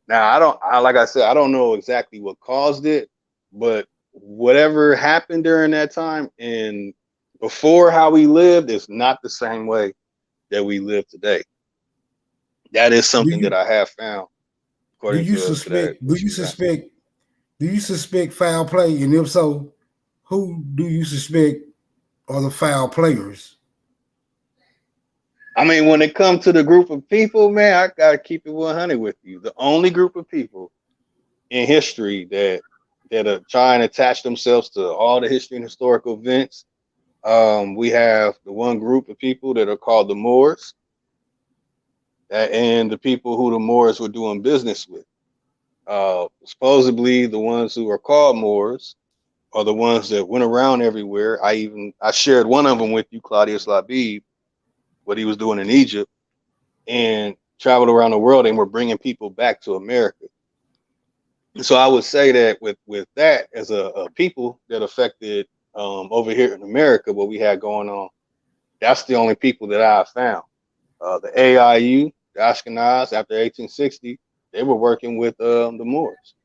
Now, like I said, I don't know exactly what caused it, but whatever happened during that time and before how we lived is not the same way that we live today. That is something that I have found. Do you suspect foul play? And if so, who do you suspect are the foul players? I mean, when it comes to the group of people, man, I gotta keep it 100 with you. The only group of people in history that are trying to attach themselves to all the history and historical events, we have the one group of people that are called the Moors, and the people who the Moors were doing business with. Supposedly, the ones who are called Moors are the ones that went around everywhere. I shared one of them with you, Claudius Labib, what he was doing in Egypt, and traveled around the world and were bringing people back to America. So I would say that with that as a people that affected over here in America, what we had going on, that's the only people that I found. The AIU, the Ashkenaz, after 1860, they were working with the Moors.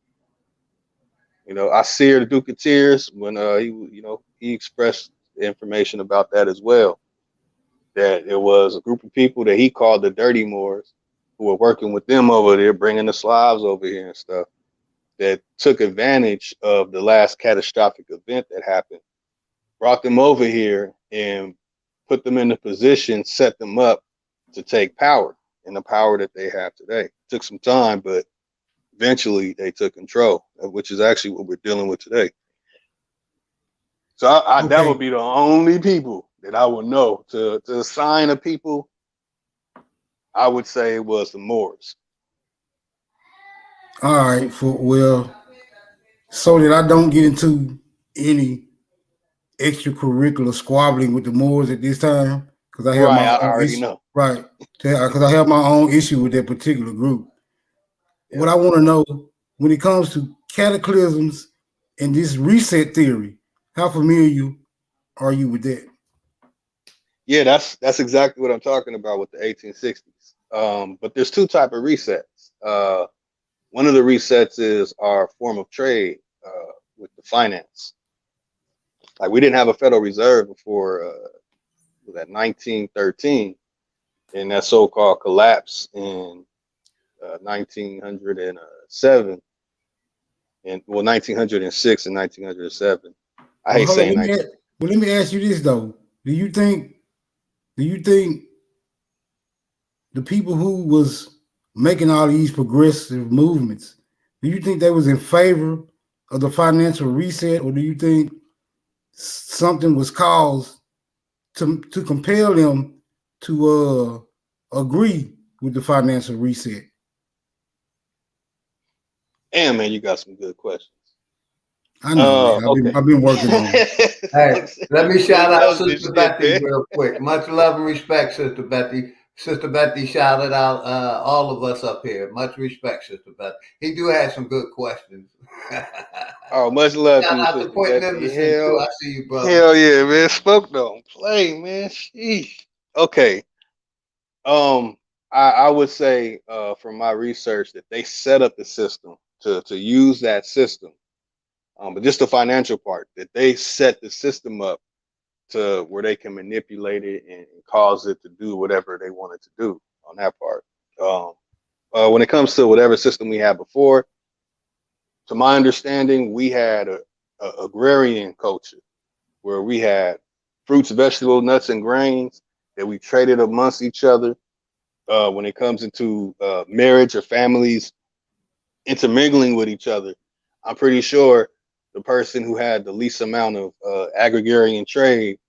Asir, the Duke of Tears, when he expressed information about that as well, that it was a group of people that he called the Dirty Moors who were working with them over there, bringing the Slavs over here and stuff, that took advantage of the last catastrophic event that happened, brought them over here and put them in the position, set them up to take power, and the power that they have today. It took some time, but eventually they took control, which is actually what we're dealing with today. So that would be the only people that I would know to assign a people. I would say it was the Moors. All right, so that I don't get into any extracurricular squabbling with the Moors at this time, because I have my own issue. Right, because I have my own issue with that particular group. Yeah. What I want to know when it comes to cataclysms and this reset theory, how familiar are you with that? Yeah, that's exactly what I'm talking about with the 1860s. But there's two types of resets. One of the resets is our form of trade with the finance. Like, we didn't have a Federal Reserve before that 1913, and that so-called collapse in 1907. in 1906 and 1907. I Well, hate hold on. saying 19. Let me ask you this though. Do you think the people who was making all these progressive movements, do you think they was in favor of the financial reset, or do you think something was caused to compel them to agree with the financial reset? Damn, man, you got some good questions. I know, man. Okay. I've been working on it. Hey, let me shout out Sister Shit, Betty man. real quick. Much love and respect, Sister Betty. Sister Betty shouted out all of us up here. Much respect, Sister Betty. He do have some good questions. Oh, much love to Shout you, out to Sister Point Betty. Nemerson too. I see you, brother. Hell yeah, man. Spoke don't play, man. Sheesh. Okay. I would say from my research that they set up the system to use that system. But just the financial part, that they set the system up to where they can manipulate it and cause it to do whatever they want it to do on that part. When it comes to whatever system we had before, to my understanding, we had a agrarian culture where we had fruits, vegetables, nuts, and grains that we traded amongst each other. When it comes into marriage or families intermingling with each other, I'm pretty sure the person who had the least amount of agrarian trade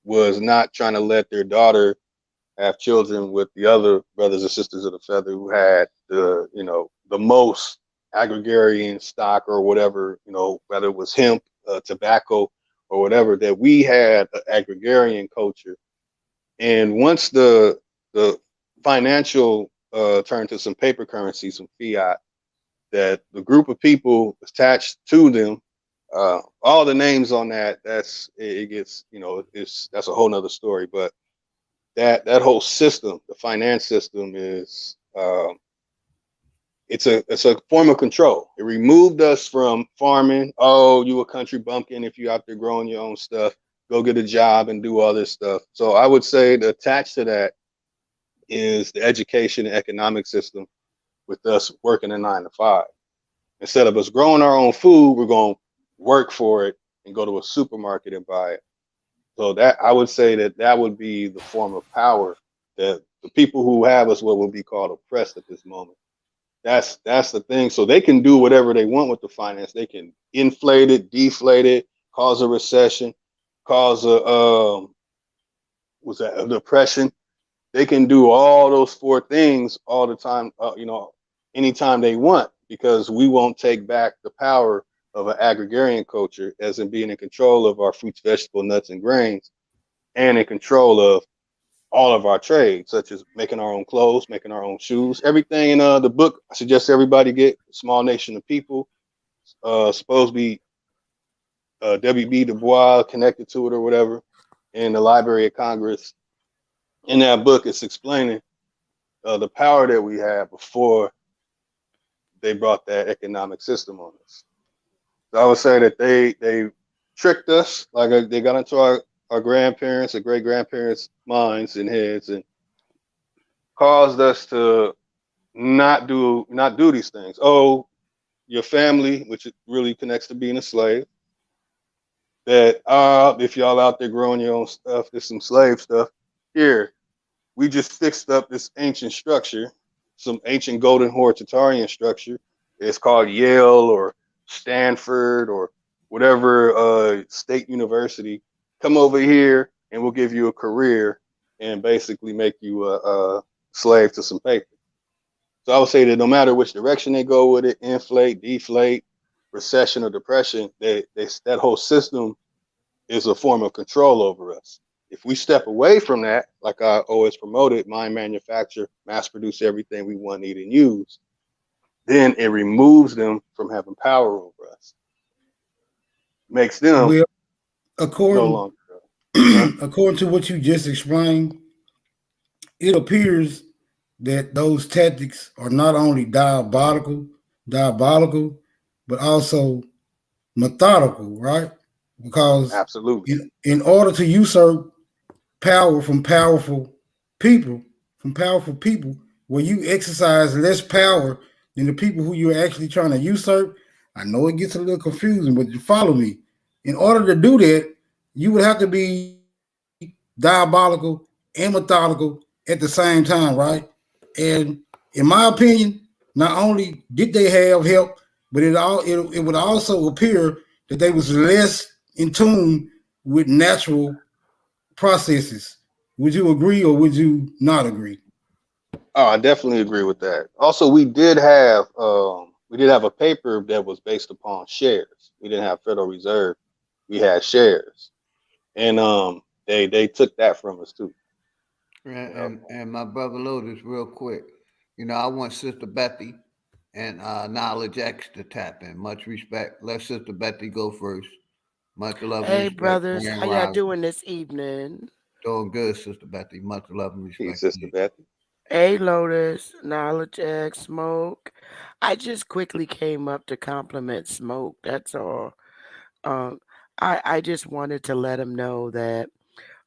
was not trying to let their daughter have children with the other brothers and sisters of the feather who had the most agrarian stock or whatever, whether it was hemp, tobacco, or whatever, that we had an agrarian culture. And once the financial turned to some paper currency, some fiat, that the group of people attached to them, all the names on that, that's a whole nother story. But that whole system, the finance system, is it's a form of control. It removed us from farming. Oh, you a country bumpkin if you out there growing your own stuff. Go get a job and do all this stuff. So I would say that attached to that is the education and economic system, with us working a 9 to 5. Instead of us growing our own food, we're going to work for it and go to a supermarket and buy it. So that I would say that would be the form of power that the people who have us what would be called oppressed at this moment. That's the thing. So they can do whatever they want with the finance. They can inflate it, deflate it, cause a recession, cause a depression. They can do all those 4 things all the time, anytime they want, because we won't take back the power of an agrarian culture, as in being in control of our fruits, vegetables, nuts, and grains, and in control of all of our trades, such as making our own clothes, making our own shoes, everything in the book. I suggest everybody get Small Nation of People. Supposed to be W.B. Du Bois connected to it or whatever, in the Library of Congress. In that book, it's explaining the power that we had before they brought that economic system on us. So I would say that they tricked us, like they got into our grandparents and great grandparents' minds and heads, and caused us to not do these things. Oh, your family, which really connects to being a slave. That if y'all out there growing your own stuff, there's some slave stuff here. We just fixed up this ancient structure, some ancient golden horde Tatarian structure. It's called Yale or Stanford or whatever state university. Come over here and we'll give you a career and basically make you a slave to some paper. So I would say that no matter which direction they go with it, inflate, deflate, recession or depression, that whole system is a form of control over us. If we step away from that, like I always promoted, mind manufacture, mass produce everything we want, need, and use, then it removes them from having power over us. Makes them Well, no longer. according to what you just explained, it appears that those tactics are not only diabolical, but also methodical, right? Because absolutely, in order to usurp power from powerful people, where you exercise less power than the people who you're actually trying to usurp, I know it gets a little confusing, but you follow me. In order to do that, you would have to be diabolical and methodical at the same time, right? And in my opinion, not only did they have help, but it would also appear that they was less in tune with natural processes. Would you agree or would you not agree? Oh, I definitely agree with that. Also, we did have a paper that was based upon shares. We didn't have Federal Reserve. We had shares, and they took that from us too. And, You know. and my brother Lotus, real quick. I want Sister Betty and Knowledge X to tap in. Much respect. Let Sister Betty go first. Much love and Hey, respect. brothers, Grand how y'all Rise. doing this evening? Doing good, Sister Betty. Much love and Peace, respect to Sister you. Beth. Hey, Lotus, Knowledge X, Smoke. I just quickly came up to compliment Smoke. That's all. Um, I just wanted to let him know that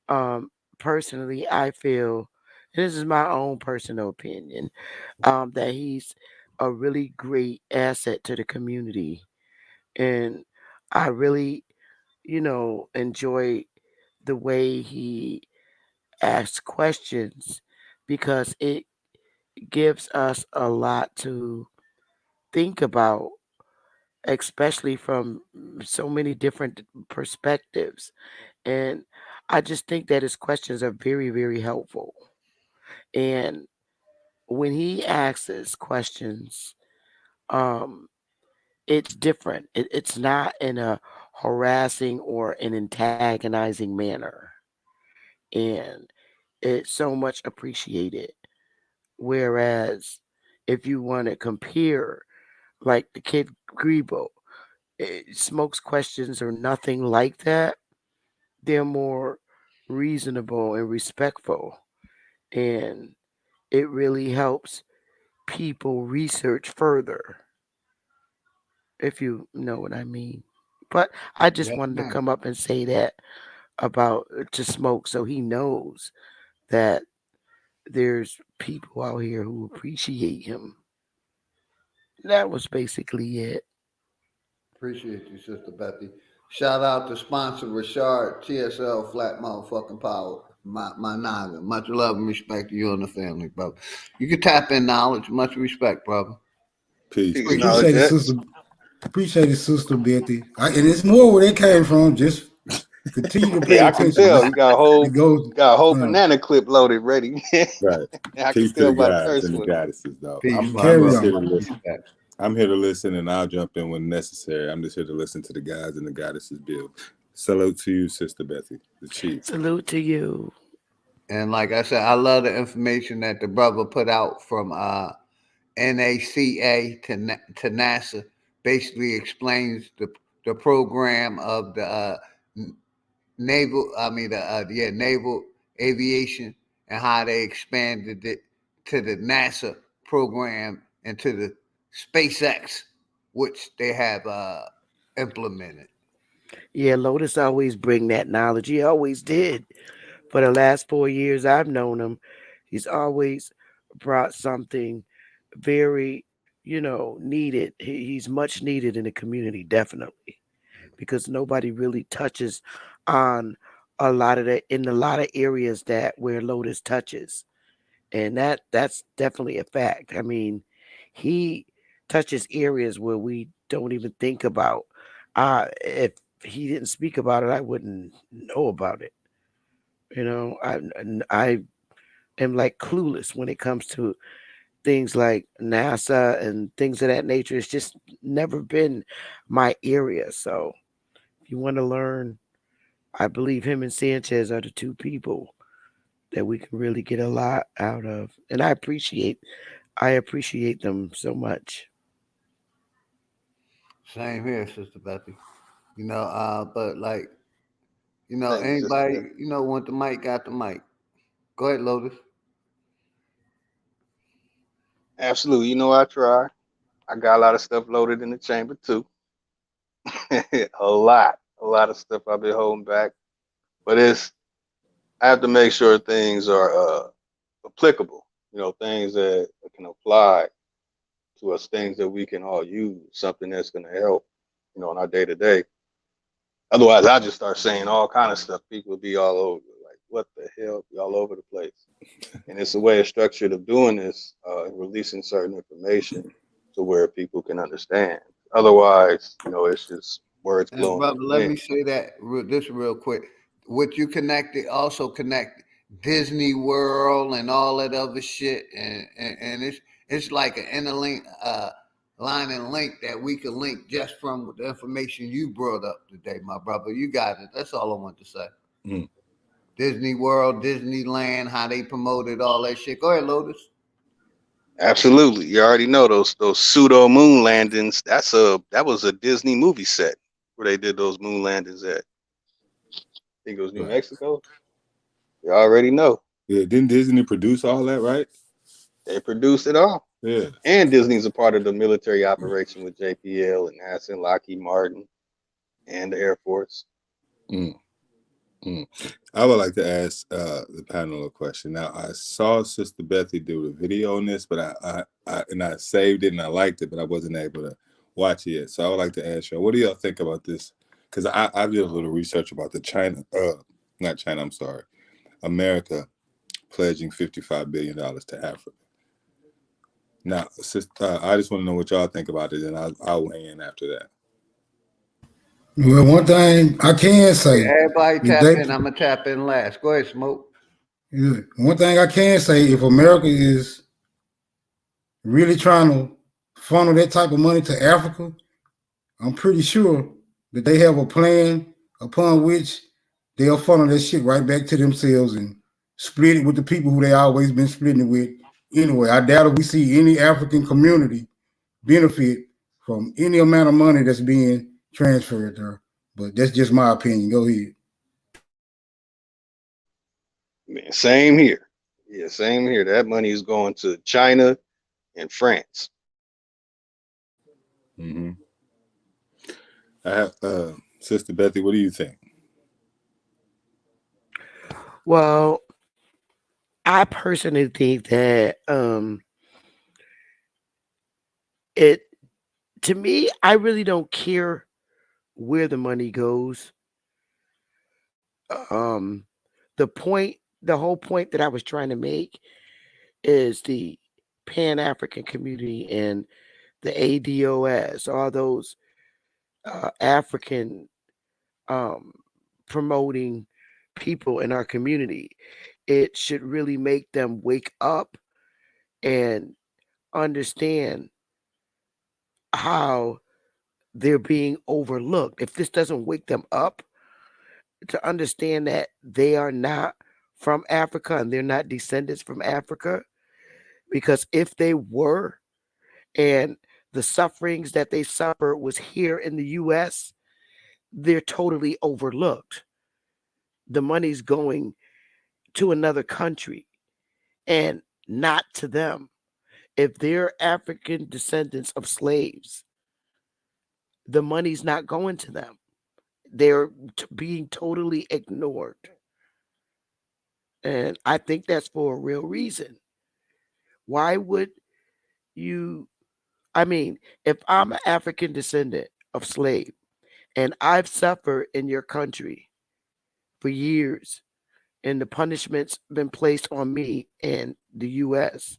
um, personally, I feel, and this is my own personal opinion, that he's a really great asset to the community. And I really, enjoy the way he asks questions because it gives us a lot to think about, especially from so many different perspectives. And I just think that his questions are very, very helpful. And when he asks his questions, um, it's different. It's not in a harassing or an antagonizing manner. And it's so much appreciated. Whereas if you want to compare, like the kid Grebo, Smoke's questions are nothing like that. They're more reasonable and respectful. And it really helps people research further, if you know what I mean. But I just Yes, wanted to ma'am. come up and say that about to Smoke so he knows that there's people out here who appreciate him. That was basically it. Appreciate you, Sister Betty. Shout out to sponsor Rashard TSL Flat Motherfucking Power. My Naga. Much love and respect to you and the family, brother. You can tap in knowledge. Much respect, brother. Peace, Peace, peace. knowledge Appreciate it, X. sister. Appreciate it, sister Betty. And it's more where that came from. Just continue to pay Yeah, I can attention. tell. You got a It whole goes. Uh, banana clip loaded ready. Right. I can Peace to tell the by the guys first and the one. goddesses, though. Peace, I'm carry just here brother. to on. listen. Respect. I'm here to listen, and I'll jump in when necessary. I'm just here to listen to the guys and the goddesses build. Salute to you, Sister Bethy, the chief. Salute to you. And like I said, I love the information that the brother put out from NACA to NASA. Basically explains the program of the naval. I mean, naval aviation and how they expanded it to the NASA program and to the SpaceX, which they have implemented. Yeah, Lotus always bring that knowledge. He always did. For the last 4 years I've known him, he's always brought something very, needed. He's much needed in the community, definitely, because nobody really touches on a lot of areas that where Lotus touches, and that's definitely a fact. I mean, he touches areas where we don't even think about. If he didn't speak about it, I wouldn't know about it. I am like clueless when it comes to things like NASA and things of that nature. It's just never been my area. So if you want to learn, I believe him and Sanchez are the two people that we can really get a lot out of. And I appreciate them so much. Same here, Sister Betty. But like, Thank you, Sister anybody, Beth. want the mic, got the mic. Go ahead, Lotus. Absolutely. You know, I try. I got a lot of stuff loaded in the chamber too. A lot of stuff I've been holding back. But I have to make sure things are applicable. Things that can apply to us things that we can all use, something that's going to help, in our day to day. Otherwise, I just start saying all kind of stuff. People will be all over, like, what the hell, be all over the place. And it's a way of structured of doing this, releasing certain information to where people can understand. Otherwise, it's just words And blowing in brother, the let wind. me say this real quick. What you connected also connect Disney World and all that other shit, and it's like an interlink line and link that we can link just from the information you brought up today, my brother. You got it. That's all I want to say. Mm. Disney World, Disneyland, how they promoted all that shit. Go ahead, Lotus. Absolutely, you already know those pseudo moon landings. That was a Disney movie set where they did those moon landings at. I think it was New Right. Mexico. You already know. Yeah, didn't Disney produce all that, right? They produced it all. Yeah. And Disney's a part of the military operation with JPL and NASA and Lockheed Martin and the Air Force. Mm. Mm. I would like to ask the panel a question. Now, I saw Sister Bethy do a video on this, but I saved it and I liked it, but I wasn't able to watch it yet. So I would like to ask y'all, what do y'all think about this? Because I did a little research about America pledging $55 billion to Africa. Now, I just want to know what y'all think about it, and I'll weigh in after that. Well, one thing I can say, Everybody if tap they, in. I'm gonna tap in last. Go ahead, Smoke. one thing I can say, if America is really trying to funnel that type of money to Africa, I'm pretty sure that they have a plan upon which they'll funnel that shit right back to themselves and split it with the people who they always been splitting it with. Anyway, I doubt if we see any African community benefit from any amount of money that's being transferred there. But that's just my opinion. Go ahead. Man, same here. Yeah, same here. That money is going to China and France. Mm-hmm. I have Sister Bethy, what do you think? Well, I personally think that to me, I really don't care where the money goes. The whole point that I was trying to make is the Pan-African community and the ADOS, all those African promoting people in our community. It should really make them wake up and understand how they're being overlooked. If this doesn't wake them up to understand that they are not from Africa and they're not descendants from Africa, because if they were, and the sufferings that they suffer was here in the US, they're totally overlooked. The money's going to another country and not to them. If they're African descendants of slaves, the money's not going to them. They're being totally ignored. And I think that's for a real reason. Why would you? I mean, if I'm an African descendant of slave and I've suffered in your country for years and the punishment's been placed on me in the US,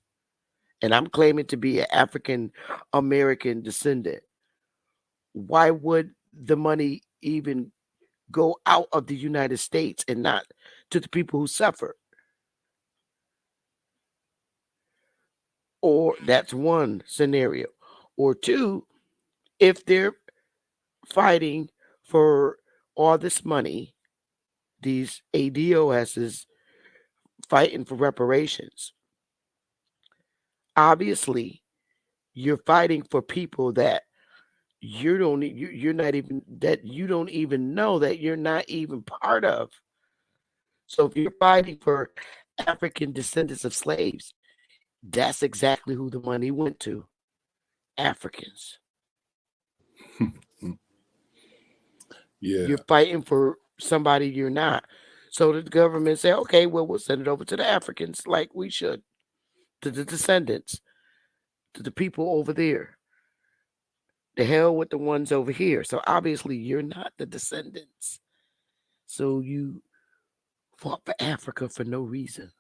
and I'm claiming to be an African American descendant, why would the money even go out of the United States and not to the people who suffer? Or that's one scenario. Or two, if they're fighting for all this money, these ADOSs fighting for reparations, obviously you're fighting for people that you're not even know, that you're not even part of. So if you're fighting for African descendants of slaves, that's exactly who the money went to. Africans. Yeah. You're fighting for somebody you're not. So the government say, okay, well, we'll send it over to the Africans like we should, to the descendants. to the people over there. The hell with the ones over here. So obviously you're not the descendants. So you fought for Africa for no reason.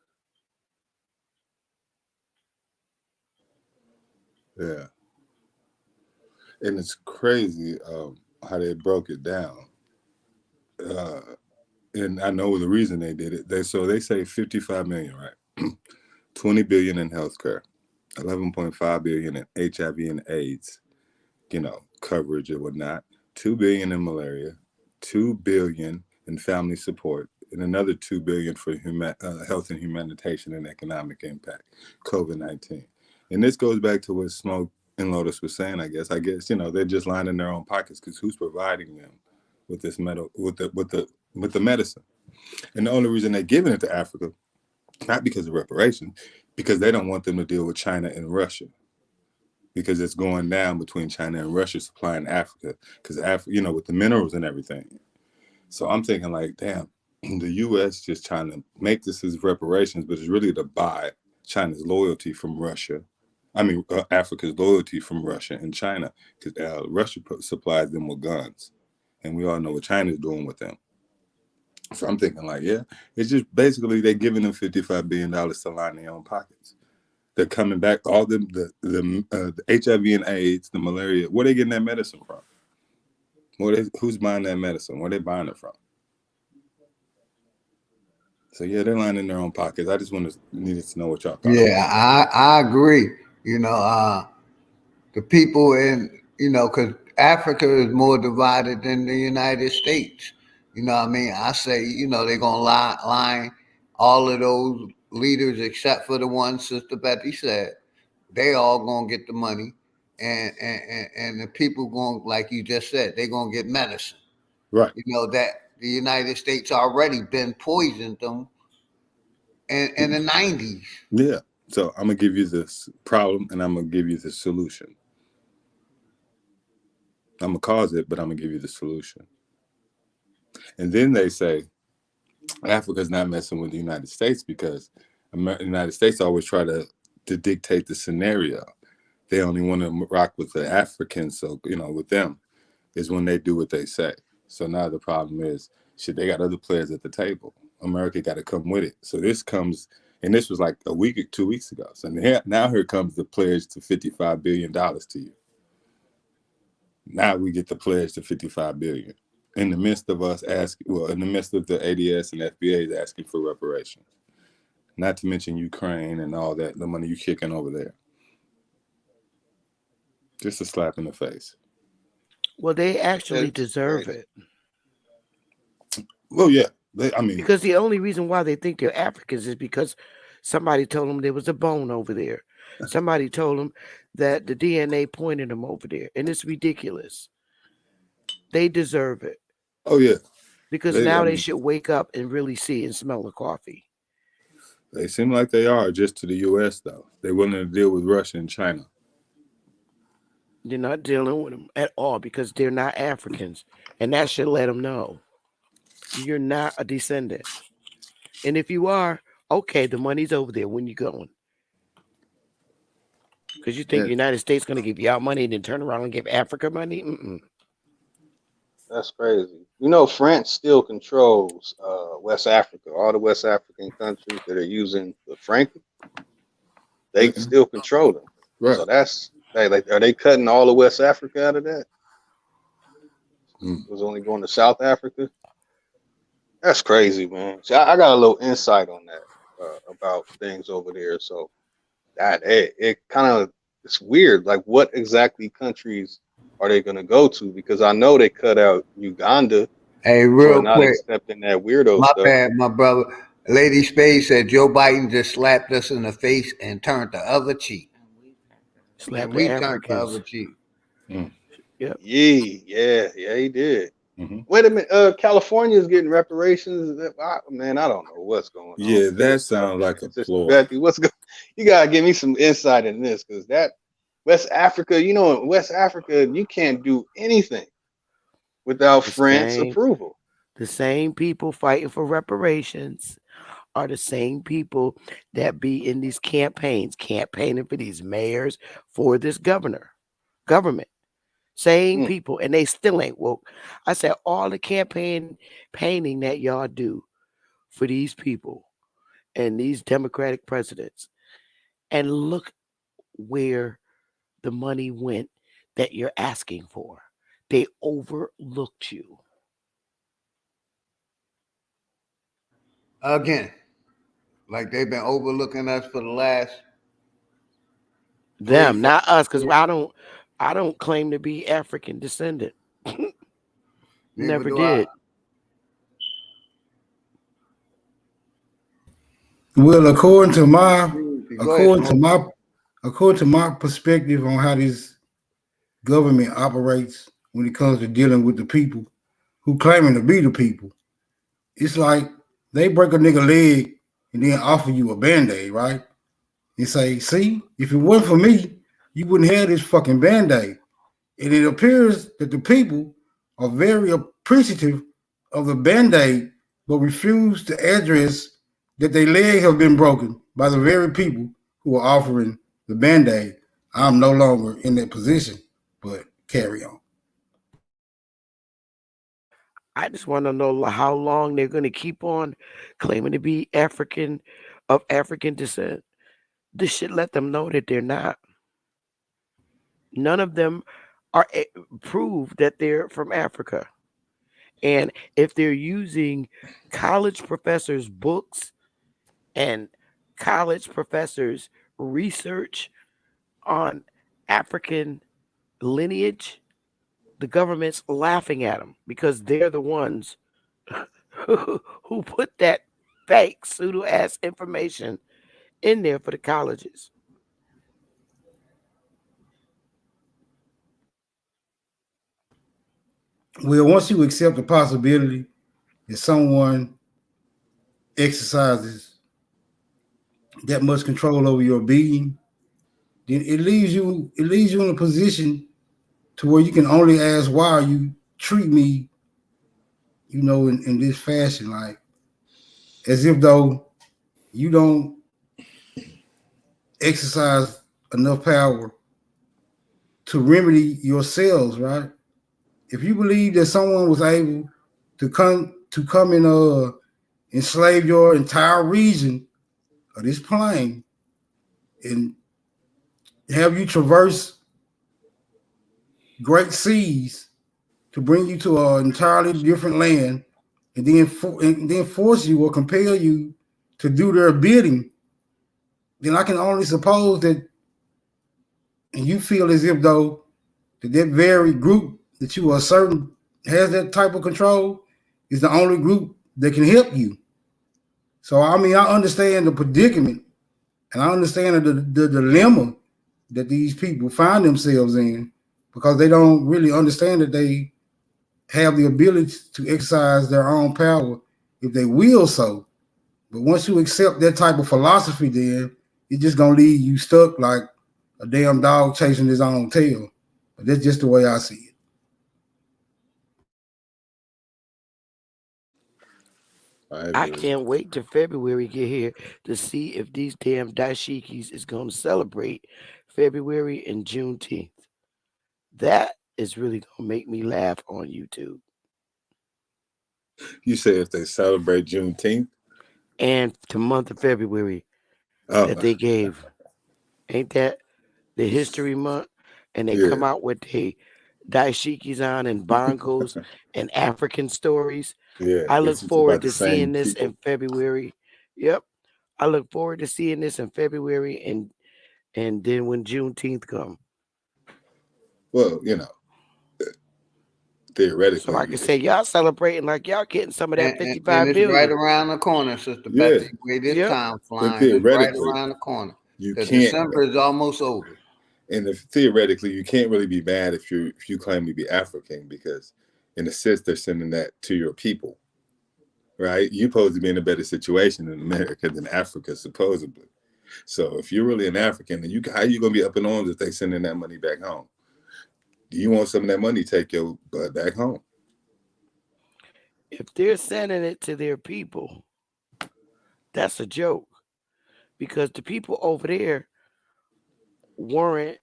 Yeah. And it's crazy how they broke it down. And I know the reason they did it. They say 55 million, right? 20 billion in healthcare, 11.5 billion in HIV and AIDS, coverage and whatnot, 2 billion in malaria, 2 billion in family support, and another 2 billion for health and humanitarian and economic impact, COVID-19. And this goes back to what Smoke and Lotus was saying, I guess, they're just lining their own pockets because who's providing them with this with the medicine? And the only reason they're giving it to Africa, not because of reparations, because they don't want them to deal with China and Russia, because it's going down between China and Russia supplying Africa, because with the minerals and everything. So I'm thinking like, damn, the U.S. just trying to make this as reparations, but it's really to buy China's loyalty from Russia. Africa's loyalty from Russia and China, because Russia supplies them with guns, and we all know what China's doing with them. So I'm thinking like, yeah, it's just basically they're giving them $55 billion to line their own pockets. They're coming back, all the HIV and AIDS, the malaria, where they getting that medicine from? Who's buying that medicine? Where they buying it from? So yeah, they're lining their own pockets. I just needed to know what y'all thought. Yeah, I agree. The people because Africa is more divided than the United States. I say, they're going to line all of those leaders except for the one Sister Betty said. They all going to get the money. And the people going, like you just said, they're going to get medicine. Right. That the United States already been poisoned them in the 90s. Yeah. So I'm going to give you this problem and I'm going to give you the solution. I'm going to cause it, but I'm going to give you the solution. And then they say Africa's not messing with the United States because the United States always try to dictate the scenario. They only want to rock with the Africans. So, with them is when they do what they say. So now the problem is, they got other players at the table. America got to come with it. So this comes, and this was like a week or 2 weeks ago. So now here comes the pledge to $55 billion to you. Now we get the pledge to $55 billion. In the midst of in the midst of the ADS and FBA asking for reparations. Not to mention Ukraine and all that, the money you kicking over there. Just a slap in the face. Well, they actually deserve it. Well, yeah. Because the only reason why they think they're Africans is because somebody told them there was a bone over there. Somebody told them that the DNA pointed them over there. And it's ridiculous. They deserve it. Oh, yeah. Because now they should wake up and really see and smell the coffee. They seem like they are just to the U.S., though. They're willing to deal with Russia and China. They're not dealing with them at all because they're not Africans. And that should let them know. You're not a descendant. And if you are, okay, the money's over there. When you going? Because you think the United States going to give you out money and then turn around and give Africa money? Mm-mm. That's crazy. France still controls West Africa. All the West African countries that are using the franc, they still control them. Right. So that's, are they cutting all of West Africa out of that? It was only going to South Africa? That's crazy, man. See, I got a little insight on that about things over there. So that it kind of, it's weird. Like, what exactly countries are they going to go to? Because I know they cut out Uganda. Hey, real not quick, accepting that weirdo my stuff. bad, my brother. Lady Spade said Joe Biden just slapped us in the face and turned the other cheek. Slapped we the turned the Africans. other cheek. Yep. Yeah, he did. Wait a minute, California is getting reparations. Man, I don't know what's going on. Yeah, that sounds like a ploy. Betty, you gotta give me some insight in this, because that West Africa, in West Africa, you can't do anything without France approval. The same people fighting for reparations are the same people that be in these campaigns, campaigning for these mayors, for this government. Same people, and they still ain't woke. I said all the painting that y'all do for these people and these Democratic presidents, and look where the money went that you're asking for. They overlooked you. Again, like they've been overlooking us for the last Them, not us, because I don't claim to be African descendant. Never did. Well, according to my perspective on how this government operates when it comes to dealing with the people who claiming to be the people, it's like they break a nigga leg and then offer you a band-aid, right? And say, see, if it wasn't for me, you wouldn't have this fucking band-aid. And it appears that the people are very appreciative of the band-aid, but refuse to address that their legs have been broken by the very people who are offering the band-aid. I'm no longer in that position, but carry on. I just want to know how long they're going to keep on claiming to be African, of African descent. This should let them know that they're not. None of them are prove that they're from Africa. And if they're using college professors' books and college professors' research on African lineage, the government's laughing at them because they're the ones who put that fake pseudo-ass information in there for the colleges. Well, once you accept the possibility that someone exercises that much control over your being, then it leaves you in a position to where you can only ask, why you treat me, in this fashion, like as if though you don't exercise enough power to remedy yourselves, right? If you believe that someone was able to come and enslave your entire region of this plane and have you traverse great seas to bring you to an entirely different land, and then force you or compel you to do their bidding, then I can only suppose that, and you feel as if though that very group that you are certain has that type of control is the only group that can help you. So I mean, I understand the predicament, and I understand the dilemma that these people find themselves in, because they don't really understand that they have the ability to exercise their own power if they will so. But once you accept that type of philosophy, then it's just gonna leave you stuck like a damn dog chasing his own tail. But that's just the way I see it. I can't wait till February get here to see if these damn dashikis is going to celebrate February and Juneteenth. That is really going to make me laugh on YouTube. You say if they celebrate Juneteenth? And the month of February that they gave. Ain't that the history month? And they come out with the dashikis on and bongos and African stories. Yeah, I look forward to seeing this in February. Yep. I look forward to seeing this in February and then when Juneteenth come. Well, theoretically. So I can say y'all celebrating like y'all getting some of that 55 and it's billion. right around the corner, Sister Betsy. Way this time flying, it's right around the corner. December is almost over. And theoretically, you can't really be mad if you claim to be African, because in a sense they're sending that to your people, right? You're supposed to be in a better situation in America than Africa, supposedly. So if you're really an African, then how you gonna be up in arms if they sending that money back home? Do you want some of that money? Take your butt back home. If they're sending it to their people, That's a joke because the people over there weren't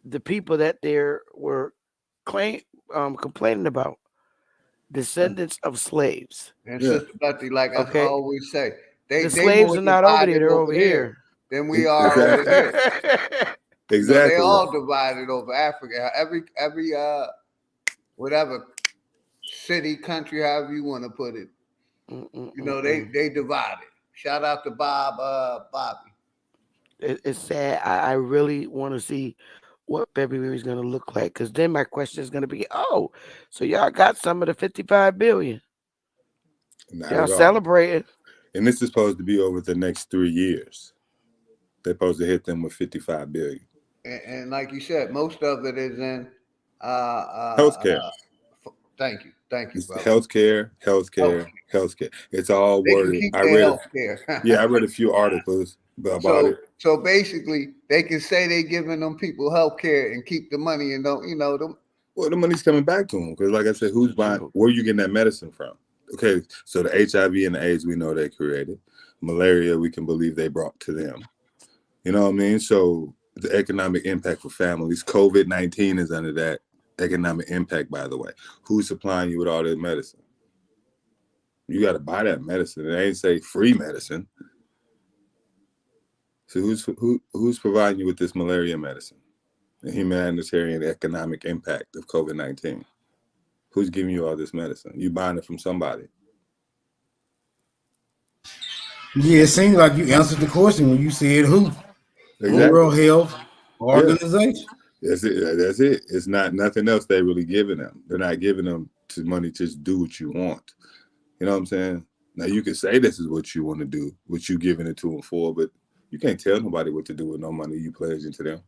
the people that they were complaining about. Descendants of slaves. And Yeah, Sister Betty, like I Okay, always say, the they slaves more are not over there; divided they're over over there here. than we are over exactly, here. You know, they exactly all right. divided over Africa. Every whatever city, country, however you want to put it. You know, they divided. Shout out to Bobby. It's sad. I really want to see what February is going to look like because then my question is going to be, oh, so y'all got some of the 55 billion. Not Y'all at all. celebrating. And this is supposed to be over the next 3 years. They're supposed to hit them with 55 billion. And like you said, most of it is in Healthcare. Thank you, It's brother. healthcare. It's all They can worded. keep I their read health care. I read a few articles about it. So basically, they can say they giving them people health care and keep the money and don't, them. Well, the money's coming back to them because, like I said, who's buying? Where are you getting that medicine from? Okay, so the HIV and the AIDS we know they created. Malaria we can believe they brought to them. You know what I mean? So the economic impact for families. COVID-19 is under that economic impact, by the way. Who's supplying you with all that medicine? You got to buy that medicine. It ain't say free medicine. So who's providing you with this malaria medicine? The humanitarian economic impact of COVID-19. Who's giving you all this medicine? You buying it from somebody. Yeah, it seems like you answered the question when you said who. Exactly. World Health Organization. Yeah. That's it. It's not nothing else they really giving them. They're not giving them to money to just do what you want. You know what I'm saying? Now you can say this is what you want to do, what you giving it to them for, but you can't tell nobody what to do with no money you pledge into them.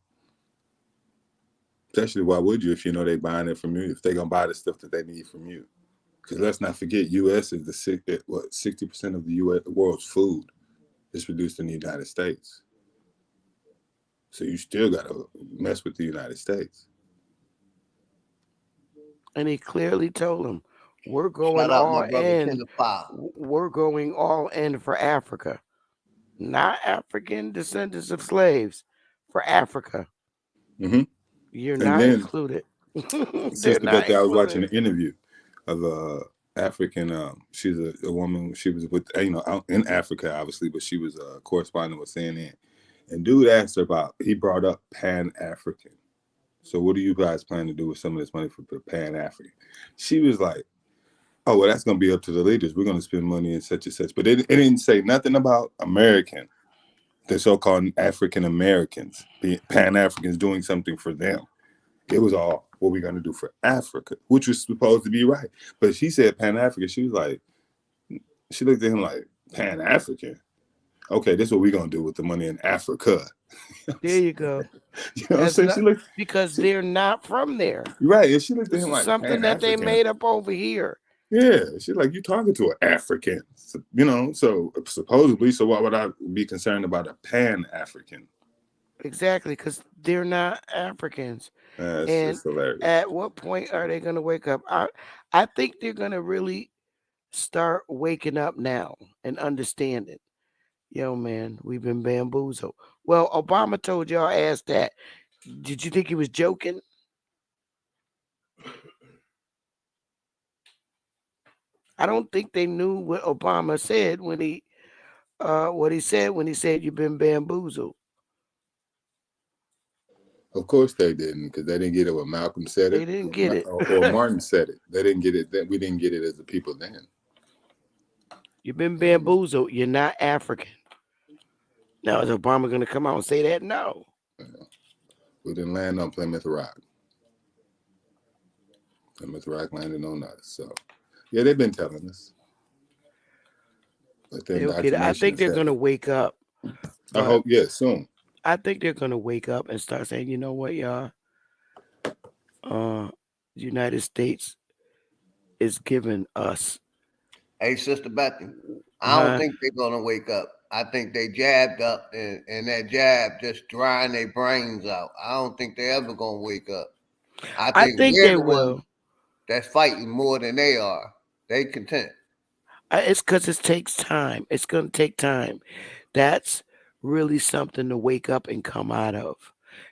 Especially, why would you if you know they buying it from you? If they're gonna buy the stuff that they need from you? Because let's not forget, U.S. is 60% of the world's food is produced in the United States. So you still gotta mess with the United States. And he clearly told him, "We're going all in. We're going all in for Africa, not African descendants of slaves, for Africa. Mm-hmm. You're not included." Sister Betty, I was watching an interview of African. She's a woman. She was with out in Africa, obviously, but she was a correspondent with CNN. And dude asked her about. He brought up Pan-African. So what do you guys plan to do with some of this money for Pan-African? She was like, "Oh, well, that's going to be up to the leaders. We're going to spend money in such and such." But it didn't say nothing about American, the so-called African Americans, the Pan-Africans doing something for them. It was all what we're going to do for Africa, which was supposed to be right. But she said Pan-African. She was like, she looked at him like, Pan-African? Okay, this is what we're going to do with the money in Africa. There you go. You know what I'm saying? Because they're not from there. Right. And she looked at him like, something that they made up over here. Yeah. She's like, you talking to an African, so supposedly. So why would I be concerned about a Pan-African? Exactly, because they're not Africans. That's hilarious. At what point are they going to wake up? I think they're going to really start waking up now and understanding. Yo, man, we've been bamboozled. Well, Obama told y'all ass that. Did you think he was joking? I don't think they knew what Obama said when he said you've been bamboozled. Of course they didn't, because they didn't get it when Malcolm said it. They didn't get it. Or Martin said it. They didn't get it. We didn't get it as the people then. You've been bamboozled. You're not African. Now, is Obama going to come out and say that? No. We didn't land on Plymouth Rock. Plymouth Rock landed on us. So, yeah, they've been telling us. But I think they're going to wake up. I hope, soon. I think they're going to wake up and start saying, you know what, y'all? The United States is giving us. Hey, Sister Betty, I don't think they're going to wake up. I think they jabbed up, and that jab just drying their brains out. I don't think they're ever going to wake up. I think they will. That's fighting more than they are. They content. It's because it takes time. It's going to take time. That's really something to wake up and come out of,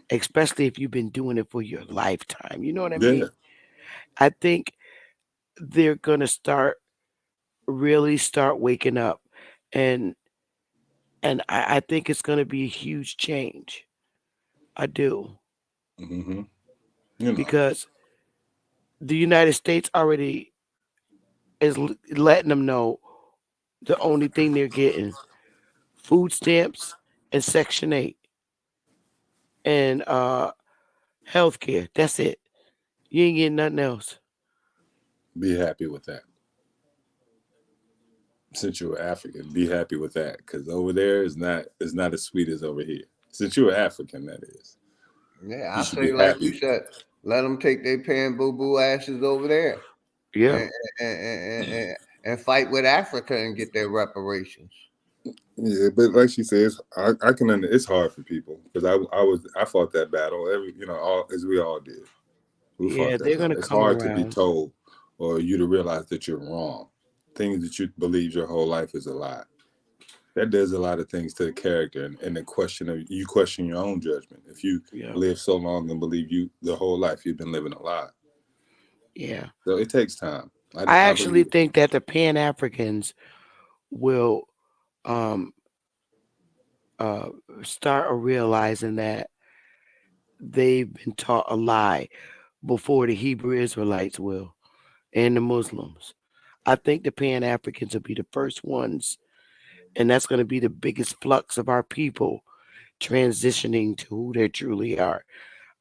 especially if you've been doing it for your lifetime. You know what I Yeah. mean? I think they're going to start waking up, and I think it's going to be a huge change. I do, Hmm. You know. because the United States already is letting them know the only thing they're getting: food stamps and Section 8 and health care. That's it. You ain't getting nothing else. Be happy with that. Since you're African, be happy with that, because over there is not as sweet as over here. Since you're African, that is. Yeah, You I should be say like you happy. said, let them take their pan boo boo asses over there Yeah. and, and fight with Africa and get their reparations. Yeah, but like she says, I can it's hard for people, because I fought that battle all as we all did. We Yeah, fought that they're battle. gonna It's come hard to be around. told, or you to realize that you're wrong. Things that you believe your whole life is a lie. That does a lot of things to the character, and the question of you question your own judgment. If you Yeah. live so long and believe you the whole life you've been living a lie. Yeah. So it takes time. I I actually believe. think that the Pan Africans will um uh start realizing that they've been taught a lie before the Hebrew Israelites will, and the Muslims. I think the Pan Africans will be the first ones, and that's going to be the biggest flux of our people transitioning to who they truly are.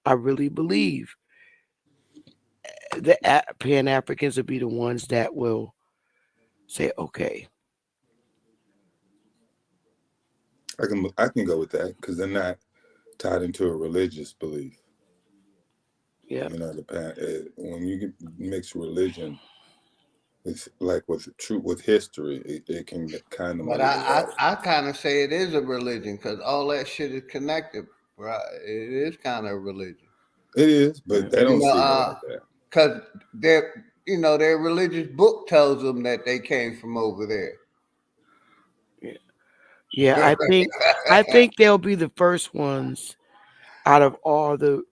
I really believe the Pan Africans will be the ones that will say, okay, I can go with that, because they're not tied into a religious belief. yeah, When you mix religion with history, it can kind of But muddy the water. I kind of say it is a religion because all that shit is connected, right? It is kind of a religion, It is, but they you don't know, see it like that. because their religious book tells them that they came from over there. yeah. I think they'll be the first ones out of all the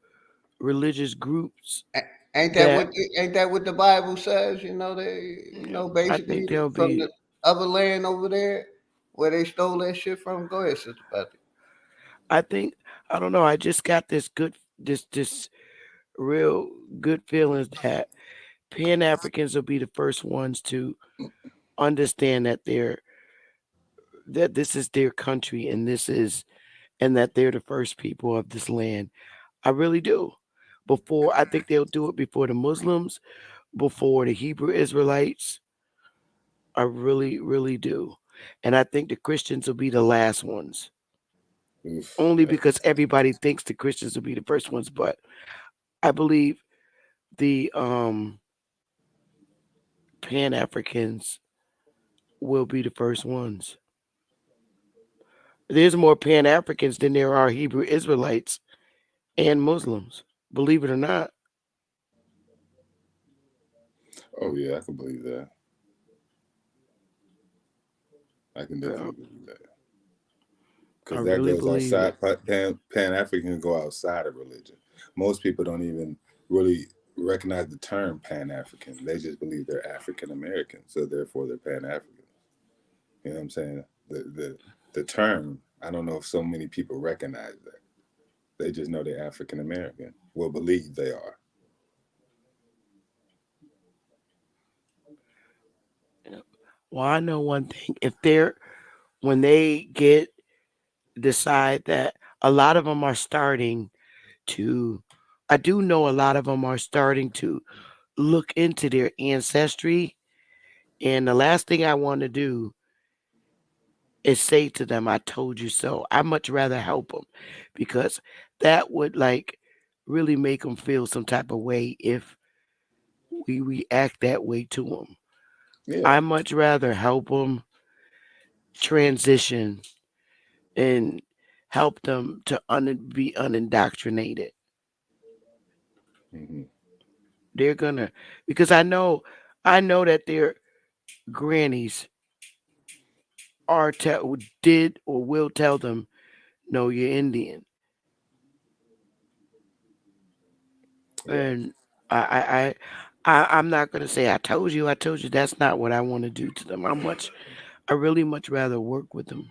religious groups that Ain't that what the Bible says? I think Basically they'll from be. the other land over there where they stole that shit from. Go ahead, Sister Betty. I think I don't know. I just got this real good feelings that Pan Africans will be the first ones to understand that this is their country, and that they're the first people of this land. I really do. I think they'll do it before the Muslims, before the Hebrew Israelites. I really, really do. And I think the Christians will be the last ones. Oof. Only because everybody thinks the Christians will be the first ones, but I believe the Pan Africans will be the first ones. There's more Pan Africans than there are Hebrew Israelites and Muslims. Believe it or not. Oh yeah, I can believe that. I can Yeah, definitely believe that, I because that really goes believe outside. it. Pan Africans go outside of religion. Most people don't even really recognize the term Pan African. They just believe they're African American, so therefore they're Pan African. You know what I'm saying? The term. I don't know if so many people recognize that. They just know they're African American. Well, believe they are. Well, I know one thing. When they decide that a lot of them are starting to, I do know a lot of them are starting to look into their ancestry. And the last thing I want to do is say to them, I told you so. I much rather help them, because that would really make them feel some type of way if we react that way to them. Yeah. I much rather help them transition and help them to be unindoctrinated. Hmm. They're gonna, because I know that their grannies did or will tell them, no, you're Indian. Yeah. And I'm not gonna say I told you. That's not what I want to do to them. I really much rather work with them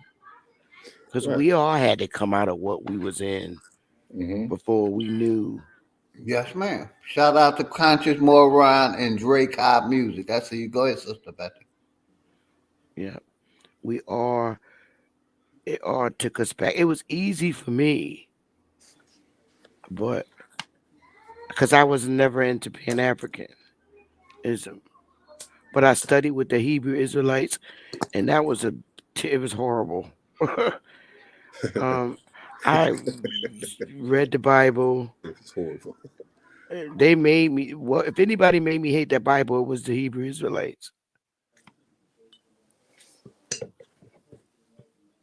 because Right. we all had to come out of what we was in Mm-hmm. before we knew. Yes, ma'am. Shout out to Conscious Moron and Dre Cobb Music. I see you. Go ahead, Sister Betty. Yeah, we all it all took us back. It was easy for me, but because I was never into Pan Africanism, but I studied with the Hebrew Israelites, and that was it was horrible. um, I read the Bible. It's horrible. They made me. Well, if anybody made me hate that Bible, it was the Hebrew Israelites.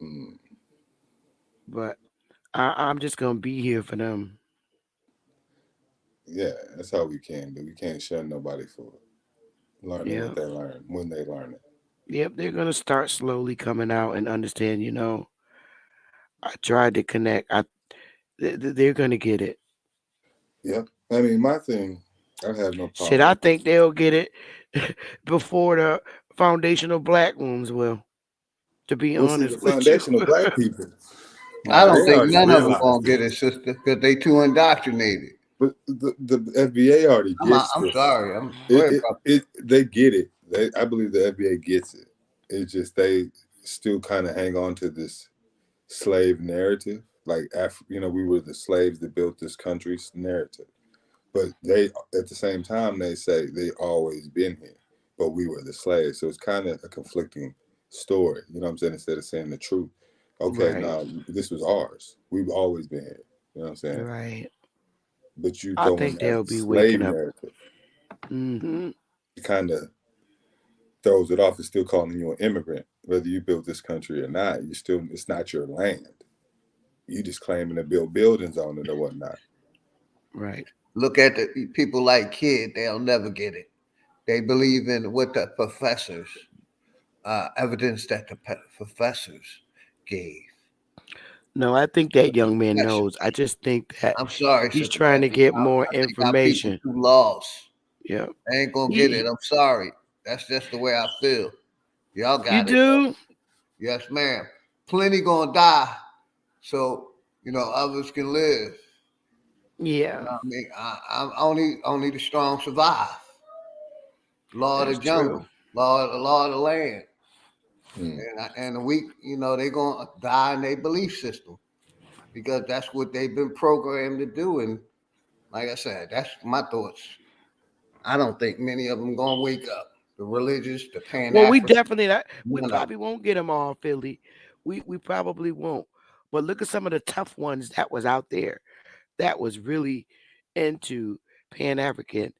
Mm. But I'm just gonna be here for them. Yeah, that's how we can do. We can't shun nobody for learning what Yep, they learn when they learn it. yep. They're gonna start slowly coming out and understand. I tried to connect. They're gonna get it. Yep. I mean, my thing, I have no Shit, problem I with. think they'll get it before the foundational black ones will. To be Well, see, the honest with you. foundational black people, I they don't think already none of them realize gonna get this. it, sister, because they too indoctrinated. But the FBA already gets I'm this. sorry. Go ahead, brother. They get it. I believe the FBA gets it. It's just they still kind of hang on to this slave narrative, like we were the slaves that built this country's narrative. But they, at the same time, they say they always been here, but we were the slaves. So it's kind of a conflicting story. You know what I'm saying? Instead of saying the truth, okay, Right, now this was ours. We've always been here. You know what I'm saying? right. But you I go in think as they'll a be waking slave up. narrative. Hmm. It kind of throws it off. It's still calling you an immigrant, whether you built this country or not. It's not your land. You just claiming to build buildings on it or whatnot. Right. Look at the people like Kid. They'll never get it. They believe in what the professors, evidence that the professors gave. No, I think that young man knows. I just think that I'm sorry, he's Sister trying to Betty. get more I think our people information. too lost. Yeah. They ain't gonna get it. He, I'm sorry. That's just the way I feel. Y'all you got it though. do? Yes, ma'am. Plenty gonna die, so others can live. Yeah, I mean, I'm only the strong survive. Law of the that's true. jungle, law of the land, Mm. and the weak, they gonna die in their belief system because that's what they've been programmed to do. And like I said, that's my thoughts. I don't think many of them gonna wake up. The religious, the Pan Well, we African, definitely not. We none of probably won't get them all, Philly. We probably won't. But look at some of the tough ones that was out there. That was really into Pan African.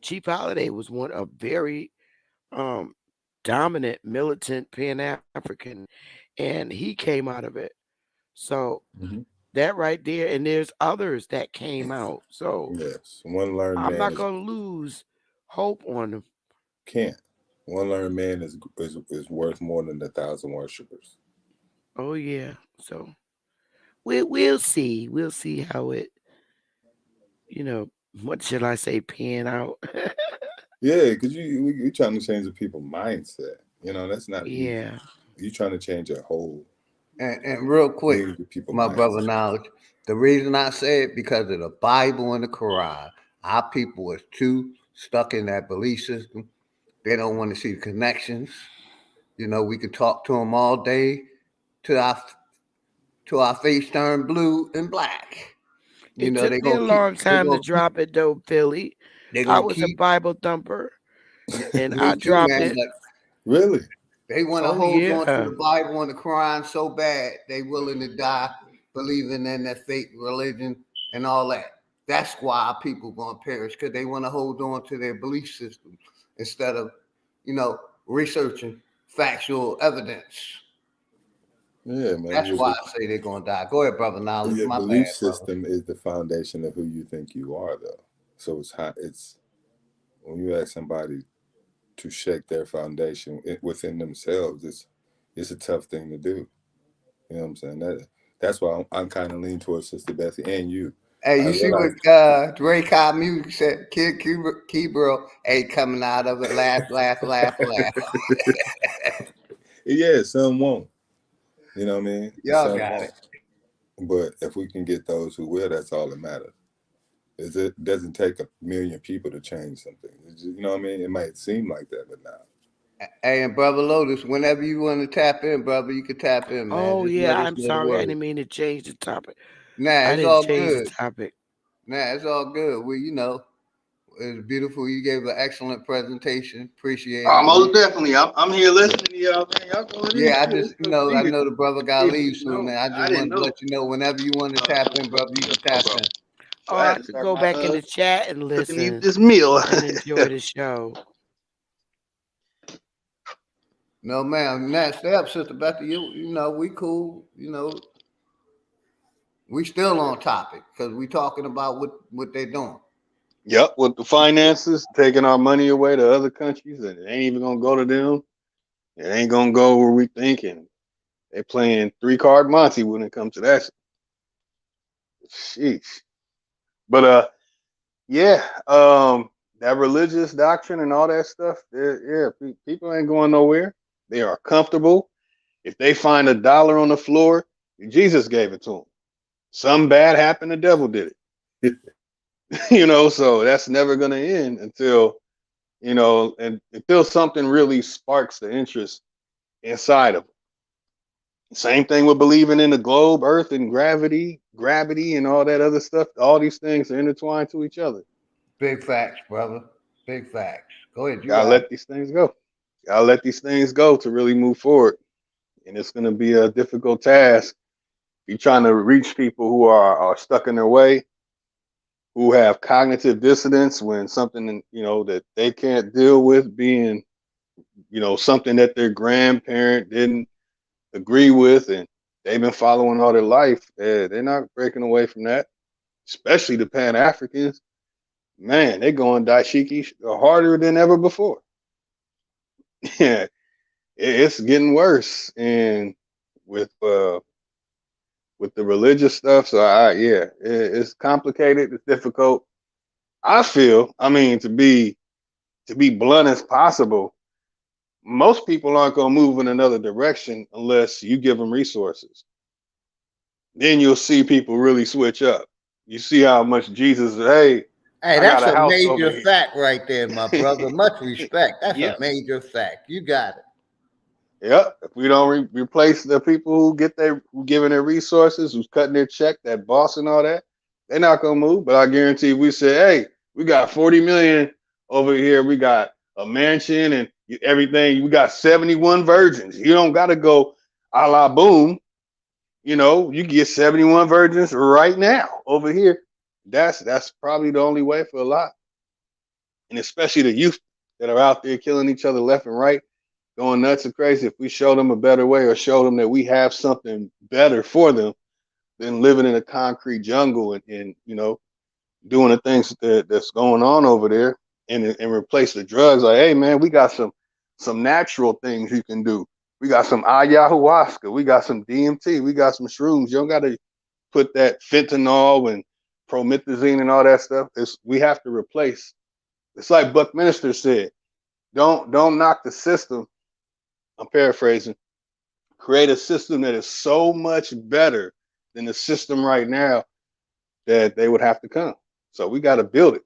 Chief Holiday was one a very um dominant militant Pan African, and he came out of it. So Mm-hmm. that right there, and there's others that came out. So Yes, one learned I'm man not is gonna lose hope on them. can't. One learned man is worth more than 1,000 worshipers. Oh yeah. So we'll see. We'll see how it. What should I say? Pan out. Yeah, because you trying to change the people's mindset. That's not easy. Yeah. You trying to change a whole and real quick, change the people's my brother mindset. knowledge. The reason I say it because of the Bible and the Quran. Our people is too stuck in that belief system. They don't want to see the connections. We could talk to them all day to our face turn blue and black. It took They me a gonna keep long they time to gonna keep drop it though, Philly. they I gonna was a keep Bible thumper and I me too, dropped man. it. But Really? they want to Oh hold on to yeah. the Bible and the Quran so bad they willing to die believing in that fake religion and all that. That's why our people gonna perish because they want to hold on to their belief system instead of, researching factual evidence. Yeah, man. That's why I say they're gonna die. Go ahead, brother. Knowledge. Your My belief bad, brother. system is the foundation of who you think you are, though. So it's when you ask somebody to shake their foundation within themselves, it's a tough thing to do. You know what I'm saying? That's why I'm kind of leaning towards Sister Bessie and you. Hey, I you see realize what Dre Cobb Music said? Kid Kebro ain't coming out of it. Laugh, laugh, laugh, laugh. yeah, some won't. You know what I mean? Y'all Some got won't. it. But if we can get those who will, that's all that matters. It doesn't take a million people to change something. You know what I mean? It might seem like that, but not. Hey, and Brother Lotus, whenever you want to tap in, brother, you can tap in, man. Oh Just let yeah, us I'm know the sorry. I word. didn't mean to change the topic. Nah, I it's didn't all change the good. topic. Nah, it's all good. It's beautiful. You gave an excellent presentation. Appreciate it. Most definitely. I'm here listening to y'all, man. Y'all going in. Yeah, I It's just, I needed. know the brother got to leave soon, No, man. I I just didn't wanted to know. let you know whenever you want to tap in, brother, you can tap in. So Oh, I I had to could start go my back in the chat and cooking listen this meal. and enjoy the show. No, ma'am. Nah, stay up, Sister Betty. We cool. We still on topic because we talking about what they doing. Yep, with the finances, taking our money away to other countries, and it ain't even gonna go to them. It ain't gonna go where we thinking. They playing 3-card Monty when it comes to that. Sheesh. But yeah, that religious doctrine and all that stuff. People ain't going nowhere. They are comfortable. If they find $1 on the floor, Jesus gave it to them. Something bad happened, the devil did it. So that's never gonna end until and until something really sparks the interest inside of them. Same thing with believing in the globe, earth, and gravity, and all that other stuff. All these things are intertwined to each other. Big facts, brother. Big facts. Go ahead. You Gotta got it. let these things go. Gotta let these things go to really move forward. And it's gonna be a difficult task. You're trying to reach people who are stuck in their way, who have cognitive dissonance when something that they can't deal with being something that their grandparent didn't agree with, and they've been following all their life. They're not breaking away from that, especially the Pan Africans. Man, they're going dashiki harder than ever before. Yeah, it's getting worse, and with the religious stuff. So it's complicated. It's difficult. I mean, to be blunt as possible, most people aren't going to move in another direction unless you give them resources. Then you'll see people really switch up. You see how much Jesus, hey, Hey, I got that's a a house over major here. fact right there, my brother. Much respect. That's Yeah. a major fact. You got it. Yep. If we don't replace the people who giving their resources, who's cutting their check, that boss and all that, they're not gonna move. But I guarantee we say, hey, we got 40 million over here. We got a mansion and everything. We got 71 virgins. You don't got to go a la boom. You get 71 virgins right now over here. That's probably the only way for a lot, and especially the youth that are out there killing each other left and right, going nuts and crazy. If we show them a better way or show them that we have something better for them than living in a concrete jungle and doing the things that's going on over there, and replace the drugs. Like, hey man, we got some natural things you can do. We got some ayahuasca. We got some DMT. We got some shrooms. You don't got to put that fentanyl and promethazine and all that stuff. We have to replace. It's like Buckminster said, don't knock the system. I'm paraphrasing. Create a system that is so much better than the system right now that they would have to come. So we got to build it.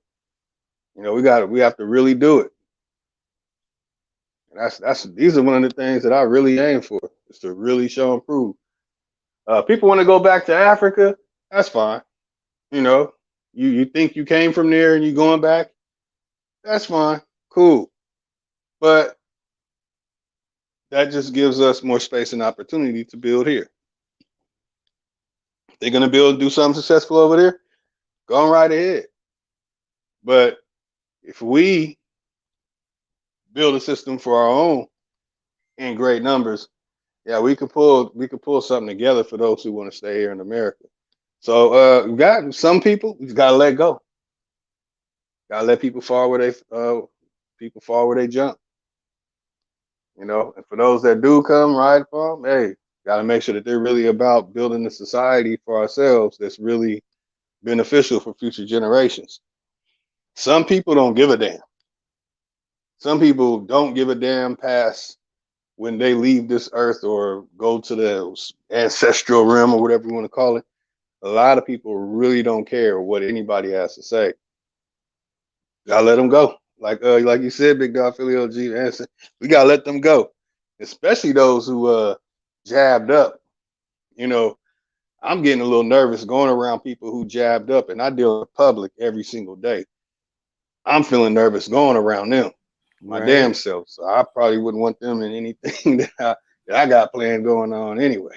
We have to really do it. And these are one of the things that I really aim for, is to really show and prove. People want to go back to Africa. That's fine. You think you came from there and you going back. That's fine. Cool. But that just gives us more space and opportunity to build here. If they're going to do something successful over there, go on right ahead. But if we build a system for our own in great numbers, yeah, we could pull something together for those who want to stay here in America. So we got some people we got to let go. Got to let people fall where they jump. you know. And for those that do come ride for them, hey, got to make sure that they're really about building a society for ourselves that's really beneficial for future generations. Some people don't give a damn. Some people don't give a damn past when they leave this earth or go to the ancestral realm or whatever you want to call it. A lot of people really don't care what anybody has to say. Gotta let them go. Like you said, Big Dog Philly OG, we gotta let them go. Especially those who jabbed up. You know, I'm getting a little nervous going around people who jabbed up, and I deal with the public every single day. I'm feeling nervous going around them, my damn self. So I probably wouldn't want them in anything that I got planned going on anyway.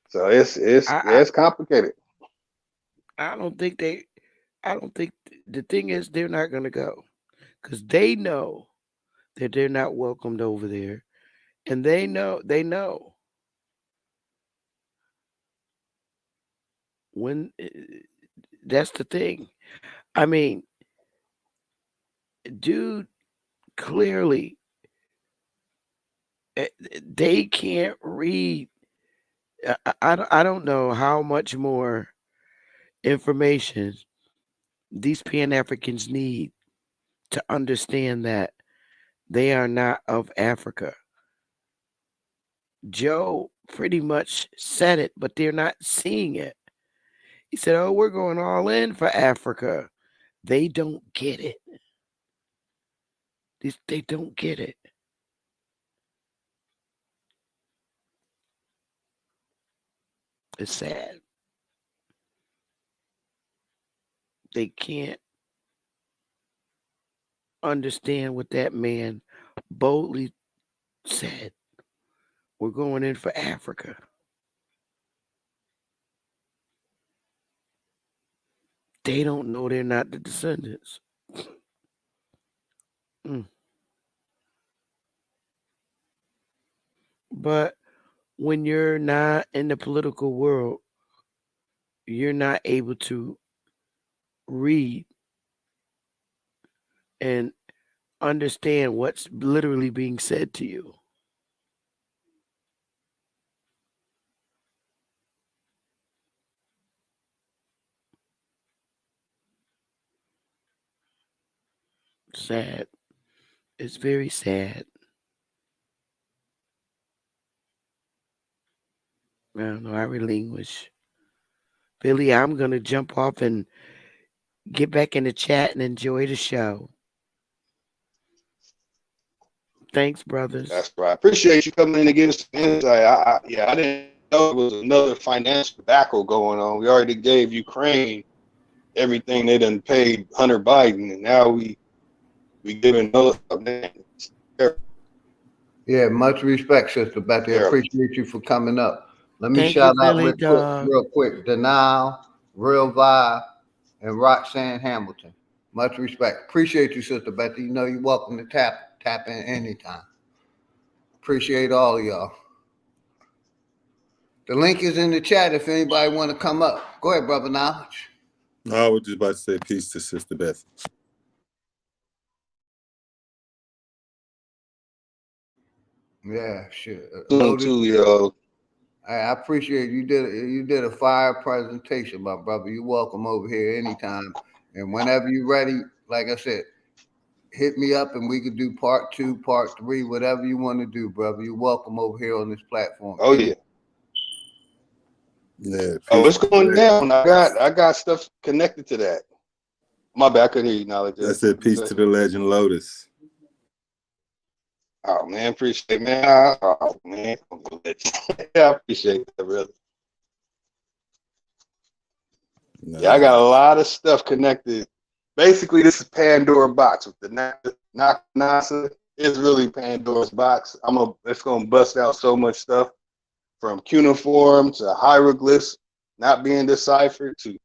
So it's complicated. I don't think the thing is they're not going to go because they know that they're not welcomed over there, and they know when that's the thing. I mean, dude, clearly they can't read. I don't know how much more information these Pan-Africans need to understand that they are not of Africa. Joe pretty much said it, but they're not seeing it. He said, "Oh, we're going all in for Africa." They don't get it. They don't get it. It's sad. They can't understand what that man boldly said. We're going in for Africa. They don't know they're not the descendants. But when you're not in the political world, you're not able to read and understand what's literally being said to you. Sad. It's very sad. I don't know. I relinquish. Billy, I'm going to jump off and get back in the chat and enjoy the show. Thanks, brothers. That's right. Appreciate you coming in to give us some insight. I didn't know it was another financial debacle going on. We already gave Ukraine everything they done paid Hunter Biden, and now we giving another. Yeah, much respect, Sister Betty. I appreciate you for coming up. Let me Thank shout you, out Billy real quick. Denial, Real Vibe, and Roxanne Hamilton. Much respect. Appreciate you, Sister Betty. You know you're welcome to tap in anytime. Appreciate all of y'all. The link is in the chat if anybody want to come up. Go ahead, Brother Knowledge. I was just about to say peace to Sister Beth. Yeah, shit. I appreciate you did a fire presentation, my brother. You're welcome over here anytime. And whenever you're ready, like I said, hit me up and we could do part 2, part 3, whatever you want to do, brother. You're welcome over here on this platform. Oh yeah. Yeah. Oh, it's going down. I got stuff connected to that. My bad, I couldn't hear you, Knowledge. I said peace to the legend Lotus. Oh man, appreciate it, man. Oh man, I appreciate that, brother. No. Yeah, I got a lot of stuff connected. Basically, this is Pandora box with the NACA. It's really Pandora's box. It's gonna bust out so much stuff, from cuneiform to hieroglyphs not being deciphered to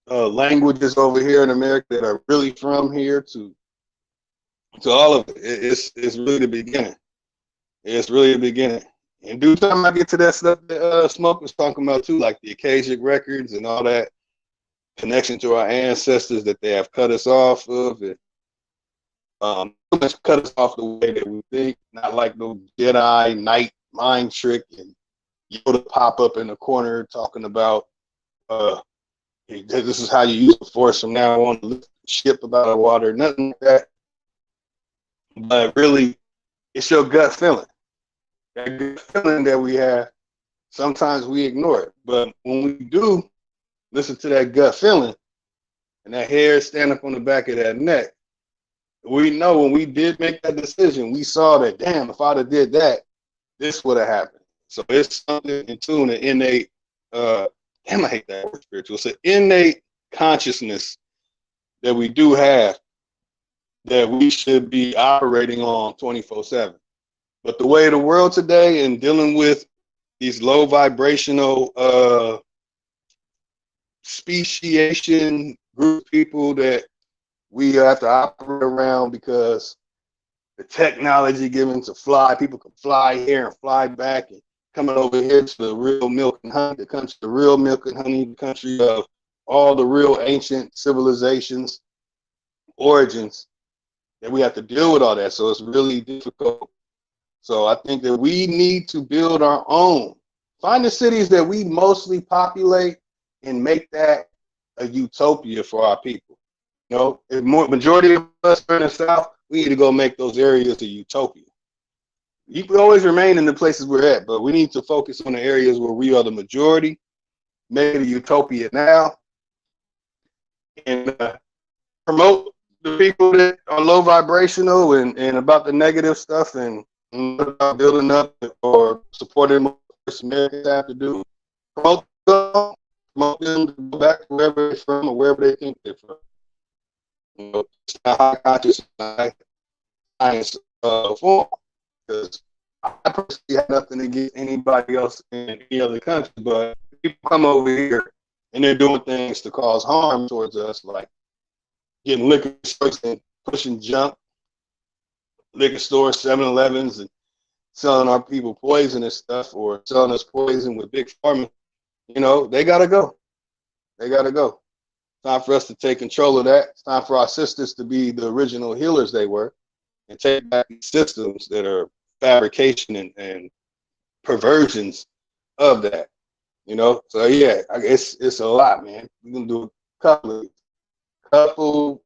languages over here in America that are really from here to all of it. It's really the beginning. It's really the beginning. In due time, I get to that stuff that Smoke was talking about too, like the Akashic records and all that connection to our ancestors that they have cut us off of. Too much cut us off the way that we think, not like no Jedi Knight mind trick and Yoda pop up in the corner talking about this is how you use the Force from now on, lift the ship about the water, nothing like that. But really, it's your gut feeling. That gut feeling that we have, sometimes we ignore it. But when we do listen to that gut feeling and that hair stand up on the back of that neck, we know when we did make that decision, we saw that, damn, if I'd have did that, this would have happened. So it's something in tune, an innate, damn, I hate that word, spiritual. It's an innate consciousness that we do have that we should be operating on 24/7. But the way of the world today and dealing with these low vibrational speciation group of people that we have to operate around because the technology given to fly, people can fly here and fly back, and coming over here to the real milk and honey, the country, the real milk and honey, the country of all the real ancient civilizations, origins, that we have to deal with all that. So it's really difficult. So I think that we need to build our own. Find the cities that we mostly populate and make that a utopia for our people. You know, if majority of us are in the South, we need to go make those areas a utopia. You can always remain in the places we're at, but we need to focus on the areas where we are the majority, make it a utopia now, and promote the people that are low vibrational and about the negative stuff and about building up or supporting what Americans have to do. Promote them to go back to wherever they're from or wherever they think they're from. You know, it's not high conscious science form, because I personally have nothing against anybody else in any other country, but people come over here and they're doing things to cause harm towards us, like getting liquor stores and pushing junk, liquor stores, 7-Elevens, and selling our people poison and stuff, or selling us poison with big pharma. You know, they gotta go. They gotta go. It's time for us to take control of that. It's time for our sisters to be the original healers they were and take back these systems that are fabrication and perversions of that. You know, so yeah, it's a lot, man. We're gonna do a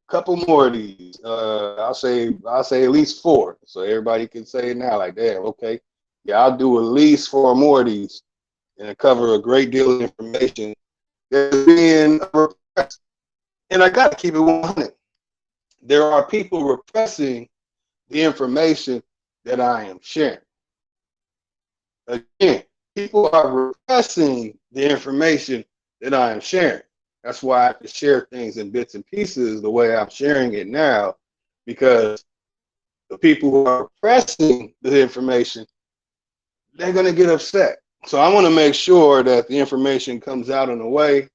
couple more of these. I'll say at least 4, so everybody can say it now. Like, damn, okay, yeah, I'll do at least 4 more of these and cover a great deal of information that's being repressed. And I gotta keep it 100. There are people repressing the information that I am sharing. Again, people are repressing the information that I am sharing. That's why I have to share things in bits and pieces the way I'm sharing it now, because the people who are repressing the information, they're going to get upset. So I want to make sure that the information comes out in a way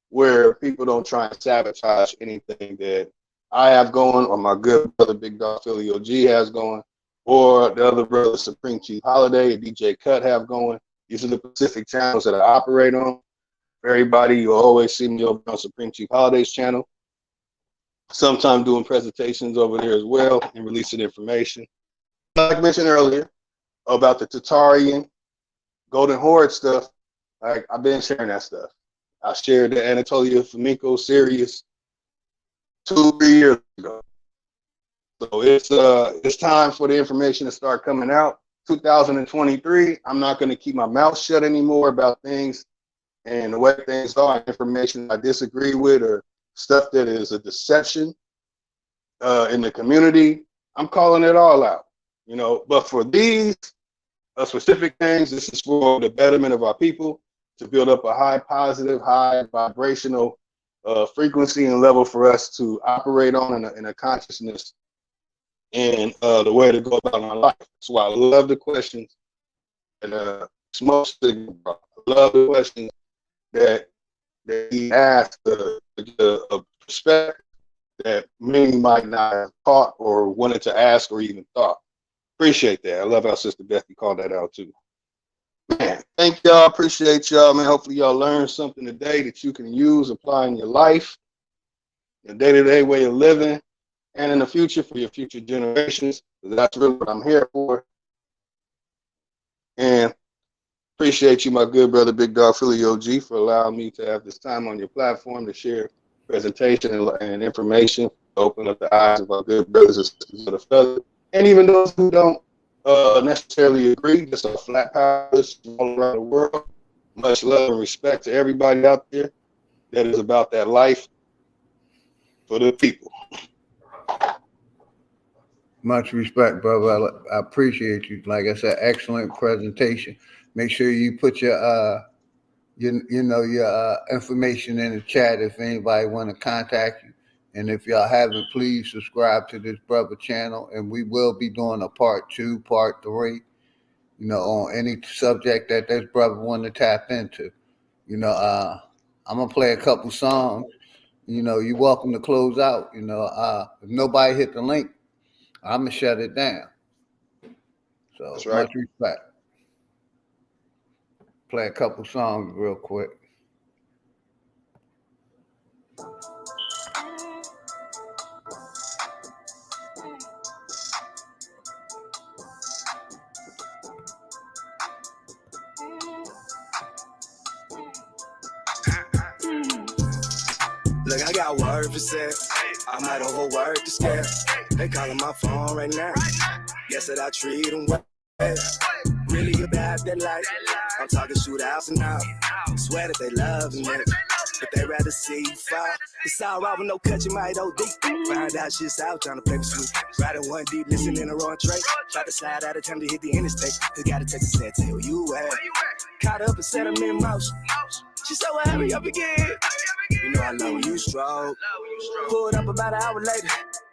where people don't try and sabotage anything that I have going, or my good brother Big Dog Philly OG has going, or the other brother Supreme Chief Holiday and DJ Cut have going. These are the Pacific channels that I operate on. For everybody, you'll always see me over on Supreme Chief Holiday's channel. Sometime doing presentations over there as well and releasing information. Like I mentioned earlier about the Tatarian Golden Horde stuff, I've been sharing that stuff. I shared the Anatolia Flamenco series 2-3 years ago. So it's time for the information to start coming out. 2023, I'm not going to keep my mouth shut anymore about things and the way things are, information I disagree with, or stuff that is a deception in the community. I'm calling it all out, you know. But for these specific things, this is for the betterment of our people, to build up a high positive, high vibrational frequency and level for us to operate on in a consciousness and the way to go about our life. That's why I love the questions and Smoke Signal. I love the questions that he asked, a perspective that many might not have thought or wanted to ask or even thought. Appreciate that. I love how Sister Becky called that out too. Man, thank y'all. Appreciate y'all, man. Hopefully y'all learned something today that you can use, apply in your life, your day-to-day way of living. and in the future for your future generations. That's really what I'm here for. And appreciate you, my good brother, Big Dog Philly OG, for allowing me to have this time on your platform to share presentation and information, open up the eyes of our good brothers and sisters of the feather, and even those who don't necessarily agree, just our flat powers all around the world. Much love and respect to everybody out there that is about that life for the people. Much respect, brother. I appreciate you. Like I said, excellent presentation. Make sure you put your information in the chat if anybody want to contact you. And if y'all haven't, please subscribe to this brother channel. And we will be doing a part 2, part 3, on any subject that this brother want to tap into. I'm gonna play a couple songs. You're welcome to close out. If nobody hit the link, I'm gonna shut it down. So That's right. much respect. Play a couple songs real quick. Look, I got word for set. I might overwork the scale. They calling my phone right now. Guess that I treat them well. Really about that life. I'm talking shootouts and out. Swear that they love me, but they rather see you fall. It's all right with no cut, you might OD. Find out shit's out, trying to play with sweet. Riding one deep, listening to wrong trait. Try to slide out of time to hit the interstate. Who got a text and said, tell you where. Caught up and set them in motion. She said, well, hurry up again. You know I love when you stroke. Pulled up about an hour later.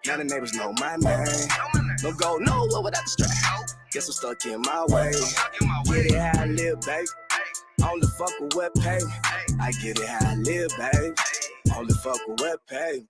Now the neighbors know my name. No go nowhere without the strap. Guess I'm stuck in my way. Get it how I live, babe. Only fuck with what pay. I get it how I live, babe. Only fuck with what pay.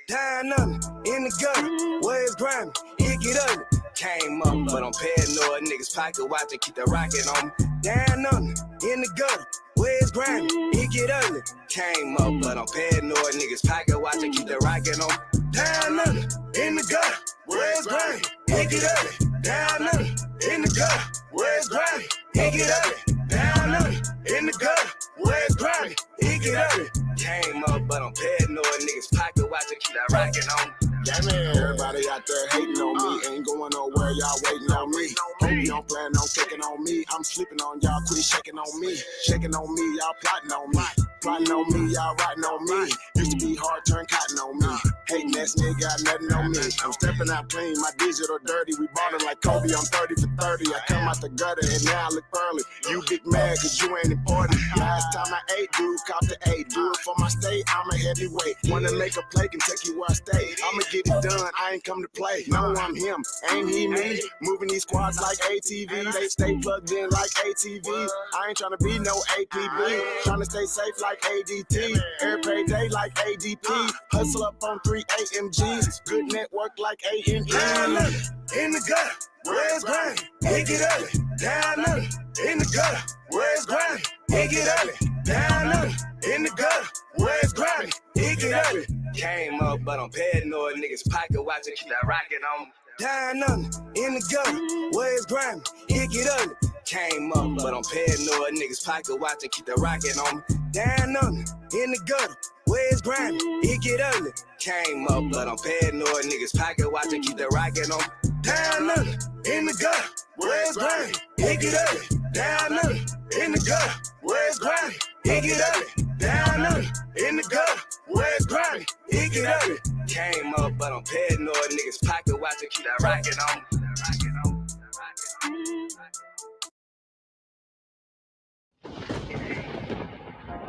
Down under, in the gutter, where it's grimy, it get ugly. Came up, but I'm paranoid. Niggas pocket watch and keep the rocket on me. Down under, in the gutter, where it's grimy, it get ugly. Came up, but I'm paranoid. Niggas pocket watch and keep the rocket on me. Down under, in the gutter, where it's grimy, it get ugly. Down under, in the gutter, where it's grimy, it get ugly. Down under, in the gutter, where it's grimy, it get ugly. Came up, but I'm paranoid. Niggas pocket watch and keep that rocket on me. Yeah, man, everybody out there hating on me. Ain't going nowhere, y'all waiting on me. Hope you don't plan on taking on me. I'm sleeping on y'all, quit shaking on me. Shaking on me, y'all plotting on me. Plotting on me, y'all writing on me. Used to be hard, turn cotton on me. Hating ass nigga got nothing on me. I'm stepping out clean, my digital dirty. We ballin' like Kobe, I'm 30 for 30. I come out the gutter and now I look pearly. You big mad cause you ain't important. Last time I ate, dude, caught the 8. Do it for my state, I'm a heavyweight. Wanna make a play, can take you where I stay. I'ma get it done, I ain't come to play. No, I'm him, ain't he me? Moving these quads like ATVs. They stay plugged in like ATV. I ain't tryna be no APB. Tryna stay safe like ADT. Every payday like ADP. Hustle up on 3 AMGs. Good network like AME. Down under, in the gutter, where it's grimy, it get ugly. Down under, in the gutter, where it's grimy, it get ugly. Down under, in the gutter, where it's grimy, it get ugly. Came up, but I'm paranoid. Niggas pocket watch and keep that rocket on me. Down under, in the gutter, where it's grimy, it get ugly. Came up, but I'm paranoid. Niggas pocket watch and keep that rocket on me. Down under, in the gutter, where it's grimy, it get ugly. Came up, but I'm paranoid. Niggas pocket watch and keep that rocket on me. Down under, in the gutter, where it's grimy, it get ugly. Down under, in the gutter, where it's grimy, it get ugly. Down under, in the gutter, where it's grimy, it get ugly. Came up, but I'm paranoid. Niggas pocket watch and keep that rocket on me.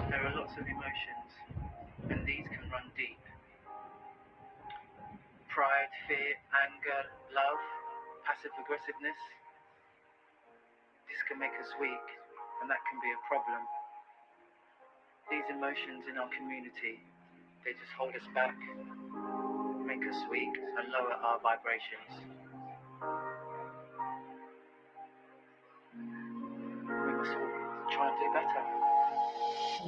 There are lots of emotions, and these can run deep. Pride, fear, anger, love, passive aggressiveness. This can make us weak, and that can be a problem. These emotions in our community, they just hold us back, make us weak, and lower our vibrations. We must all try and do better.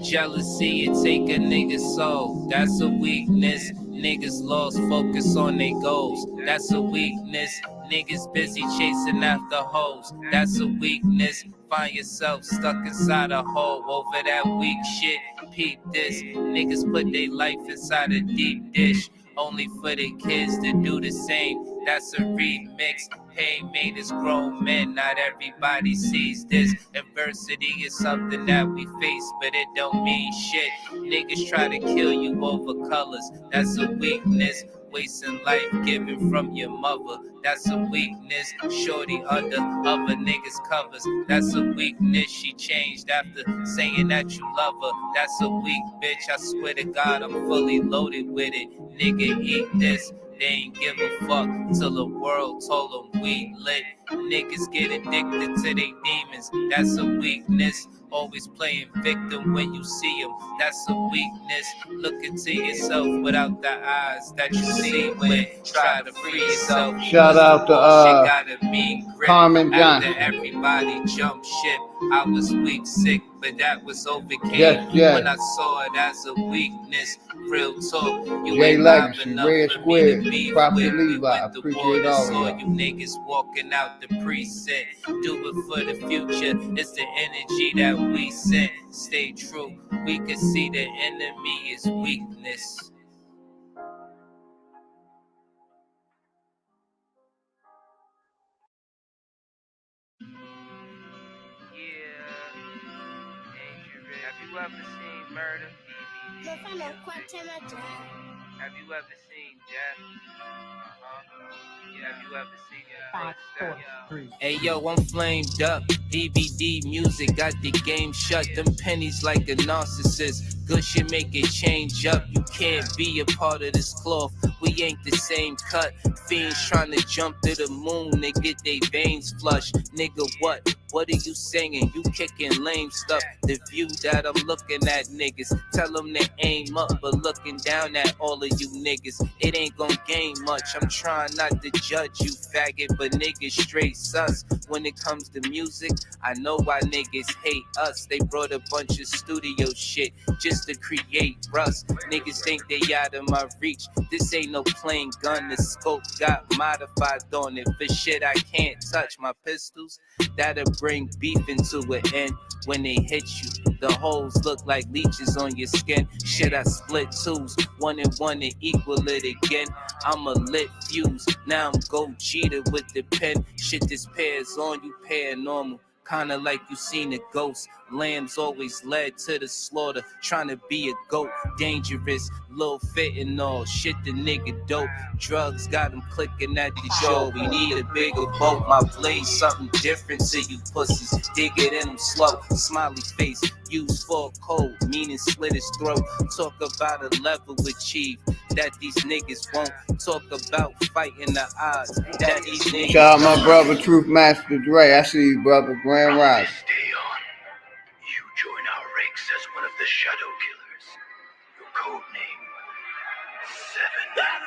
Jealousy, it take a nigga's soul. That's a weakness. Niggas lost focus on their goals. That's a weakness. Niggas busy chasing after hoes. That's a weakness. Find yourself stuck inside a hole over that weak shit. Peep this. Niggas put their life inside a deep dish. Only for the kids to do the same. That's a remix. Pain made us grown men. Not everybody sees this. Adversity is something that we face, but it don't mean shit. Niggas try to kill you over colors. That's a weakness. Wasting life given from your mother. That's a weakness. Shorty under other niggas' covers. That's a weakness. She changed after saying that you love her. That's a weak bitch. I swear to God, I'm fully loaded with it. Nigga, eat this. They ain't give a fuck till the world told them we lit. Niggas get addicted to their demons. That's a weakness. Always playing victim when you see them. That's a weakness. Look into yourself without the eyes that you see when try to free yourself. Shout out to Carmen Johnson. After everybody jumped ship, I was weak, sick, but that was overcame. Yes. When I saw it as a weakness. Real talk, you J ain't live Legacy, enough Red for Square, me to be Prophet with. Levi, I appreciate all Saw of you y'all. niggas walking out the precinct. Do it for the future. It's the energy that we sent. Stay true. We can see the enemy is weakness. Have you ever seen murder? Have you ever seen death? Have you ever seen it? Hey yo, I'm flamed up. DVD music got the game shut. Them pennies like a narcissist. Good shit make it change up. You can't be a part of this cloth. We ain't the same cut. Fiends trying to jump to the moon. They get their veins flushed. Nigga, what? What are you singing? You kicking lame stuff. The view that I'm looking at niggas. Tell them they aim up, but looking down at all of you niggas. It ain't gon' gain much. I'm trying not to judge you, faggot, but niggas straight sus. When it comes to music, I know why niggas hate us. They brought a bunch of studio shit just to create rust. Niggas think they out of my reach. This ain't no plain gun. The scope got modified on it. For shit I can't touch. My pistols, that'll bring beef into an end. When they hit you, the holes look like leeches on your skin. Shit, I split twos, 1 and 1 and equal it again. I'm a lit fuse, now I'm Gogeta with the pen. Shit, this pair's on you, paranormal. Kinda like you seen a ghost. Lambs always led to the slaughter. Trying to be a goat, dangerous. Little fentanyl, shit the nigga dope. Drugs got him clicking at the jaw. We need a bigger boat. My blade something different to you pussies. Dig it in them slow. Smiley face, used for a cold, meaning slit his throat. Talk about a level achieved that these niggas won't. Talk about fighting the odds that these niggas Shout out my brother Truth Master Dre. I see you, brother. Grand Rise. Stay on. You join our ranks as one of the Shadow Killers. Your code name, 7.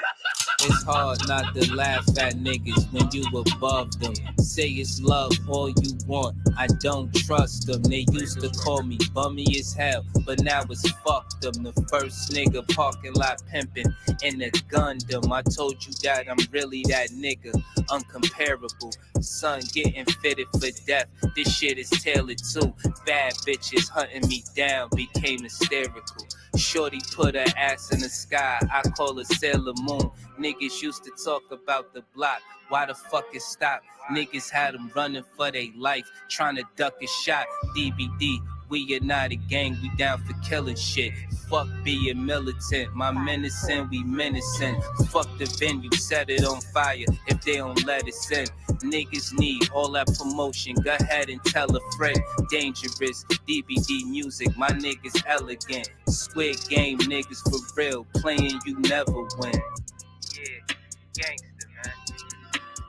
It's hard not to laugh at niggas when you above them. Say it's love all you want, I don't trust them. They used to call me bummy as hell, but now it's fuck them. The first nigga parking lot pimping in the Gundam. I told you that I'm really that nigga, uncomparable. Son getting fitted for death, this shit is tailored too. Bad bitches hunting me down, became hysterical. Shorty put her ass in the sky, I call her Sailor Moon. Niggas used to talk about the block, why the fuck it stopped? Niggas had them running for their life, trying to duck a shot. DBD, we are not a gang, we down for killing shit. Fuck being militant, my menacing, we menacing. Fuck the venue, set it on fire if they don't let us in. Niggas need all that promotion, go ahead and tell a friend. Dangerous, DBD music, my niggas elegant. Squid game niggas for real, playing you never win. Yeah, gangster, man.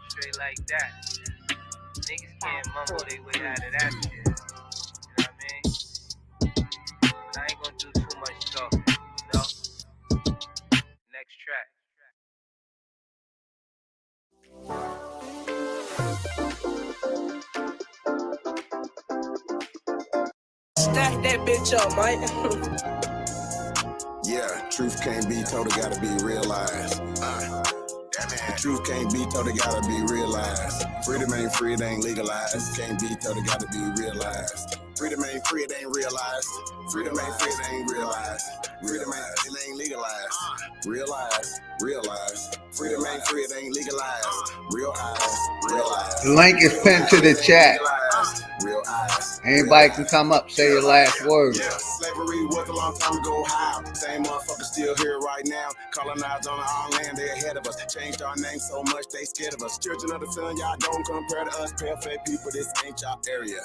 Straight like that. Niggas can't mumble their way out of that shit. You know what I mean? But I ain't gonna do too much talking, you know? Next track. Stack that bitch up, Mike. Yeah, truth can't be told, it gotta be realized. The truth can't be told, it gotta be realized. Freedom ain't free, it ain't legalized. Truth can't be told, it gotta be realized. Freedom ain't free, it ain't realized. Freedom ain't free, it ain't realized. Freedom ain't legalized. Realize. Freedom ain't free, it ain't legalized. Realize. The link is pinned to the chat. Anybody can come up, say your last word. Yeah, slavery was a long time ago. How? Same motherfuckers still here right now. Colonized on our land, they ahead of us. Changed our name so much, they scared of us. Children of the sun, y'all don't compare to us. Pale-faced people, this ain't y'all area.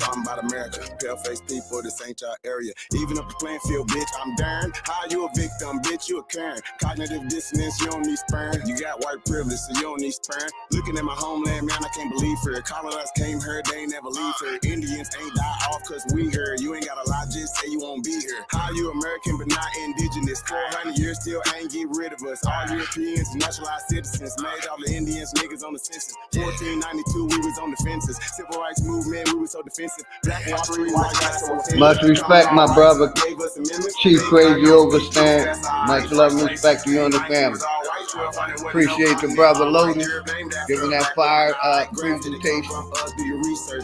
Talking about America, pale-faced people, this ain't y'all area. Even up the playing field, bitch, I'm darn. How you a victim, bitch, you a Karen. Cognitive dissonance, you don't need sperm. You got white privilege, so you don't need sperm. Looking at my homeland, man, I can't believe her. Colonized came here, they ain't never leave her. Indians ain't die off cause we here. You ain't gotta lie, just say you won't be here. How you American but not indigenous? 400 years still ain't get rid of us. All Europeans, naturalized citizens, made all the Indians niggas on the census. 1492, we was on the fences. Civil rights movement, we was so defensive. Black Wall Street, white guys so offensive. Much respect, my brother. Chief Crazy Overstand. Much love and respect to you and the family. Appreciate the brother Lotus giving that fire presentation.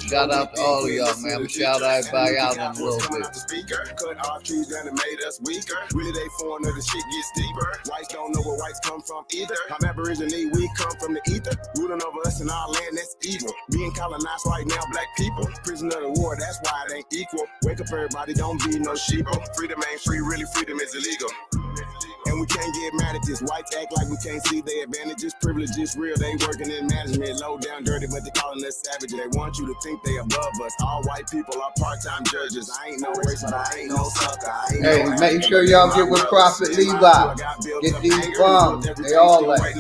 Shout out to all of y'all, man. I'm gonna shout everybody out in a little bit. Cut our trees down and made us weaker. Really, they foreigner, the shit gets deeper. Whites don't know where whites come from either. I'm Aboriginal, we come from the ether. Ruling over us in our land, that's evil. Being colonized right now, black people. Prisoner of the war, that's why it ain't equal. Wake up, everybody, don't be no sheeple. Freedom ain't free, really, freedom is illegal. And we can't get mad at this. Whites act like we can't see their advantages. Privilege is real, they working in management. Low down, dirty, but they calling us savage. They want you to think they above us. All white people are part-time judges. I ain't no racist, I ain't no sucker. Hey, make sure y'all get with Prophet Levi. Get these bombs. They all like.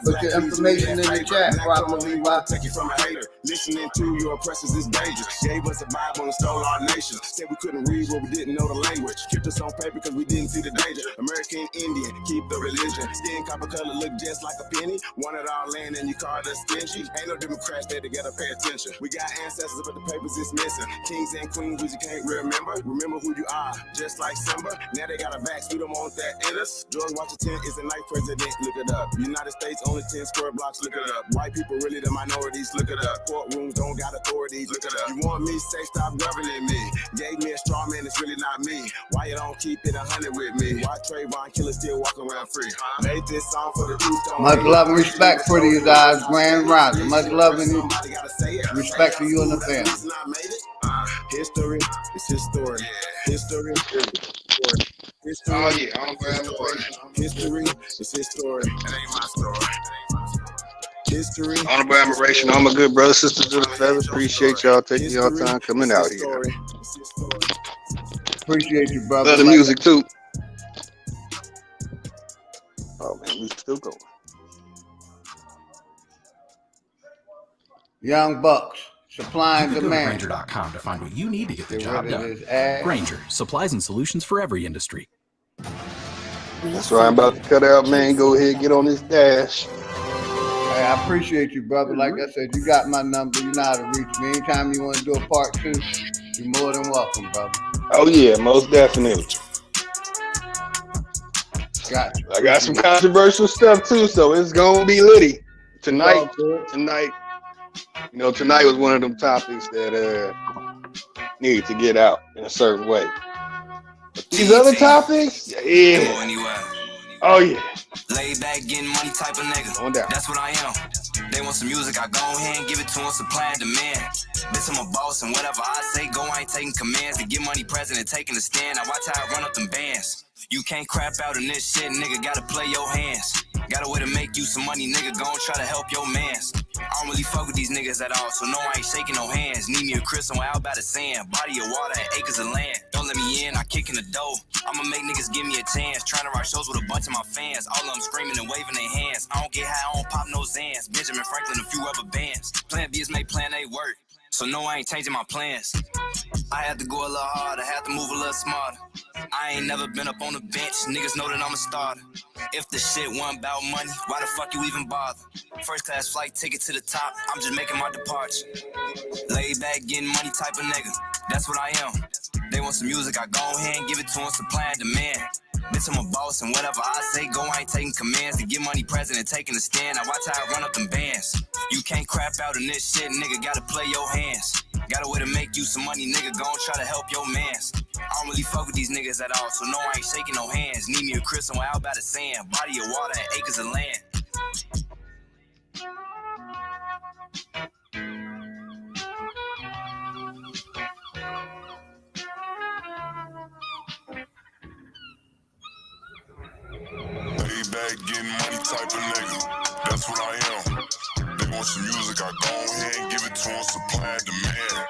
Put your information in the chat, Prophet Levi. Take you from a hater. Listening to your oppressors is dangerous. Gave us a Bible and stole our nation. Said we couldn't read what we didn't know the language. Kept us on paper because we didn't see the danger. American Indian, keep the religion. Skin copper color look just like a penny. Wanted our land and you called us stingy. Ain't no Democrats there together, pay attention. We got ancestors, but the papers is missing. Kings and queens, we just can't remember. Remember who you are, just like Simba. Now they got a vax, we don't want that in us. George Washington is a nice president, look it up. United States, only 10 square blocks, look it up. White people really the minorities, look it up. Courtrooms don't got authorities, look it up. You want me, say stop governing me. Gave me a straw man, it's really not me. Why you don't keep it 100 with me? Why Trayvon Killer still walking around free? Made this song for the truth. Much love and respect for these guys, Grand Rising. Much love and respect to you and the family. History is his story. History is his story. History, Oh yeah, I'm grabbing history is his story. It ain't my story. History. Honorable admiration. I'm a good brother, sister to the feather. Appreciate y'all taking y'all time coming out here. Appreciate you, brother. Love the music too. Oh man, we still going. Young Bucks, supply and You can go to demand. Grainger.com to find what you need to get the Get job rid of done. this ad. Grainger, supplies and solutions for every industry. That's why I'm about to cut out, man. Go ahead, get on this dash. Hey, I appreciate you, brother. Like I said, you got my number. You know how to reach me. Anytime you want to do a part 2, you're more than welcome, brother. Oh yeah, most definitely. Got you. I got some controversial stuff too, so it's gonna be litty tonight. You know, tonight was one of them topics that needed to get out in a certain way. But these other topics, yeah. Oh yeah. Lay back, getting money type of nigga. Going down. That's what I am. They want some music, I go ahead and give it to them, supply and demand. Bitch, I'm a boss, and whatever I say, go, I ain't taking commands. To get money present and taking a stand. Now watch how I run up them bands. You can't crap out in this shit, nigga, gotta play your hands. Got a way to make you some money, nigga, gon' try to help your mans. I don't really fuck with these niggas at all, so no, I ain't shaking no hands. Need me a crib somewhere out by the sand. Body of water and acres of land. Don't let me in, I kick in the door. I'ma make niggas give me a chance. Trying to rock shows with a bunch of my fans. All of them screaming and waving their hands. I don't get high, I don't pop no Zans. Benjamin Franklin, a few other bands. Plan B is make plan A work. So no, I ain't changing my plans. I had to go a little harder, had to move a little smarter. I ain't never been up on the bench. Niggas know that I'm a starter. If the shit wasn't about money, why the fuck you even bother? First class flight ticket to the top, I'm just making my departure. Laid back, getting money type of nigga, that's what I am. They want some music, I go ahead and give it to them, supply and demand. Bitch, I'm a boss, and whatever I say, go, I ain't taking commands. To get money present and taking a stand, now watch how I run up them bands. You can't crap out in this shit, nigga, gotta play your hands. Got a way to make you some money, nigga, gon' try to help your mans. I don't really fuck with these niggas at all, so no, I ain't shaking no hands. Need me a crib somewhere out by the sand, body of water and acres of land. Lay back, getting money type of nigga, that's what I am. They want some music, I go ahead and give it to them, supply and demand.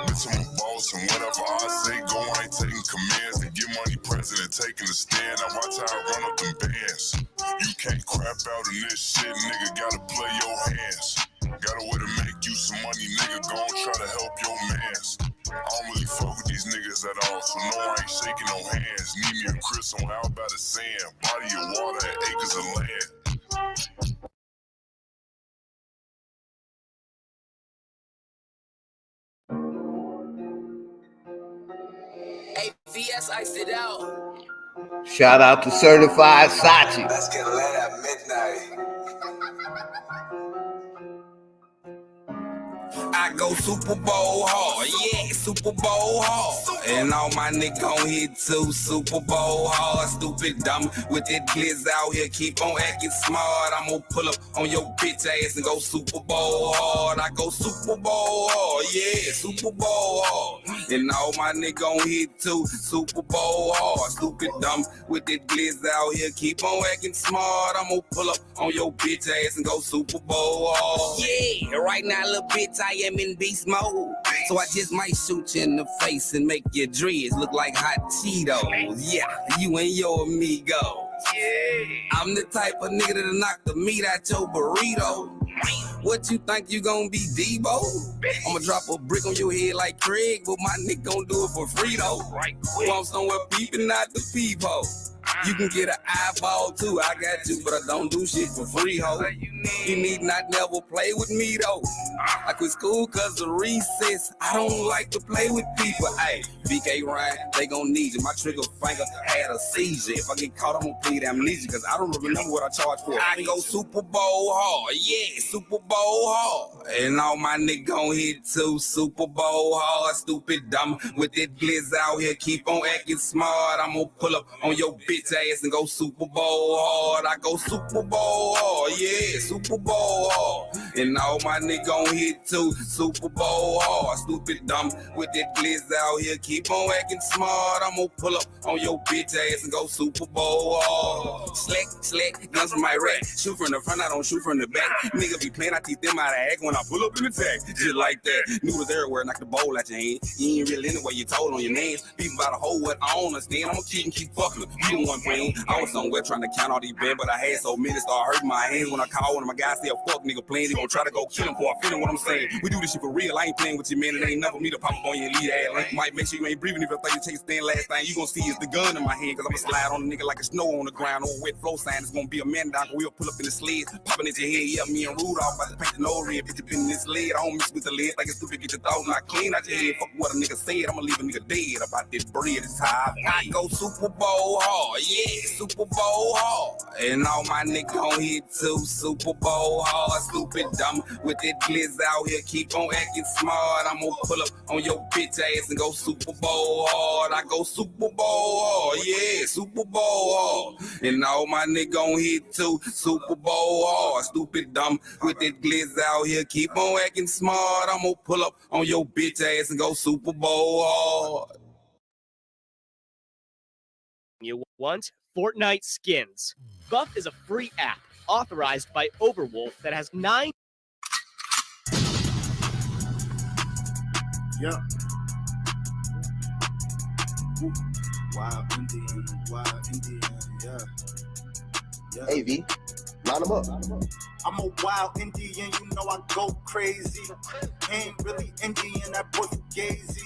Bitch, I'm a boss, and whatever I say, go, I ain't taking commands. To get money present and taking a stand, now watch how I run up them bands. You can't crap out in this shit, nigga, gotta play your hands. Got a way to make you some money, nigga, gon' try to help your mans. I don't really fuck with these niggas at all, so no, I ain't shaking no hands. Need me a crib somewhere out by the sand, body of water and acres of land. Hey, VS iced it out. Shout out to Certified Sachi. Let's get lit at midnight. I go Super Bowl hard, yeah, Super Bowl hard. And all my niggas gon' hit too, Super Bowl hard. Stupid dumb with that glizz out here, keep on acting smart. I'm gon' pull up on your bitch ass and go Super Bowl hard. I go Super Bowl hard, yeah, Super Bowl hard. And all my niggas gon' hit too, Super Bowl hard. Stupid dumb with that glizz out here, keep on acting smart. I'm gon' pull up on your bitch ass and go Super Bowl hard. Yeah, right now, little bitch, I am in beast mode. So I just might shoot you in the face and make your dreads look like hot Cheetos. Yeah, you and your amigo. Yeah. I'm the type of nigga that'll knock the meat out your burrito. What you think you gonna be, Debo? I'ma drop a brick on your head like Craig, but my nigga gon' do it for free though. Right quick. I'm somewhere peeping out the peephole. You can get an eyeball too, I got you, but I don't do shit for free, ho. You need not never play with me though. I quit school cause of recess. I don't like to play with people. Hey, BK Ryan, they gon' need you. My trigger finger had a seizure. If I get caught, I'm gonna plead amnesia cause I don't remember what I charged for. I go Super Bowl hard, yeah, Super Bowl hard. And all my niggas gon' hit too, Super Bowl hard. Stupid dumb with that glizz out here, keep on acting smart. I'm gonna pull up on your bitch ass and go Super Bowl hard. I go Super Bowl hard, yeah, Super Bowl hard. And all my niggas gon' hit too, Super Bowl hard. Stupid dumb with that glizz out here, keep on acting smart. I'm gonna pull up on your bitch ass and go Super Bowl hard. Slick, guns from my rack. Shoot from the front, I don't shoot from the back. Nigga be playing, I teach them out of act when I pull up in the tag. Just like that, noodles everywhere, knock the bowl out your hand. You ain't real anyway, you told on your names. People about to hold what I don't understand. I'ma keep fucking with you. One brain. I was somewhere trying to count all these beds, but I had so many start hurting my hands when I call one of my guys say a fuck nigga playing. They gon' try to go kill him before I feeling what I'm saying. We do this shit for real. I ain't playing with you, man. It ain't never me to pop up on your lead ass link. Might make sure you ain't breathing if I think you take a stand. Last thing you gon' see is the gun in my hand, cause I'ma slide on the nigga like a snow on the ground. On a wet flow sign, it's gonna be a man down. We'll pull up in the sled, popping at your head. Yeah, me and Rudolph about to paint the nose red. Bitch, you been in this lead. I don't mix with the lead. Like it's stupid, get your thoughts not clean out your head. Fuck what a nigga said. I'ma leave a nigga dead about this bread. It's high. I go Super Bowl hard, yeah, Super Bowl hard. And all my niggas gon' hit too, Super Bowl hard. Stupid dumb with that glizz out here, keep on acting smart. I'm gonna pull up on your bitch ass and go Super Bowl hard. I go Super Bowl hard, yeah, Super Bowl hard. And all my niggas gon' hit too, Super Bowl hard. Stupid dumb with that glizz out here, keep on acting smart. I'm gonna pull up on your bitch ass and go Super Bowl hard. You want Fortnite skins. Buff is a free app authorized by Overwolf that has 9. Yep. Wild Indian, yeah. Hey, V. Line them up. I'm a wild Indian, you know I go crazy. Ain't really Indian, that boy fugazi.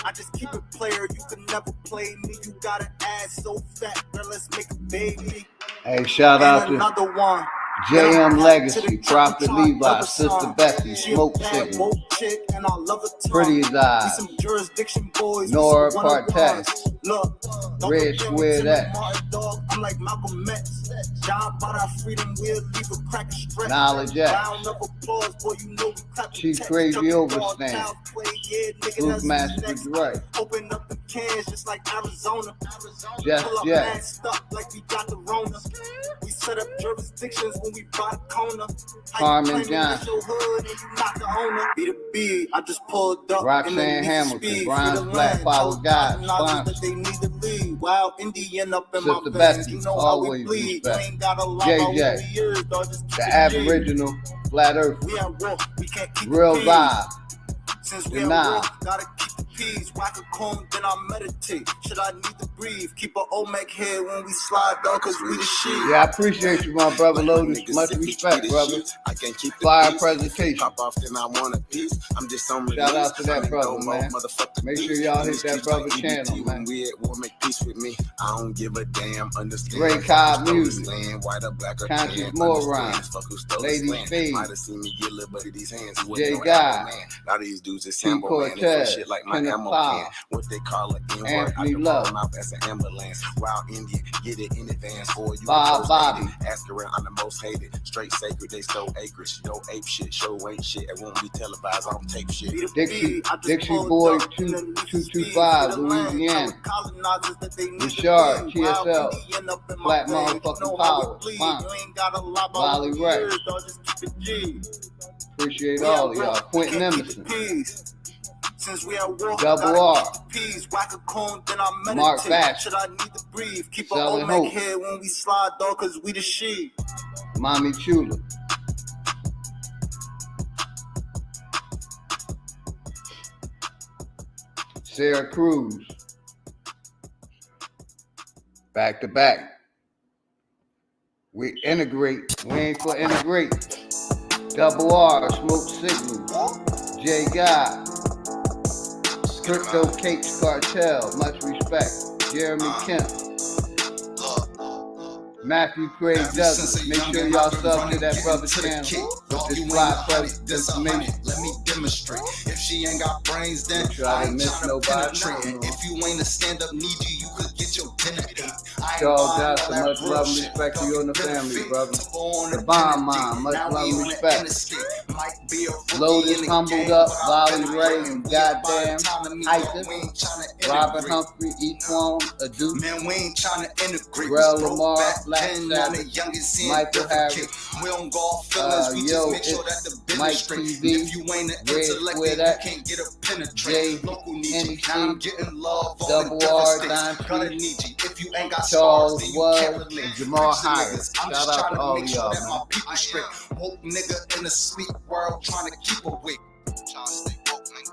I just keep it player, you can never play me. You got an ass so fat, girl, let's make a baby. Hey, shout out to Another one. JM Legacy, Prophet Levi, Sister Becky, Smoke Signal, Pretty as Eyes, Nora Partez, Red Square That, I'm like Malcolm X. Job by our freedom, we'll leave a crack stretch. Knowledge X, Round of applause, boy, you know we clap the Chief text. Crazy Chuck the Overstand, ball, play, yeah, nigga, Luke that's Master next. Dre, Open up the cans just like Arizona. Just Pull up Jet, mad stuff like we got the Rona. We set up jurisdictions when we bought a corner. Carmen Johnson, Your hood and you not the owner. Be the B, I just pulled up. Roxanne Hamilton, Brian's Black Power Guy, sponsor, They need to leave. Wild Indian up in Sister my Becky, veins. You know how we always bleed. You respect, ain't got a lot JJ, over the years, dog. Just keep the it G. Aboriginal Flat Earth, We at war, we can't keep Real the peace. Vibe, Since we the at Nine, war, gotta keep the peace. Whack a cone, then I meditate. Should I need to breathe? Keep an Olmec head when we slide, dog, cause we the shit. Yeah, I appreciate you, my brother Lotus. Much respect, brother. Fire presentation. Pop off, then I want a piece. I'm just on Shout out to that brother, man. Make sure y'all hit that brother channel, man. We at war, make peace with me. I don't give a damn. Understand. Ray Cobb Music, White or black or Conscious tan. Moron, Fuck who stole Ladies this land. Fade, Might have seen me get little buddy these hands. He Jay wasn't no Guy, ammo man. A lot of these dudes is T. sample man. They Cortez, shit like my Kenneth ammo Powell, can. What they call it N-word. I Anthony can Love, roll out as an ambulance. Wild Indian, get it in advance for you. Bob Bobby, Ask around, I'm the most hated. Straight sacred, they stole acres. Yo, ape shit, show ain't shit. It won't be televised, I don't tape shit. Dixie Boy 225, Louisiana, Richard, TSL, Flat Motherfucking Power, sponsor, Lolly Ray. Appreciate all of y'all. Quentin Emerson, Since we at war, Double R, peace, whack a cone, then I meditate. Mark Bash, Should I need to breathe? Keep an Selling Olmec Hope, head when we slide, dog, cause we the shit. Mommy Chula, Sarah Cruz, back to back. We integrate, we ain't for integrate. Double R, Smoke Signal, J Guy, Crypto Cakes Cartel, much respect. Jeremy Kemp, Matthew Craig Douglas. Make sure y'all sub to that brother's channel with this fly present information. Let me demonstrate. If she ain't got brains, then Make sure I I didn't ain't miss tryna nobody. penetrate. If you ain't a stand-up needy, you could get your dinner ate. Charles Johnson, much love and respect to you and the family, brother. The Bomb Mom, much love and respect. Lotus, Humbled Up, Lolly Ray, and Goddamn Isis, Robert Humphrey, Equan, Adu, Grell Lamar, Black Sabbath, Michael Harris, Yo, it's Mike TV, Red Square That, Jay NC, Double R, Don T, Charles Was, and Jamal Harris. Shout out to all of y'all, man. Woke nigga in a sleep world trying to keep awake.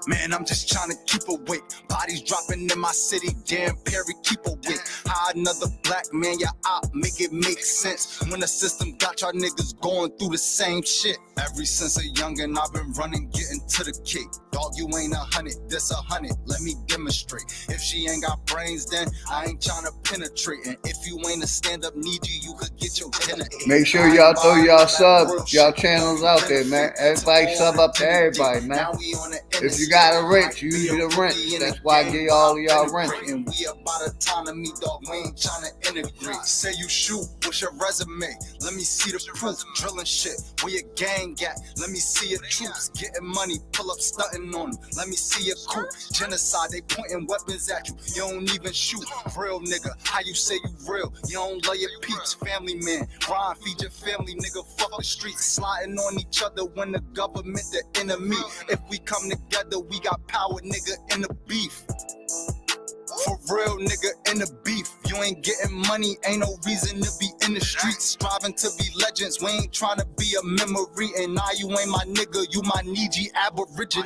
Man, I'm just trying to keep awake. Bodies dropping in my city, damn Perry, keep awake. How another black man, your op, make it make sense. When the system got y'all niggas going through the same shit. Ever since a youngin', I've been running, getting to the cake. Dog, you ain't 100, this 100, let me demonstrate. If she ain't got brains, then I ain't trying to penetrate. And if you ain't a stand-up needy, you could get your dinner ate. Make sure y'all throw y'all subs, y'all channels out there, man. Everybody sub up to everybody, man. If you got a rent, use the rent. That's why I give all of y'all rent. And we about autonomy, dog. We ain't trying to integrate. Say you shoot, what's your resume? Let me see the proof. Drilling shit, where your gang at? Let me see your troops. Getting money, pull up stunting on them. Let me see your coup. Genocide, they pointing weapons at you. You don't even shoot. Real nigga, how you say you real? You don't love your peeps. Family man, Ron, feed your family, nigga. Fuck the streets. Sliding on each other when the government the enemy. If we come together, we got power, nigga, in the beef. For real, nigga, in the beef. you ain't getting money, ain't no reason to be in the streets. Striving to be legends, we ain't trying to be a memory. And now you ain't my nigga, you my Niji Aborigine.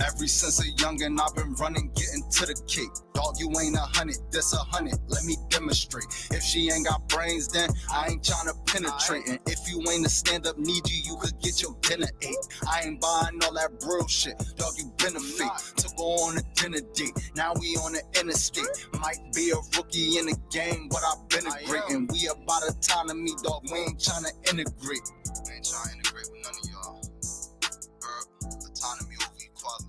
Ever since a youngin', I've been running, getting to the cake. Dog, you ain't 100, this 100, let me demonstrate. If she ain't got brains, then I ain't trying to penetrate. And if you ain't a stand-up Niji, you could get your dinner ate. I ain't buying all that bro shit, dog, you been a fake. Took her on a dinner date, now we on the interstate. Might be a rookie in the game, but I've been a great. And we about autonomy, dog, we ain't trying to integrate. We ain't trying to integrate with none of y'all. Autonomy over equality.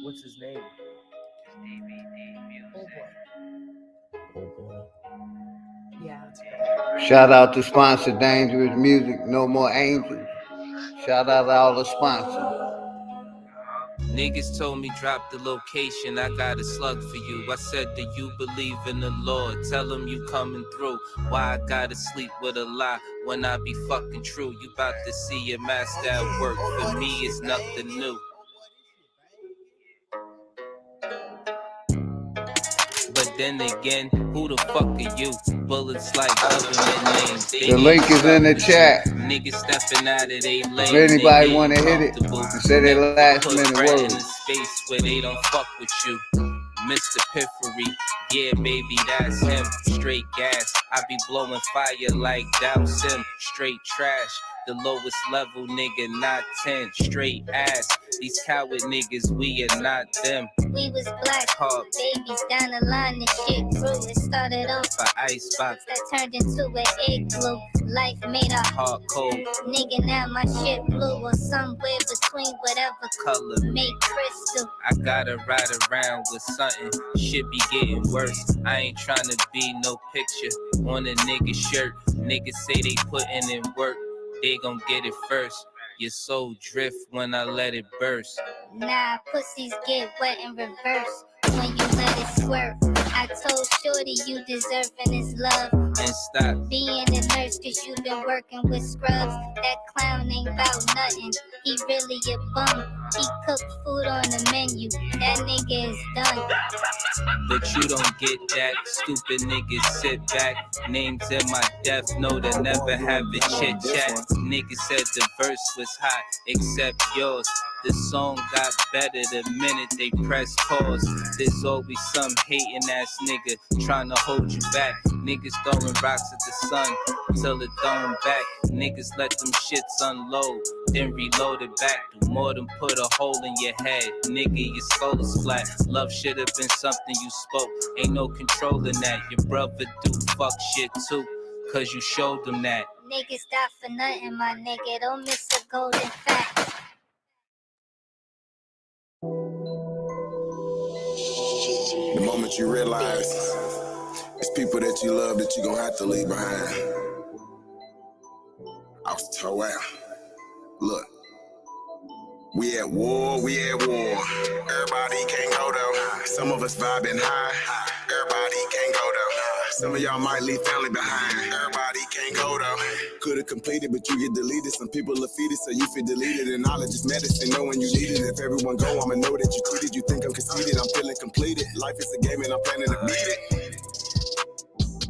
What's his name? Oh boy. Yeah. Shout out to sponsor Dangerous Music, No More Angels. Shout out to all the sponsors. Niggas told me drop the location, I got a slug for you. I said, do you believe in the Lord? Tell him you coming through. Why I gotta sleep with a lie when I be fucking true? You about to see your master at work. For me, it's nothing new. But then again, who the fuck are you? Bullets like government names. The link is in the chat. Niggas stepping out of they lane. If anybody want to hit it and say their last minute in words. a space where they don't fuck with you. Mr. Piffery, yeah, baby, that's him. Straight gas, I be blowing fire like Dow Sim. Straight trash, the lowest level nigga, not 10. Straight ass, these coward niggas, we are not them. We was black, babies down the line, the shit grew. It started off for icebox that turned into an igloo. Life made a hard cold. Nigga, now my shit blue or somewhere between whatever color make crystal. I gotta ride around with something, shit be getting worse. I ain't tryna be no picture on a nigga shirt. Niggas say they putting in work, they gon' get it first. Your soul drift when I let it burst. Nah, pussies get wet in reverse when you let it squirt. I told Shorty you deserving his love. And stop being a nurse cause you been working with scrubs. That clown ain't about nothing, he really a bum. He cooked food on the menu, that nigga is done. But you don't get that, stupid niggas sit back. Names in my death note that never have a chit chat. Niggas said the verse was hot, except yours. The song got better the minute they press pause. There's always some hating ass nigga trying to hold you back. Niggas throwing rocks at the sun till it thrown back. Niggas let them shits unload, then reload it back. Do more than put a hole in your head. Nigga, your soul is flat. Love should have been something you spoke. Ain't no controlling that. Your brother do fuck shit too, cause you showed them that. Niggas die for nothing, my nigga. Don't miss a golden fact. The moment you realize it's people that you love that you gonna have to leave behind. I was told, wow, look, we at war. Everybody can't go though. Some of us vibing high. Everybody can't go though. Some of y'all might leave family behind. Everybody can't go though. Could've completed, but you get deleted. Some people are defeated, so you feel deleted. And knowledge is medicine, know when you need it. If everyone go, I'ma know that you cheated. You think I'm conceited, I'm feeling completed. Life is a game and I'm planning to beat it.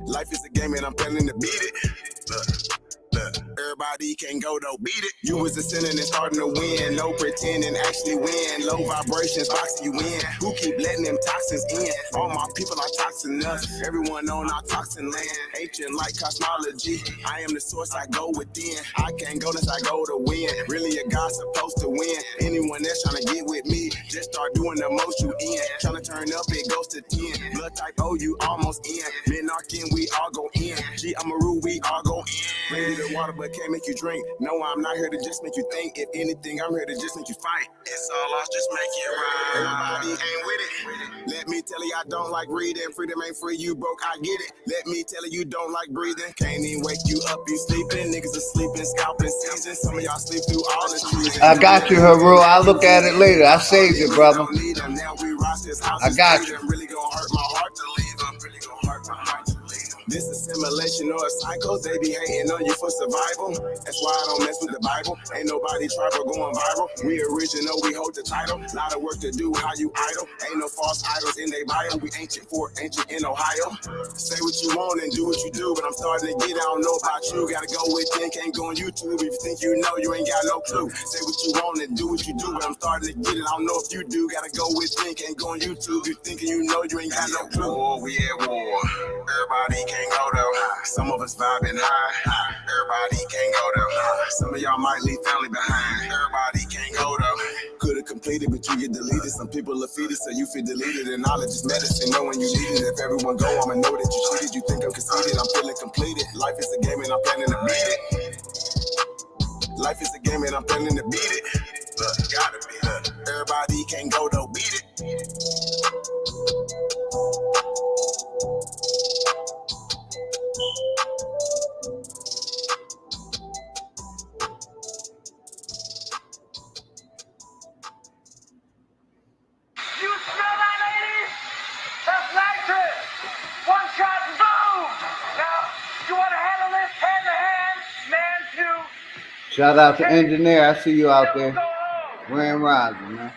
Life is a game and I'm planning to beat it. Look. Everybody can go though, beat it. You was ascending and starting to win. No pretending, actually win. Low vibrations, boxing you in. Who keep letting them toxins in? All my people are toxin us. Everyone on our toxin land. Ancient like cosmology. I am the source, I go within. I can't go unless I go to win. Really a God supposed to win. Anyone that's trying to get with me, just start doing the most you in. Trying to turn up, it goes to 10. Blood type O, you almost in. Minarchin, we all go in. G, I'm a rule, we all go in. Ready to water, but can't make you drink. No, I'm not here to just make you think. If anything, I'm here to just make you fight. It's all ours, just make it right. Everybody ain't with it. Let me tell you, I don't like reading. Freedom ain't free, you broke, I get it. Let me tell you, you don't like breathing. Can't even wake you up, you sleeping. Niggas are sleeping, scalping season. Some of y'all sleep through all the trees. I got you, Haru. I'll look at it later. I saved it, brother. I got you. Really gonna hurt my heart to leave them. Really gonna hurt my heart to leave them. This a simulation or a cycle. They be hating on you for survival. That's why I don't mess with the Bible. Ain't nobody tribal going viral. We original, we hold the title. Lot of work to do, how you idle. Ain't no false idols in they bio. We ancient for ancient in Ohio. Say what you want and do what you do, but I'm starting to get, I don't know about you. Gotta go within, can't go on YouTube. If you think you know, you ain't got no clue. Say what you want and do what you do, but I'm starting to get it, I don't know if you do. Gotta go within, can't go on YouTube. You thinking you know, you ain't got no clue. War, we at war. Everybody can't go though. Some of us vibing high. Everybody can't go though. Some of y'all might leave family behind. Everybody can't go though. Could've completed, but you get deleted. Some people are feeded, so you feel deleted. And knowledge is medicine, know when you need it. If everyone go, I'ma know that you cheated. You think I'm conceited, I'm feeling completed. Life is a game and I'm planning to beat it. Life is a game and I'm planning to beat it. Look, gotta be. Look, everybody can't go though, beat it. Shout out to engineer. I see you out there. Grand Rising, man.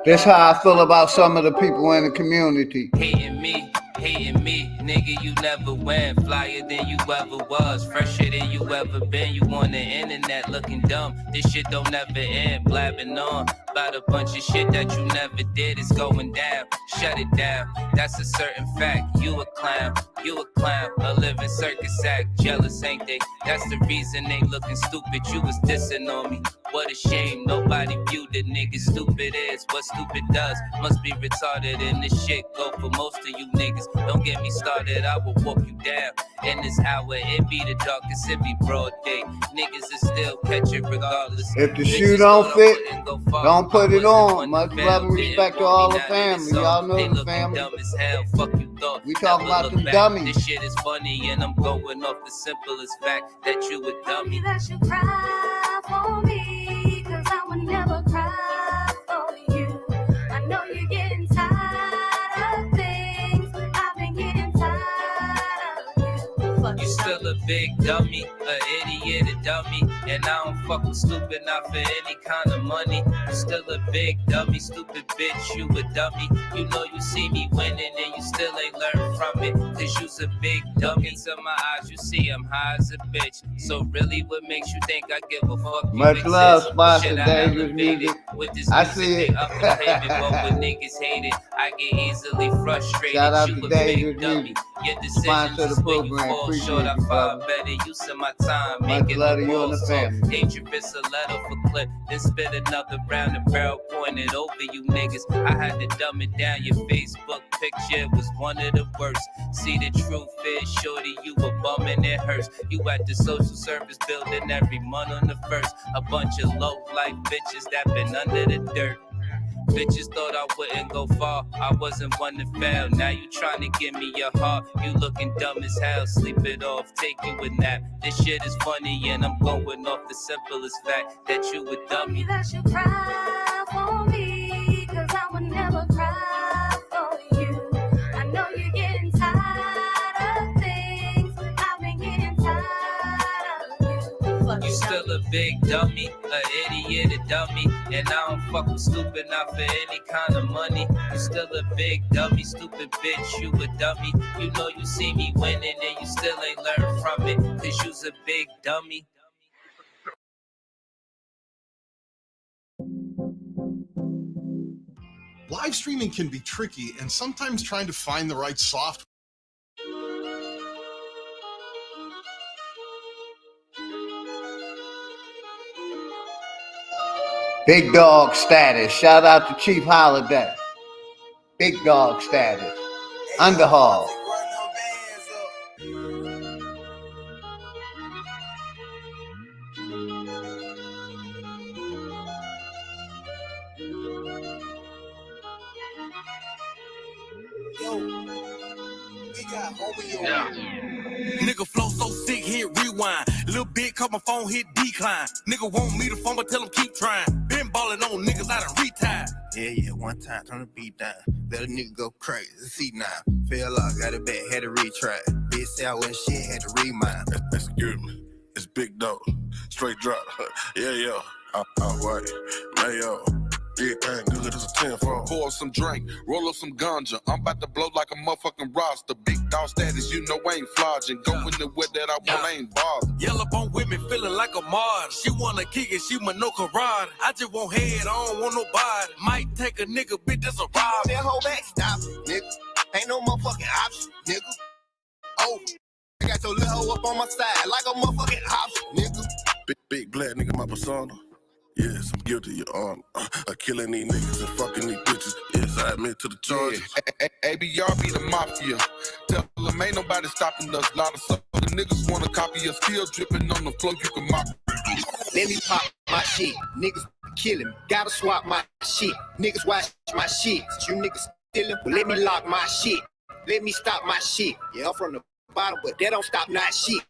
That's how I feel about some of the people in the community. Hating me, nigga, you never win. Flyer than you ever was, fresher than you ever been. You on the internet looking dumb. This shit don't never end. Blabbing on about a bunch of shit that you never did. It's going down, shut it down. That's a certain fact. You a clown, a living circus act. Jealous, ain't they? That's the reason they looking stupid. You was dissing on me. What a shame, nobody viewed the nigga. Stupid is what stupid does. Must be retarded, and this shit go for most of you niggas. Don't get me started, I will walk you down. In this hour, it be the darkest, it be broad day. Niggas is still catch it regardless. If the shoe don't fit, don't put it on. Much love and respect to all the family. Y'all know the family. Dumb as hell, fuck you thought. We talking about them back. dummies. This shit is funny, and I'm going off the simplest fact that you a dummy. That you cry for me, 'cause I would never cry for you. I know you're getting tired of things. I've been getting tired of you. You still a big dummy, an idiot, a dummy. And I don't fuck with stupid, not for any kind of money. You still a big dummy, stupid bitch, you a dummy. You know you see me winning and you still ain't learned from it. 'Cause you's a big dummy. Into my eyes, you see I'm high as a bitch. So really, what makes you think I give a fuck? Much love, sponsor Dangerous Music. I see it. But when niggas hate it, I get easily frustrated. Shout out you to a Dangerous big dummy. Music. Your decisions Sponsor the is where you program. fall Appreciate short. I you, find brother. better use of my time. Much Making love the to you and the walls family. so dangerous, a letter for clip. Then spit another round and barrel pointed over you niggas. I had to dumb it down. Your Facebook picture was one of the worst. See, the truth is, shorty, you a bum and it hurts. You at the social service building every month on the first. A bunch of low-life bitches that been under the dirt. Bitches thought I wouldn't go far. I wasn't one to fail. Now you trying to give me your heart. You looking dumb as hell. Sleep it off, take you a nap. This shit is funny and I'm going off the simplest fact that you a dummy. That you cry for me, 'cause I would never cry for you. I know you're getting tired of things. I've been getting tired of you. You still a big dummy, an idiot, a dummy. And I don't fuck with stupid, not for any kind of money. You still a big dummy, stupid bitch, you a dummy. You know you see me winning and you still ain't learned from it. 'Cause you's a big dummy. Live streaming can be tricky, and sometimes trying to find the right software. Big dog status. Shout out to Chief Holiday. Big dog status. Underhaul. Nigga flow so sick, hit rewind. Little bit, call my phone, hit decline. Nigga want me to phone, but tell him keep trying. Been ballin' on niggas, I done retired. Yeah, one time, turn the beat down. Let a nigga go crazy, see now. Fell off, got it back, had to retry. Bitch say I wasn't shit, had to remind. Excuse me, it's Big Doe, straight drop. Yeah, alright, Mayo. Everything good as a 10-4. Pour up some drink, roll up some ganja. I'm about to blow like a motherfucking roster. Big dog status, you know I ain't flogging. Go in the way that I want, I ain't bothered. Yellow bone with me, feeling like a martyr. She wanna kick it, she my no karate. I just want head, I don't want nobody. Might take a nigga, bitch, that's a rob. That whole back, stop it, nigga. Ain't no motherfucking option, nigga. Oh, I got your little hoe up on my side like a motherfucking option, nigga. Big black nigga, my persona. Yes, I'm guilty, Your Honor. Of killing these niggas and fucking these bitches. Yes, I admit to the charges. ABR be the mafia. Tell them ain't nobody stopping us. Lot of sucker niggas wanna copy us. Still dripping on the floor, you can mop. Let me pop my shit. Niggas killing me. Gotta swap my shit. Niggas watch my shit. You niggas stealing, well, let me lock my shit. Let me stop my shit. Yeah, I'm from the bottom, but that don't stop not shit.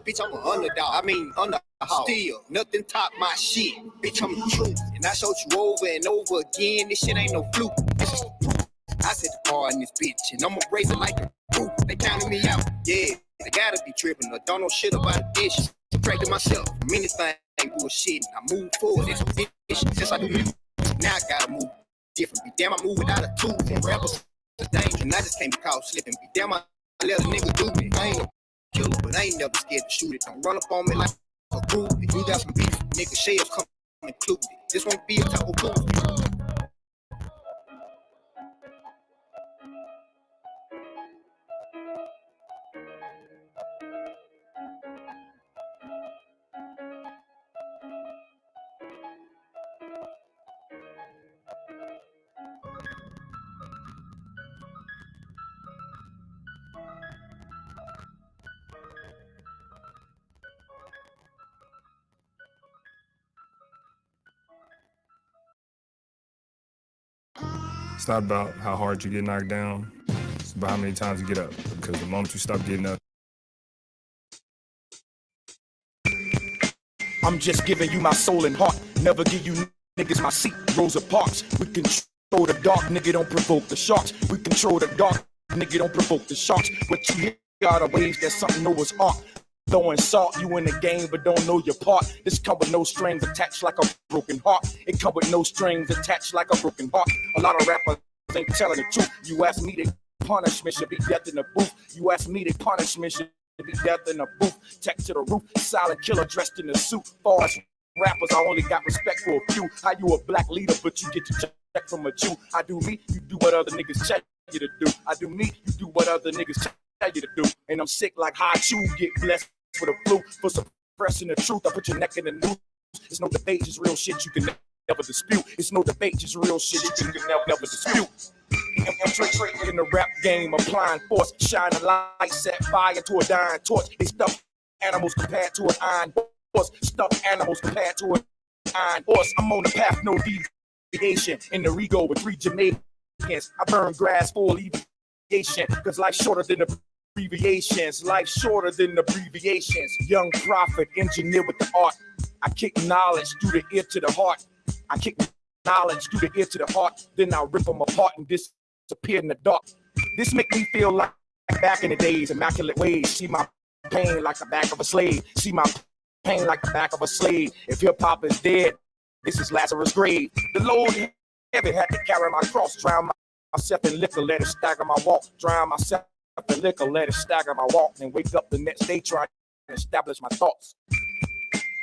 Bitch, I'm an underdog. I mean, underdog. Still, nothing top my shit. Bitch, I'm the truth. And I showed you over and over again. This shit ain't no fluke. This is proof. I set the bar in this bitch, and I'ma raise it like a proof. They counted me out. Yeah, they gotta be tripping. I don't know shit about a dish. Subtracted myself from anything bullshit. I move forward. It's a bitch. Since I do music, now I gotta move different. Be damn, I move without a tool. From rappers to danger. And I just can't be caught slipping. Be damn, I let a nigga do me. I ain't no killer, but I ain't never scared to shoot it. Don't run up on me like a group. If you got some beef, nigga, shells come included. This won't be a type of group. It's not about how hard you get knocked down. It's about how many times you get up. Because the moment you stop getting up. I'm just giving you my soul and heart. Never give you niggas my seat. Rosa Parks. We control the dark, nigga, don't provoke the sharks. We control the dark, nigga, don't provoke the sharks. What you hear are the waves that something Noah's Ark. Throwing salt, you in the game but don't know your part. This come with no strings attached like a broken heart. It come with no strings attached like a broken heart. A lot of rappers ain't telling the truth. You ask me, the punishment should be death in the booth. You ask me, the punishment should be death in the booth. Tech to the roof, silent killer dressed in a suit. Far as rappers, I only got respect for a few. How you a black leader but you get your check from a Jew? I do me, you do what other niggas tell you to do. I do me, you do what other niggas tell you to do. And I'm sick like how you get blessed for the flu, for suppressing the truth. I put your neck in the news. It's no debate, just real shit you can never dispute. It's no debate, just real shit you can never dispute. I'm straight in the rap game, applying force, shining light, set fire to a dying torch. They stuff animals compared to an iron horse. Stuff animals compared to an iron horse. I'm on the path, no deviation. In the Rego with 3 Jamaicans. I burn grass for alleviation, cause life's shorter than the abbreviations, life shorter than abbreviations. Young prophet, engineer with the art. I kick knowledge through the ear to the heart. I kick knowledge through the ear to the heart. Then I rip them apart and disappear in the dark. This make me feel like back in the days, immaculate ways. See my pain like the back of a slave. See my pain like the back of a slave. If hip hop is dead, this is Lazarus' grave. The load heavy, had to carry my cross. Drown myself in liquor, let it stagger my walk. Drown myself the liquor, let it stagger my walk, and wake up the next day trying to establish my thoughts.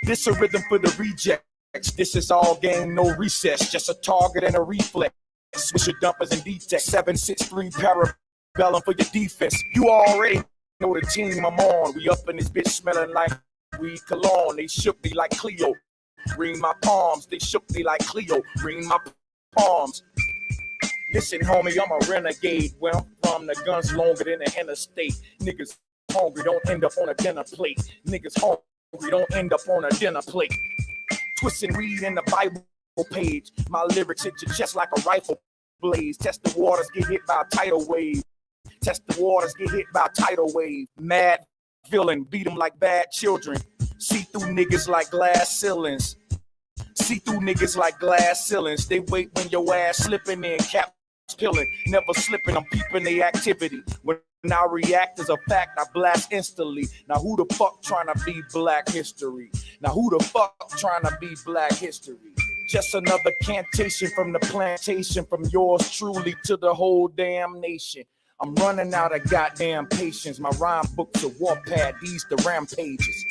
This a rhythm for the rejects. This is all game, no recess, just a target and a reflex. Switch your dumpers and detect 763 parabellum for your defense. You already know the team I'm on. We up in this bitch smelling like weed cologne. They shook me like Cleo. Ring my palms. They shook me like Cleo. Ring my palms. Listen, homie, I'm a renegade. Where I'm from, the gun's longer than the interstate. Niggas hungry, don't end up on a dinner plate. Niggas hungry, don't end up on a dinner plate. Twisting weed in the Bible page. My lyrics hit your chest like a rifle blaze. Test the waters, get hit by a tidal wave. Test the waters, get hit by a tidal wave. Mad villain, beat them like bad children. See through niggas like glass ceilings. See through niggas like glass ceilings. They wait when your ass slipping in, caps peeling, never slipping. I'm peeping the activity. When I react as a fact, I blast instantly. Now who the fuck trying to be black history? Now who the fuck trying to be black history? Just another cantation from the plantation, from yours truly to the whole damn nation. I'm running out of goddamn patience. My rhyme book's a warpad, these the rampages.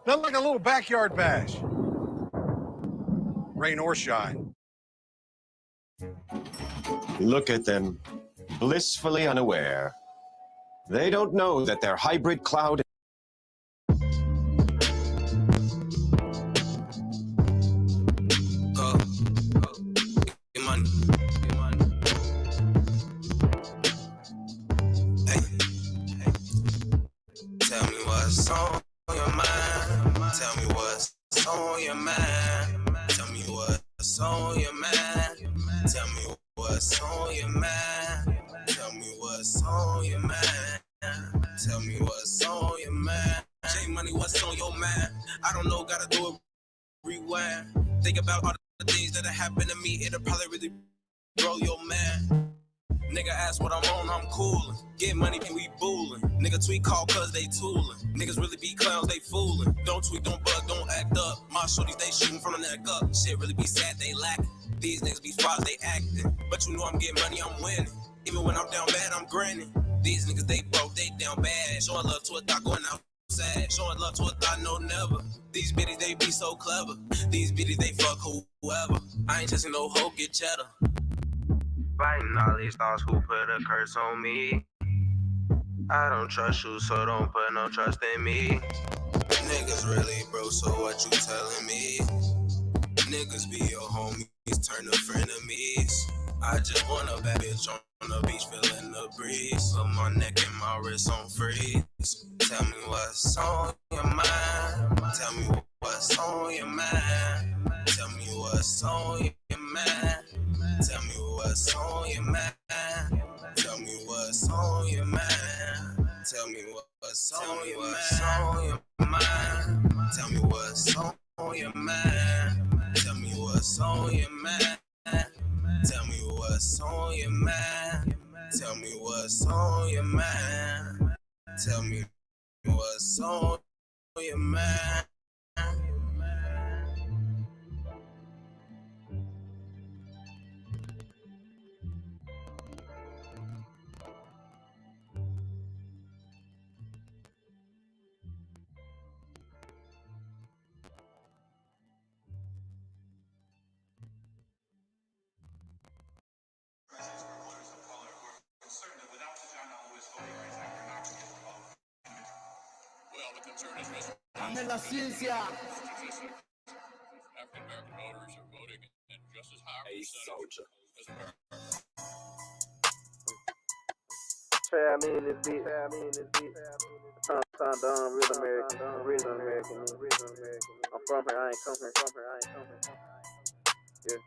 Nothing like a little backyard bash. Rain or shine. Look at them, blissfully unaware. They don't know that their hybrid cloud. Tell me what's on your mind. Tell me what's on your mind. Tell me what's on your mind. Tell me what's on your mind. Tell me what's on your mind. Tell me what's on your mind. J Money, what's on your mind? I don't know, gotta do it. Rewind. Think about all the things that have happened to me. It'll probably really blow your man. Nigga ask what I'm on, I'm coolin'. Get money and we bullin'. Nigga tweet call cause they toolin'. Niggas really be clowns, they foolin'. Don't tweet, don't bug, don't act up. My shorties, they shootin' from the neck up. Shit really be sad, they lackin'. These niggas be frauds, they actin'. But you know I'm getting money, I'm winning. Even when I'm down bad, I'm grinning. These niggas, they broke, they down bad. Showing love to a thought, going outside. Showing love to a thought, no never. These bitties, they be so clever. These bitties, they fuck whoever. I ain't just no hoe, get cheddar. Fighting all these thoughts who put a curse on me. I don't trust you, so don't put no trust in me. Niggas really broke, so what you telling me? Niggas be your homies, turn to frenemies. I just want a bad bitch on the beach, feeling the breeze. Put my neck and my wrist on freeze. Tell me what's on your mind. Tell me what's on your mind. Tell me what's on your mind. Tell me what's on your mind. Tell me what's on your mind. Tell me what's on your mind. Tell me what's on your mind. Tell me what's on your mind. Tell me what's on your mind. Tell me what's on your mind. Tell me what's on your mind. Nella ciencia. African-American voters are voting in just as high a percentage as Americans. Real American. I'm from here, I ain't come here. Yeah.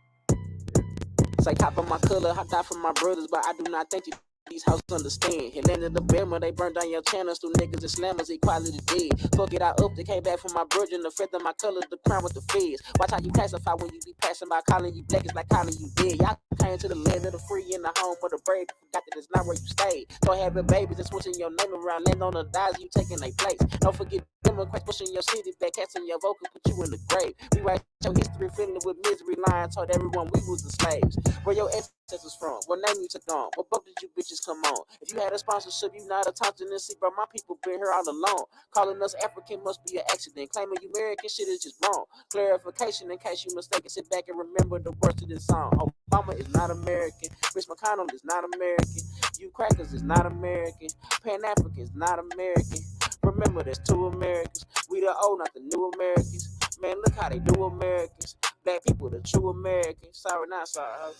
Say hop on my color, hop out for my brothers, but I do not think these houses understand. Atlanta the Bama, they burn down your channels through niggas and slammers, equality dead. Fuck it, I up, they came back from my virgin, the feather, my color, the crown with the feds. Watch how you classify when you be passing by, calling you black, it's like calling you dead. Y'all came to the land of the free and the home for the brave, forgot that it's not where you stay. Start having babies and switching your name around, land on the dies, you taking their place. Don't forget Democrats pushing your city back, casting your vocal, put you in the grave. Rewrite your history, filling it with misery, lying, told everyone we was the slaves. Where your ancestors from? What name you took on? What boat did you bitches come on? If you had a sponsorship, you not a Tennessee, bro. My people been here all along. Calling us African must be an accident. Claiming you American shit is just wrong. Clarification in case you mistaken. Sit back and remember the words of this song. Obama is not American. Mitch McConnell is not American. You crackers is not American. Pan-African is not American. Remember, there's two Americans. We the old, not the new Americans. Man, look how they do Americans. Black people, the true Americans. Sorry, not sorry.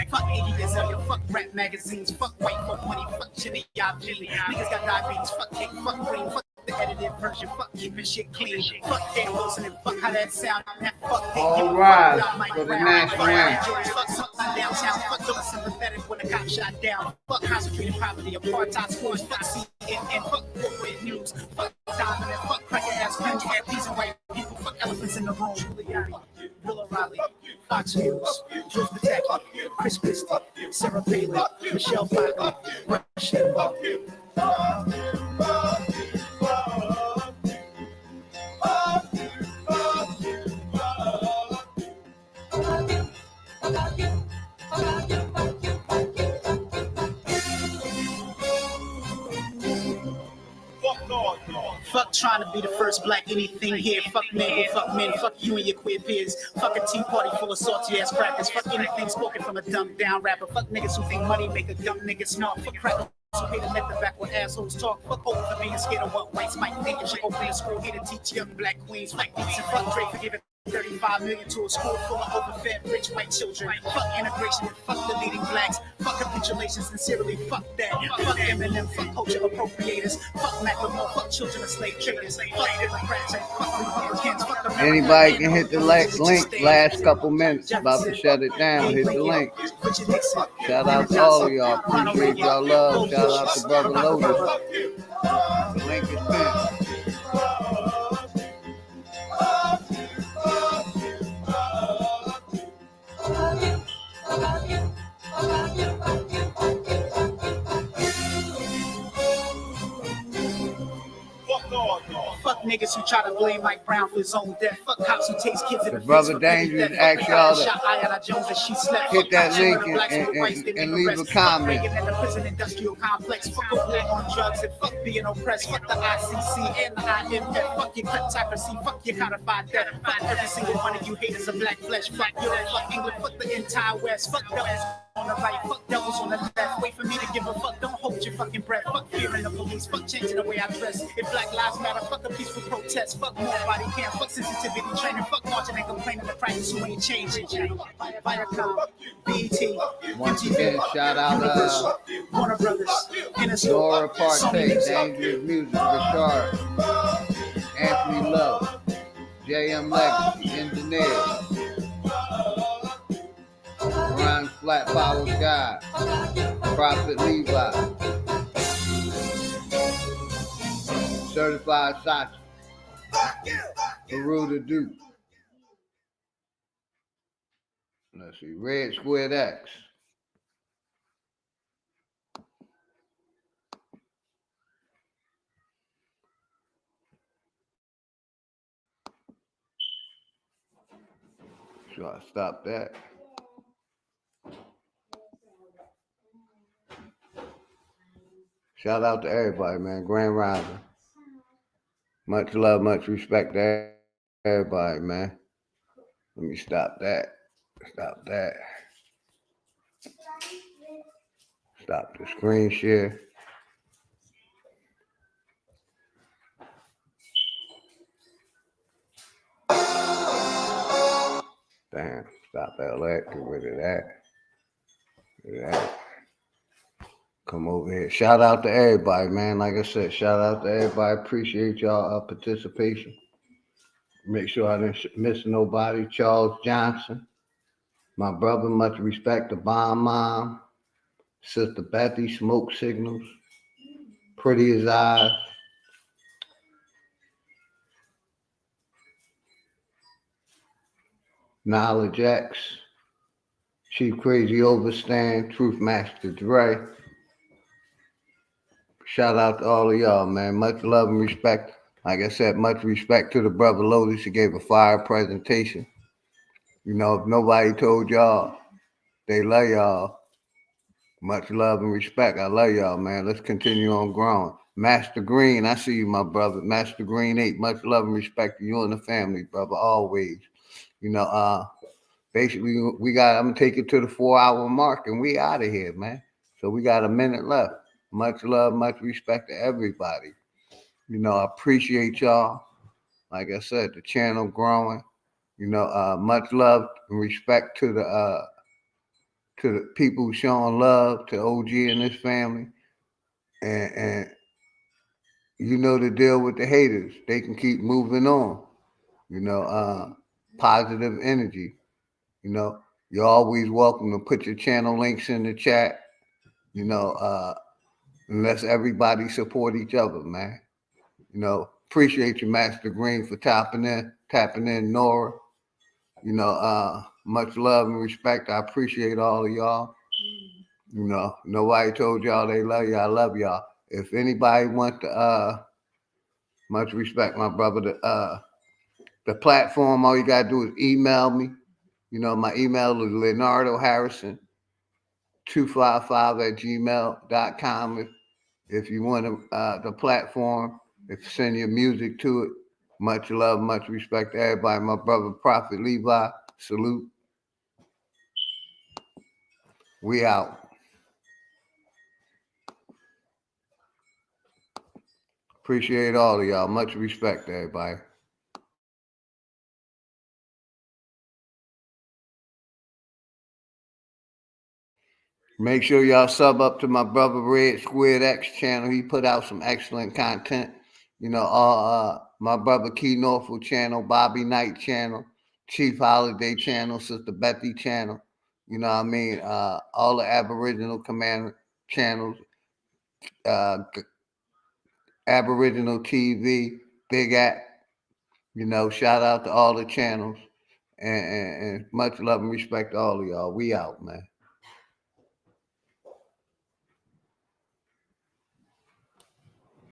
Fuck Iggy Azalea, fuck rap magazines, fuck white, fuck money, fuck Jimmy Yavili. Niggas got diabetes, fuck cake, fuck green, fuck the edited version, fuck keeping shit clean. Fuck Dan Wilson and fuck how that sound. Fuck all rise for the national anthem. Fuck my downtown, fuck those sympathetic when the cop shot down. Fuck concentrated poverty, apartheid schools, fuck CNN, fuck corporate news, fuck dominant, fuck cracker ass country, and peace and white people, fuck elephants in the room. Giuliani, Bill O'Reilly, Fox News, George Pataki, Chris Christie, Sarah Palin, Michelle Pfeiffer, Rush Limbaugh. Fuck trying to be the first black anything here. Fuck men, fuck men, fuck you and your queer peers. Fuck a tea party full of salty ass crackers. Fuck anything spoken from a dumbed down rapper. Fuck niggas who think money make a dumb nigga snark. Fuck crackers who hate to let the backward assholes talk. Fuck over for being scared of what whites might think. If she open a scroll here to teach young black queens. Fuck beats and fuck Drake for giving 35 million to a school full of overfed rich white children. Fuck integration and fuck the leading blacks. Fuck capitulation, sincerely fuck that. Fuck Eminem, fuck culture appropriators. Fuck Macklemore, fuck children of slave traders. Fuck Democrats and fuck Republicans. Fuck America. Anybody can hit the link. Last couple minutes, about to shut it down. Hit the link. Shout out to all of y'all. Appreciate y'all love. Shout out to Brother Lotus. The link is pinned. Fuck niggas who try to blame Mike Brown for his own death. Fuck cops who takes kids in the Brother Dangerous ask y'all to hit that link and leave a comment. In the prison industrial complex. Fuck the war on drugs and fuck being oppressed. Fuck the ICC and the IMF. Fuck your kleptocracy. Fuck your codified debt. Fuck every single one of you haters of black flesh. Fuck Europe. Fuck England. Fuck the entire West. Fuck devils on the right. Fuck devils on the left. Wait for me to give a fuck. Don't hold your fucking breath. Fuck fearing the police. Fuck changing the way I dress. If Black Lives Matter, fuck a peaceful protest. Fuck more body cam. Fuck sensitivity training. Fuck marching and complaining the practice who ain't changing. Viacom, BET, Once again, shout out Warner Brothers, Laura Partey, Dangerous Music, Richard, Anthony Love, JM Legacy, Engineer, Ron Flat Power God, Prophet Levi, Certified Sachi, Peru the Duke. Let's see, Red Squared X. So I stop that. Shout out to everybody, man. Grand Rising. Much love, much respect to everybody, man. Let me stop that. Stop that. Stop the screen share. Damn, stop all that. Get rid of that. Get rid of that. Come over here. Shout out to everybody, man. Like I said, shout out to everybody. Appreciate y'all participation. Make sure I didn't miss nobody. Charles Johnson, my brother, much respect to Bomb Mom, Sister Betty, Smoke Signals, Pretty as Eyes, Knowledge X, Chief Crazy Overstand, Truth Master Dre. Shout out to all of y'all, man. Much love and respect. Like I said, much respect to the brother Lotus. He gave a fire presentation. You know, if nobody told y'all they love y'all, much love and respect. I love y'all, man. Let's continue on growing. Master Green, I see you, my brother. Master Green 8, much love and respect to you and the family, brother, always. You know, basically, I'm going to take it to the 4-hour mark, and we out of here, man. So we got a minute left. Much love, much respect to everybody. You know, I appreciate y'all. Like I said, the channel growing. You know, much love and respect to the people showing love to OG and his family. And you know the deal with the haters. They can keep moving on. You know, positive energy. You know, you're always welcome to put your channel links in the chat. You know, and let's everybody support each other, man. You know, appreciate you, Master Green, for tapping in, Nora. You know, much love and respect. I appreciate all of y'all. You know, nobody told y'all they love y'all. I love y'all. If anybody want to, much respect, my brother, the platform, all you got to do is email me. You know, my email is leonardoharrison255@gmail.com. If you want the platform, if you send your music to it, much love, much respect to everybody. My brother, Prophet Levi, salute. We out. Appreciate all of y'all. Much respect to everybody. Make sure y'all sub up to my brother Red Squid X channel. He put out some excellent content. You know, my brother Key Norfolk channel, Bobby Knight channel, Chief Holiday channel, Sister Bethy channel. You know what I mean? All the Aboriginal Command channels, Aboriginal TV, Big App. You know, shout out to all the channels. And much love and respect to all of y'all. We out, man.